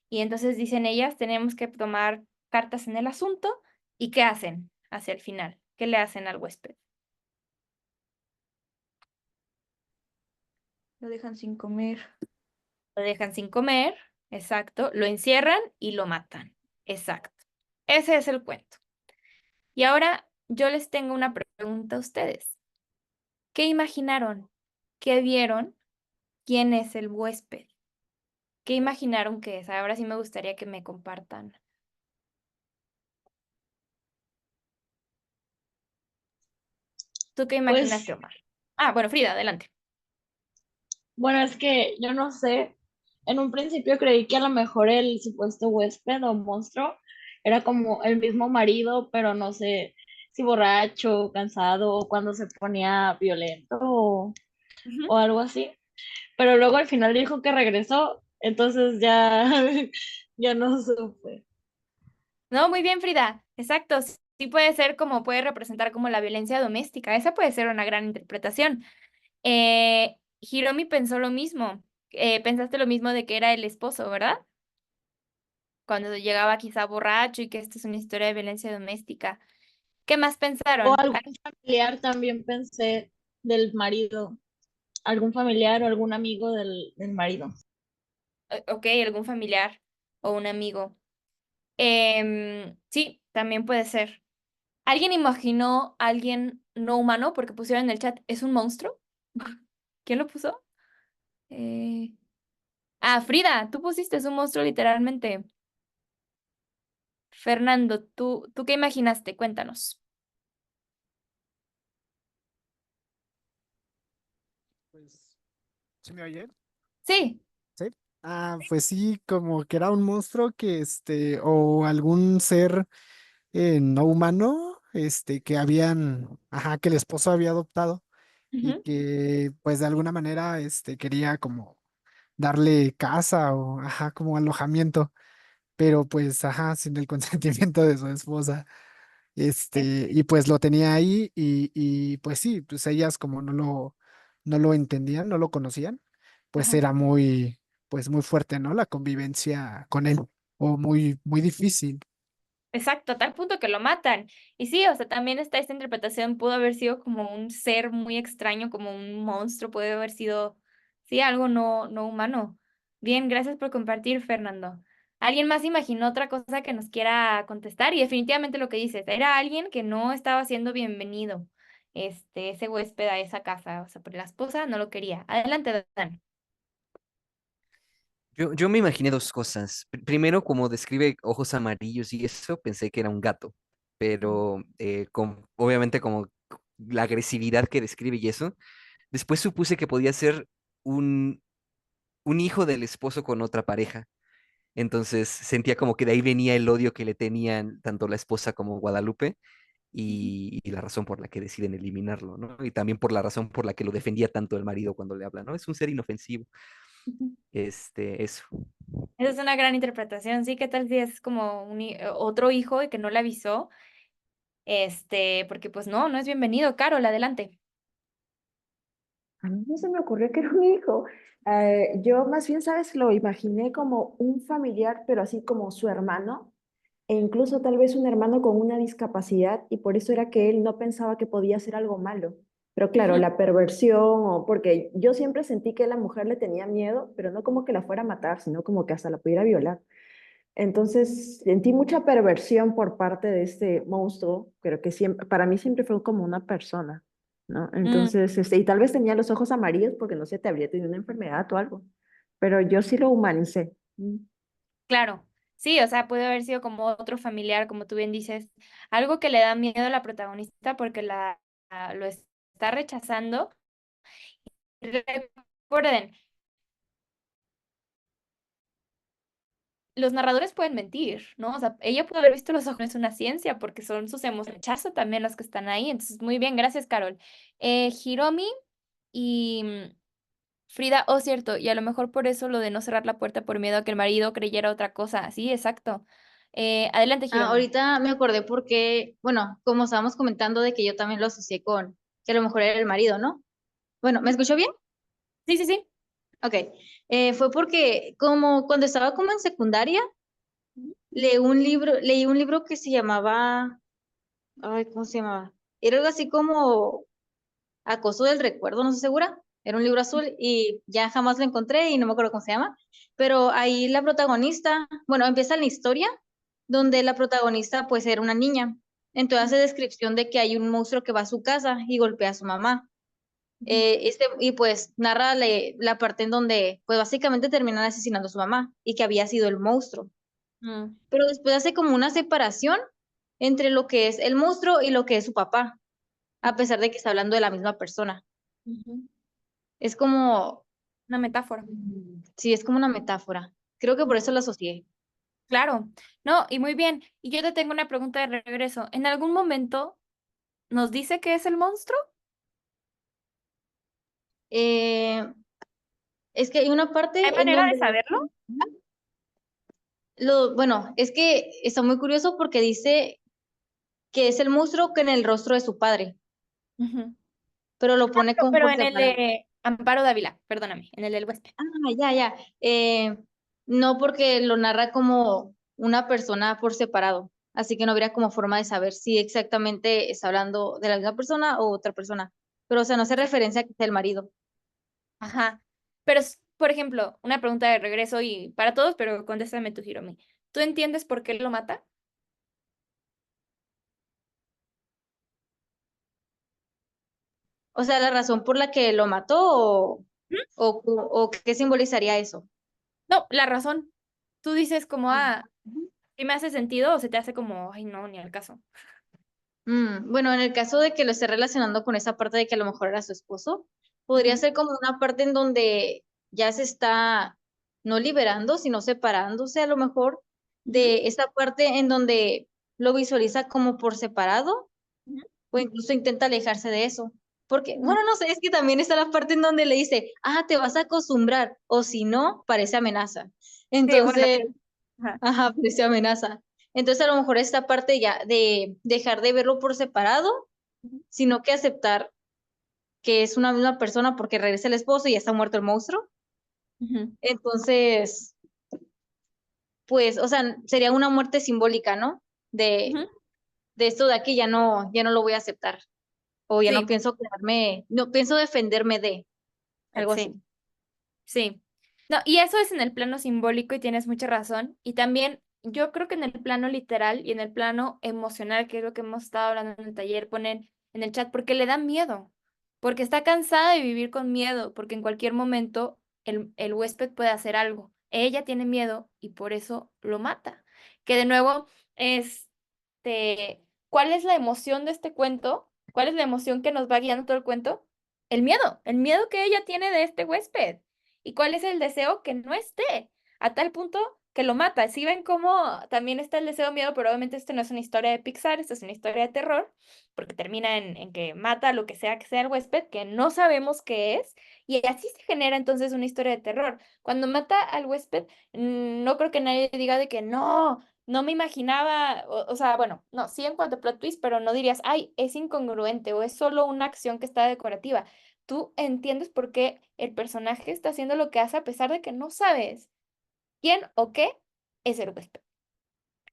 y entonces dicen ellas, tenemos que tomar cartas en el asunto. ¿Y qué hacen hacia el final? ¿Qué le hacen al huésped? Lo dejan sin comer. Lo dejan sin comer, exacto. Lo encierran y lo matan, exacto. Ese es el cuento. Y ahora yo les tengo una pregunta a ustedes. ¿Qué imaginaron? ¿Qué vieron? ¿Quién es el huésped? ¿Qué imaginaron que es? Ahora sí me gustaría que me compartan. ¿Tú qué Pues, imaginaste, Omar? Ah, bueno, Frida, adelante. bueno, es que yo no sé. En un principio creí que a lo mejor el supuesto huésped o monstruo era como el mismo marido, pero no sé si borracho, cansado, o cuando se ponía violento o algo así. Pero luego al final dijo que regresó, entonces ya, ya no supe. No, muy bien, Frida. Exacto. Sí puede ser como puede representar como la violencia doméstica. Esa puede ser una gran interpretación. Hiromi pensó lo mismo. Pensaste lo mismo de que era el esposo, ¿verdad? Cuando llegaba quizá borracho y que esto es una historia de violencia doméstica. ¿Qué más O pensaron? algún familiar también pensé del marido, algún familiar o algún amigo del marido. Ok, algún familiar o un amigo. Sí, también puede ser. ¿Alguien imaginó a alguien no humano? Porque pusieron en el chat, ¿es un monstruo? ¿Quién lo puso? Eh, Frida, tú pusiste, es un monstruo literalmente. Fernando, ¿tú qué imaginaste? Cuéntanos. Pues, ¿sí me oye? Sí. Sí. Pues sí, como que era un monstruo que, o algún ser no humano, que que el esposo había adoptado y Ujú. que, pues, de alguna manera, quería como darle casa o, como alojamiento, pero pues, sin el consentimiento de su esposa. Y pues lo tenía ahí y pues sí, pues ellas como no lo entendían, no lo conocían, pues Ajá. era pues muy fuerte, ¿no? La convivencia con él, o muy difícil. Exacto, a tal punto que lo matan. Y sí, o sea, también está esta interpretación, pudo haber sido como un ser muy extraño, como un monstruo, puede haber sido, sí, algo no humano. Bien, gracias por compartir, Fernando. ¿Alguien más imaginó otra cosa que nos quiera contestar? Y definitivamente lo que dices, era alguien que no estaba siendo bienvenido, ese huésped a esa casa, o sea, porque la esposa no lo quería. Adelante, Dan. Yo me imaginé dos cosas. Primero, como describe ojos amarillos y eso, pensé que era un gato, pero obviamente como la agresividad que describe y eso, después supuse que podía ser un, un hijo del esposo con otra pareja. Entonces sentía como que de ahí venía el odio que le tenían tanto la esposa como Guadalupe y la razón por la que deciden eliminarlo, ¿no? Y también por la razón por la que lo defendía tanto el marido cuando le habla, ¿no? Es un ser inofensivo. Eso. Esa es una gran interpretación, sí, ¿qué tal si es como otro hijo y que no le avisó? Porque pues no es bienvenido. Carol, adelante. A mí no se me ocurrió que era un hijo. Yo más bien, ¿sabes? Lo imaginé como un familiar, pero así como su hermano, e incluso tal vez un hermano con una discapacidad, y por eso era que él no pensaba que podía hacer algo malo. Pero claro, Ujú. la perversión, o porque yo siempre sentí que la mujer le tenía miedo, pero no como que la fuera a matar, sino como que hasta la pudiera violar. Entonces sentí mucha perversión por parte de este monstruo, pero que siempre, para mí siempre fue como una persona, ¿no? Entonces, y tal vez tenía los ojos amarillos porque no sé, te habría tenido una enfermedad o algo, pero yo sí lo humanicé. Claro, sí, o sea, puede haber sido como otro familiar, como tú bien dices, algo que le da miedo a la protagonista porque lo está rechazando. Recuerden, los narradores pueden mentir, ¿no? O sea, ella puede haber visto los ojos, no es una ciencia, porque son sus emociones, rechazo también los que están ahí. Entonces, muy bien, gracias, Carol. Hiromi y Frida, oh, cierto, y a lo mejor por eso lo de no cerrar la puerta por miedo a que el marido creyera otra cosa. Sí, exacto. Adelante, Hiromi. Ahorita me acordé porque, bueno, como estábamos comentando de que yo también lo asocié con que a lo mejor era el marido, ¿no? Bueno, ¿me escuchó bien? Sí, sí, sí. Ok. Fue porque como cuando estaba como en secundaria, leí un libro que se llamaba, ay, ¿cómo se llamaba? Era algo así como Acoso del Recuerdo, no estoy segura. Era un libro azul y ya jamás lo encontré y no me acuerdo cómo se llama. Pero ahí la protagonista, bueno, empieza la historia donde la protagonista pues era una niña. Entonces hace descripción de que hay un monstruo que va a su casa y golpea a su mamá. Y pues narra la parte en donde pues básicamente terminan asesinando a su mamá y que había sido el monstruo. Mm, Pero después hace como una separación entre lo que es el monstruo y lo que es su papá, a pesar de que está hablando de la misma persona. ujú. Es como, Una metáfora. sí, es como una metáfora. Creo que por eso lo asocié. Claro, no, y muy bien. Y yo te tengo una pregunta de regreso. ¿En algún momento nos dice qué es el monstruo? Eh, es que hay una ¿Hay parte en manera donde, de saberlo? bueno, es que está muy curioso porque dice que es el monstruo que en el rostro de su padre, Ujú. pero lo pone como Pero por en el separado. de Amparo Dávila, perdóname, en el del huésped. Ah, ya, ya. No porque lo narra como una persona por separado, así que no habría como forma de saber si exactamente está hablando de la misma persona o otra persona. Pero, o sea, no hace referencia a que sea el marido. Ajá. Pero, por ejemplo, una pregunta de regreso y para todos, pero contéstame tú, Hiromi. ¿Tú entiendes por qué lo mata? O sea, la razón por la que lo mató o qué simbolizaría eso. No, la razón. Tú dices como, ¿sí me hace sentido o se te hace como, ay, no, ni al caso? Bueno, en el caso de que lo esté relacionando con esa parte de que a lo mejor era su esposo, podría ser como una parte en donde ya se está no liberando, sino separándose a lo mejor de esa parte en donde lo visualiza como por separado o incluso intenta alejarse de eso. Porque, bueno, no sé, es que también está la parte en donde le dice, te vas a acostumbrar, o si no, parece amenaza. Sí, bueno, Entonces, sí. Ajá. parece amenaza. Entonces, a lo mejor esta parte ya de dejar de verlo por separado, sino que aceptar que es una misma persona porque regresa el esposo y ya está muerto el monstruo. Ujú. Entonces, pues, o sea, sería una muerte simbólica, ¿no? De, Ujú. de esto de aquí ya no lo voy a aceptar. O ya no Sí, pienso quedarme, no pienso defenderme de algo así. sí, sí. No, y eso es en el plano simbólico y tienes mucha razón. Y también yo creo que en el plano literal y en el plano emocional, que es lo que hemos estado hablando en el taller, ponen en el chat, porque le da miedo, porque está cansada de vivir con miedo, porque en cualquier momento el huésped puede hacer algo. Ella tiene miedo y por eso lo mata. Que de nuevo, ¿cuál es la emoción de este cuento? ¿Cuál es la emoción que nos va guiando todo el cuento? El miedo que ella tiene de este huésped. ¿Y cuál es el deseo? Que no esté, a tal punto que lo mata. Si ven cómo también está el deseo miedo, pero obviamente esto no es una historia de Pixar, esto es una historia de terror, porque termina en que mata a lo que sea el huésped, que no sabemos qué es, y así se genera entonces una historia de terror. Cuando mata al huésped, no creo que nadie diga de que no, no me imaginaba, o sea, bueno, no, sí en cuanto a plot twist, pero no dirías, ay, es incongruente o es solo una acción que está decorativa. Tú entiendes por qué el personaje está haciendo lo que hace a pesar de que no sabes quién o qué es el huésped.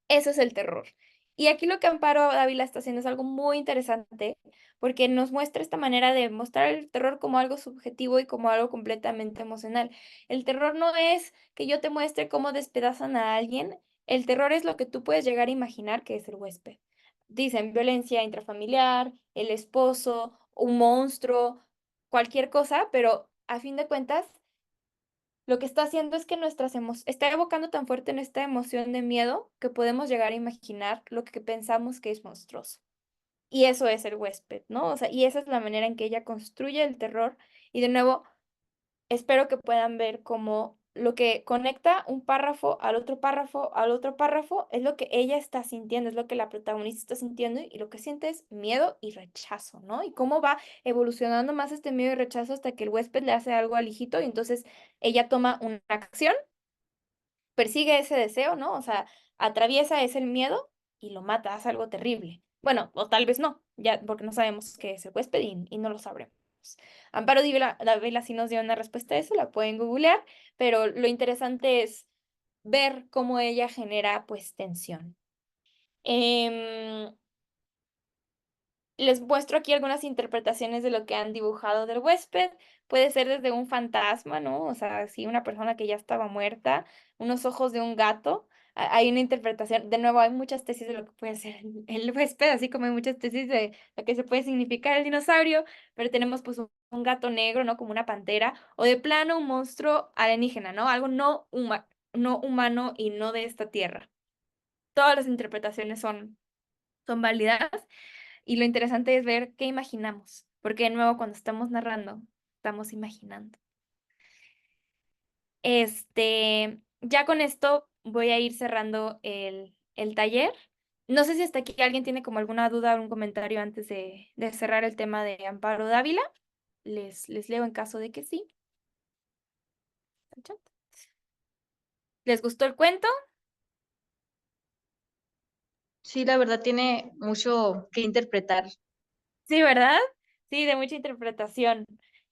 Eso es el terror. Y aquí lo que Amparo Dávila está haciendo es algo muy interesante porque nos muestra esta manera de mostrar el terror como algo subjetivo y como algo completamente emocional. El terror no es que yo te muestre cómo despedazan a alguien El terror es lo que tú puedes llegar a imaginar que es el huésped. Dicen violencia intrafamiliar, el esposo, un monstruo, cualquier cosa, pero a fin de cuentas, lo que está haciendo es que está evocando tan fuerte en esta emoción de miedo que podemos llegar a imaginar lo que pensamos que es monstruoso. Y eso es el huésped, ¿no? O sea, y esa es la manera en que ella construye el terror. Y de nuevo, espero que puedan ver cómo lo que conecta un párrafo al otro párrafo es lo que ella está sintiendo, es lo que la protagonista está sintiendo y lo que siente es miedo y rechazo, ¿no? Y cómo va evolucionando más este miedo y rechazo hasta que el huésped le hace algo al hijito y entonces ella toma una acción, persigue ese deseo, ¿no? O sea, atraviesa ese miedo y lo mata, hace algo terrible. Bueno, o tal vez no, ya porque no sabemos qué es el huésped y no lo sabremos. Amparo Dávila sí nos dio una respuesta a eso, la pueden googlear, pero lo interesante es ver cómo ella genera pues tensión. Em, Les muestro aquí algunas interpretaciones de lo que han dibujado del huésped. Puede ser desde un fantasma, ¿no? O sea, si una persona que ya estaba muerta, unos ojos de un gato. Hay una interpretación, de nuevo, hay muchas tesis de lo que puede ser el huésped, así como hay muchas tesis de lo que se puede significar el dinosaurio, pero tenemos pues un gato negro, ¿no? Como una pantera, o de plano un monstruo alienígena, ¿no? Algo no humano y no de esta tierra. Todas las interpretaciones son válidas. Y lo interesante es ver qué imaginamos, porque de nuevo cuando estamos narrando, estamos imaginando. Ya con esto voy a ir cerrando el taller. No sé si hasta aquí alguien tiene como alguna duda o algún comentario antes de cerrar el tema de Amparo Dávila. Les leo en caso de que sí. ¿Les gustó el cuento? Sí, la verdad tiene mucho que interpretar. Sí, ¿verdad? Sí, de mucha interpretación.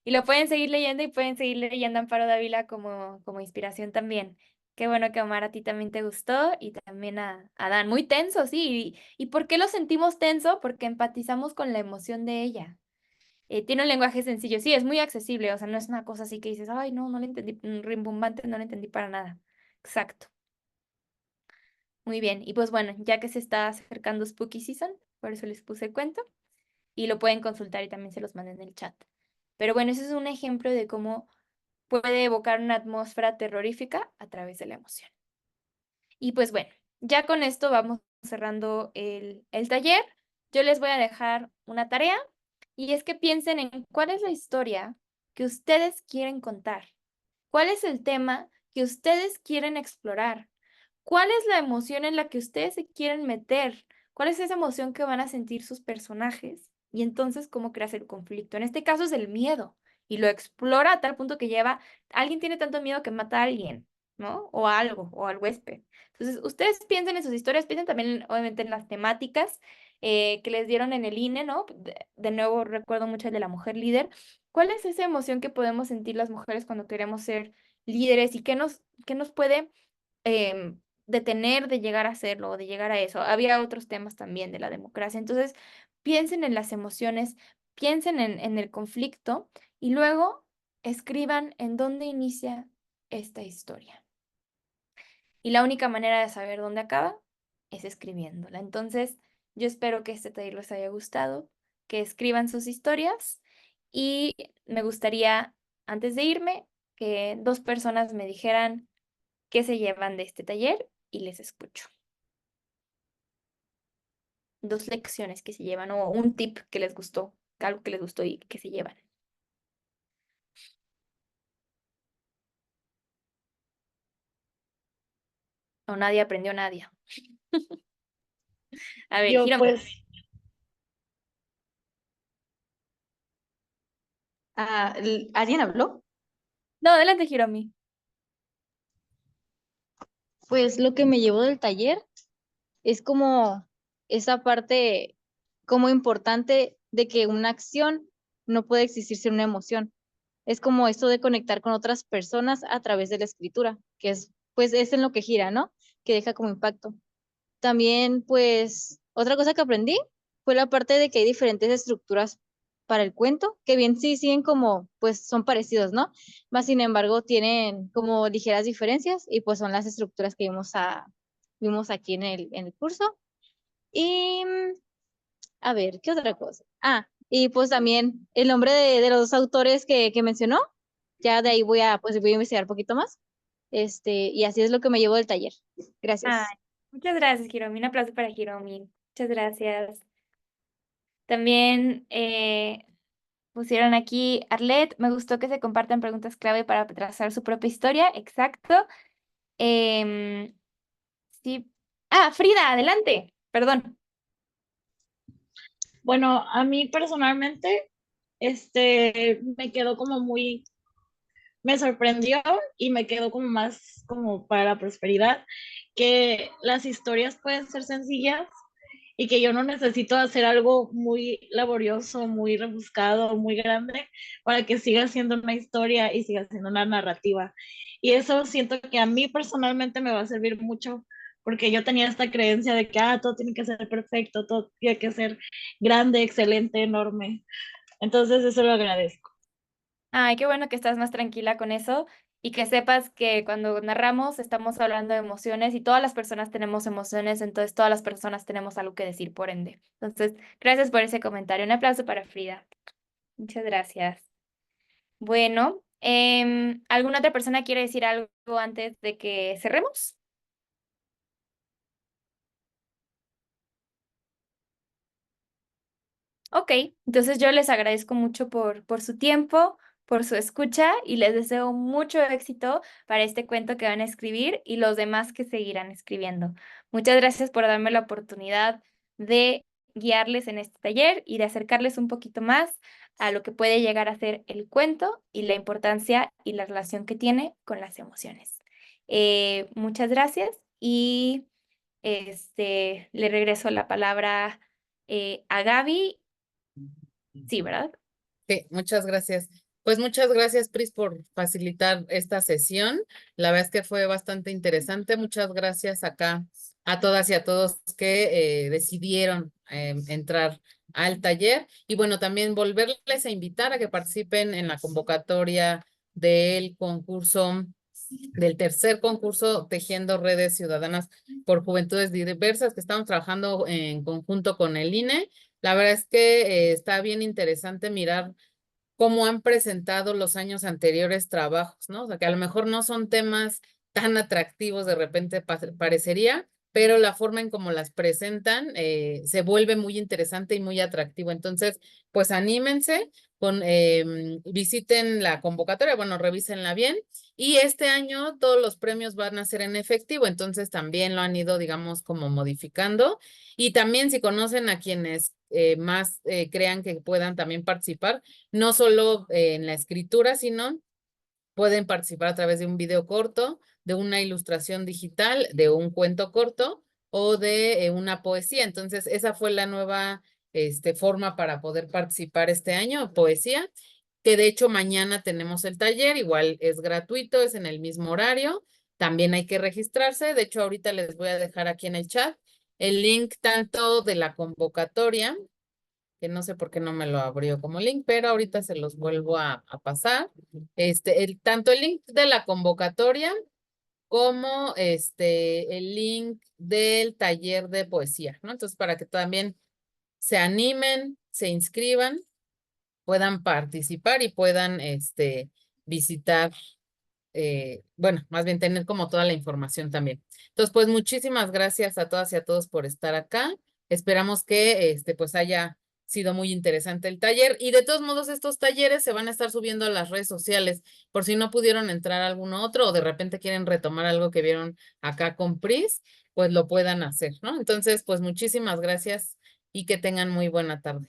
Y lo pueden seguir leyendo y pueden seguir leyendo a Amparo Dávila como inspiración también. Qué bueno que Omar a ti también te gustó y también a Dan. Muy tenso, sí. ¿Y por qué lo sentimos tenso? Porque empatizamos con la emoción de ella. Tiene un lenguaje sencillo, sí, es muy accesible, o sea, no es una cosa así que dices, ay, no le entendí, rimbombante, no le entendí para nada. Exacto. Muy bien. Y pues bueno, ya que se está acercando Spooky Season, por eso les puse el cuento y lo pueden consultar y también se los mandé en el chat. Pero bueno, ese es un ejemplo de cómo puede evocar una atmósfera terrorífica a través de la emoción. Y pues bueno, ya con esto vamos cerrando el taller. Yo les voy a dejar una tarea y es que piensen en cuál es la historia que ustedes quieren contar. ¿Cuál es el tema que ustedes quieren explorar? ¿Cuál es la emoción en la que ustedes se quieren meter? ¿Cuál es esa emoción que van a sentir sus personajes? Y entonces, ¿cómo creas el conflicto? En este caso es el miedo. Y lo explora a tal punto que alguien tiene tanto miedo que mata a alguien, ¿no? O a algo, o al huésped. Entonces, ustedes piensen en sus historias, piensen también, obviamente, en las temáticas que les dieron en el INE, ¿no? De nuevo, recuerdo mucho el de la mujer líder. ¿Cuál es esa emoción que podemos sentir las mujeres cuando queremos ser líderes y qué nos puede detener de llegar a hacerlo o de llegar a eso? Había otros temas también de la democracia. Entonces, piensen en las emociones, piensen en el conflicto y luego escriban en dónde inicia esta historia. Y la única manera de saber dónde acaba es escribiéndola. Entonces, yo espero que este taller les haya gustado, que escriban sus historias y me gustaría, antes de irme, que 2 personas me dijeran qué se llevan de este taller y les escucho. 2 lecciones que se llevan o un tip que les gustó, algo que les gustó y que se llevan. O nadie aprendió nadie. A ver, Yo Hiromi. pues, ¿Alguien habló? No, adelante, Hiromi. Pues lo que me llevó del taller es como esa parte como importante de que una acción no puede existir sin una emoción. Es como esto de conectar con otras personas a través de la escritura, que es, pues, es en lo que gira, ¿no? Que deja como impacto. También, pues, otra cosa que aprendí fue la parte de que hay diferentes estructuras para el cuento, que bien sí siguen como, pues, son parecidos, ¿no? Más sin embargo, tienen como ligeras diferencias y pues son las estructuras que vamos vimos aquí en el curso. Y a ver, ¿qué otra cosa? Ah, y pues también el nombre de los autores que mencionó, ya de ahí pues voy a investigar un poquito más. Y así es lo que me llevo del taller. Gracias. Ay, muchas gracias, Hiromi. Un aplauso para Hiromi. Muchas gracias. También pusieron aquí, Arlet, me gustó que se compartan preguntas clave para trazar su propia historia. Exacto. Em, sí. Ah, Frida, adelante. Perdón. Bueno, a mí personalmente, me quedó como muy, me sorprendió y me quedó como más como para la prosperidad, que las historias pueden ser sencillas y que yo no necesito hacer algo muy laborioso, muy rebuscado, muy grande para que siga siendo una historia y siga siendo una narrativa. Y eso siento que a mí personalmente me va a servir mucho porque yo tenía esta creencia de que todo tiene que ser perfecto, todo tiene que ser grande, excelente, enorme. Entonces eso lo agradezco. Ay, qué bueno que estás más tranquila con eso y que sepas que cuando narramos estamos hablando de emociones y todas las personas tenemos emociones, entonces todas las personas tenemos algo que decir, por ende. Entonces, gracias por ese comentario. Un aplauso para Frida. Muchas gracias. Bueno, ¿alguna otra persona quiere decir algo antes de que cerremos? Ok, entonces yo les agradezco mucho por su tiempo, por su escucha y les deseo mucho éxito para este cuento que van a escribir y los demás que seguirán escribiendo. Muchas gracias por darme la oportunidad de guiarles en este taller y de acercarles un poquito más a lo que puede llegar a ser el cuento y la importancia y la relación que tiene con las emociones. Muchas gracias y le regreso la palabra a Gaby. Sí, ¿verdad? Sí, muchas gracias. Pues muchas gracias, Pris, por facilitar esta sesión. La verdad es que fue bastante interesante. Muchas gracias acá a todas y a todos que decidieron entrar al taller. Y bueno, también volverles a invitar a que participen en la convocatoria del concurso, del tercer concurso Tejiendo Redes Ciudadanas por Juventudes Diversas, que estamos trabajando en conjunto con el INE. La verdad es que está bien interesante mirar cómo han presentado los años anteriores trabajos, ¿no? O sea, que a lo mejor no son temas tan atractivos de repente parecería, pero la forma en cómo las presentan se vuelve muy interesante y muy atractivo. Entonces, pues anímense, visiten la convocatoria, bueno, revísenla bien. Y este año todos los premios van a ser en efectivo, entonces también lo han ido, digamos, como modificando. Y también si conocen a quienes más crean que puedan también participar, no solo en la escritura, sino pueden participar a través de un video corto, de una ilustración digital, de un cuento corto o de una poesía. Entonces, esa fue la nueva forma para poder participar este año, poesía, que de hecho mañana tenemos el taller, igual es gratuito, es en el mismo horario, también hay que registrarse. De hecho, ahorita les voy a dejar aquí en el chat el link tanto de la convocatoria, que no sé por qué no me lo abrió como link, pero ahorita se los vuelvo a pasar. Tanto el link de la convocatoria como el link del taller de poesía, ¿no? Entonces, para que también se animen, se inscriban, puedan participar y puedan visitar, bueno, más bien tener como toda la información también. Entonces, pues muchísimas gracias a todas y a todos por estar acá. Esperamos que pues haya sido muy interesante el taller y de todos modos estos talleres se van a estar subiendo a las redes sociales por si no pudieron entrar a alguno otro o de repente quieren retomar algo que vieron acá con Pris, pues lo puedan hacer, ¿no? Entonces, pues muchísimas gracias y que tengan muy buena tarde.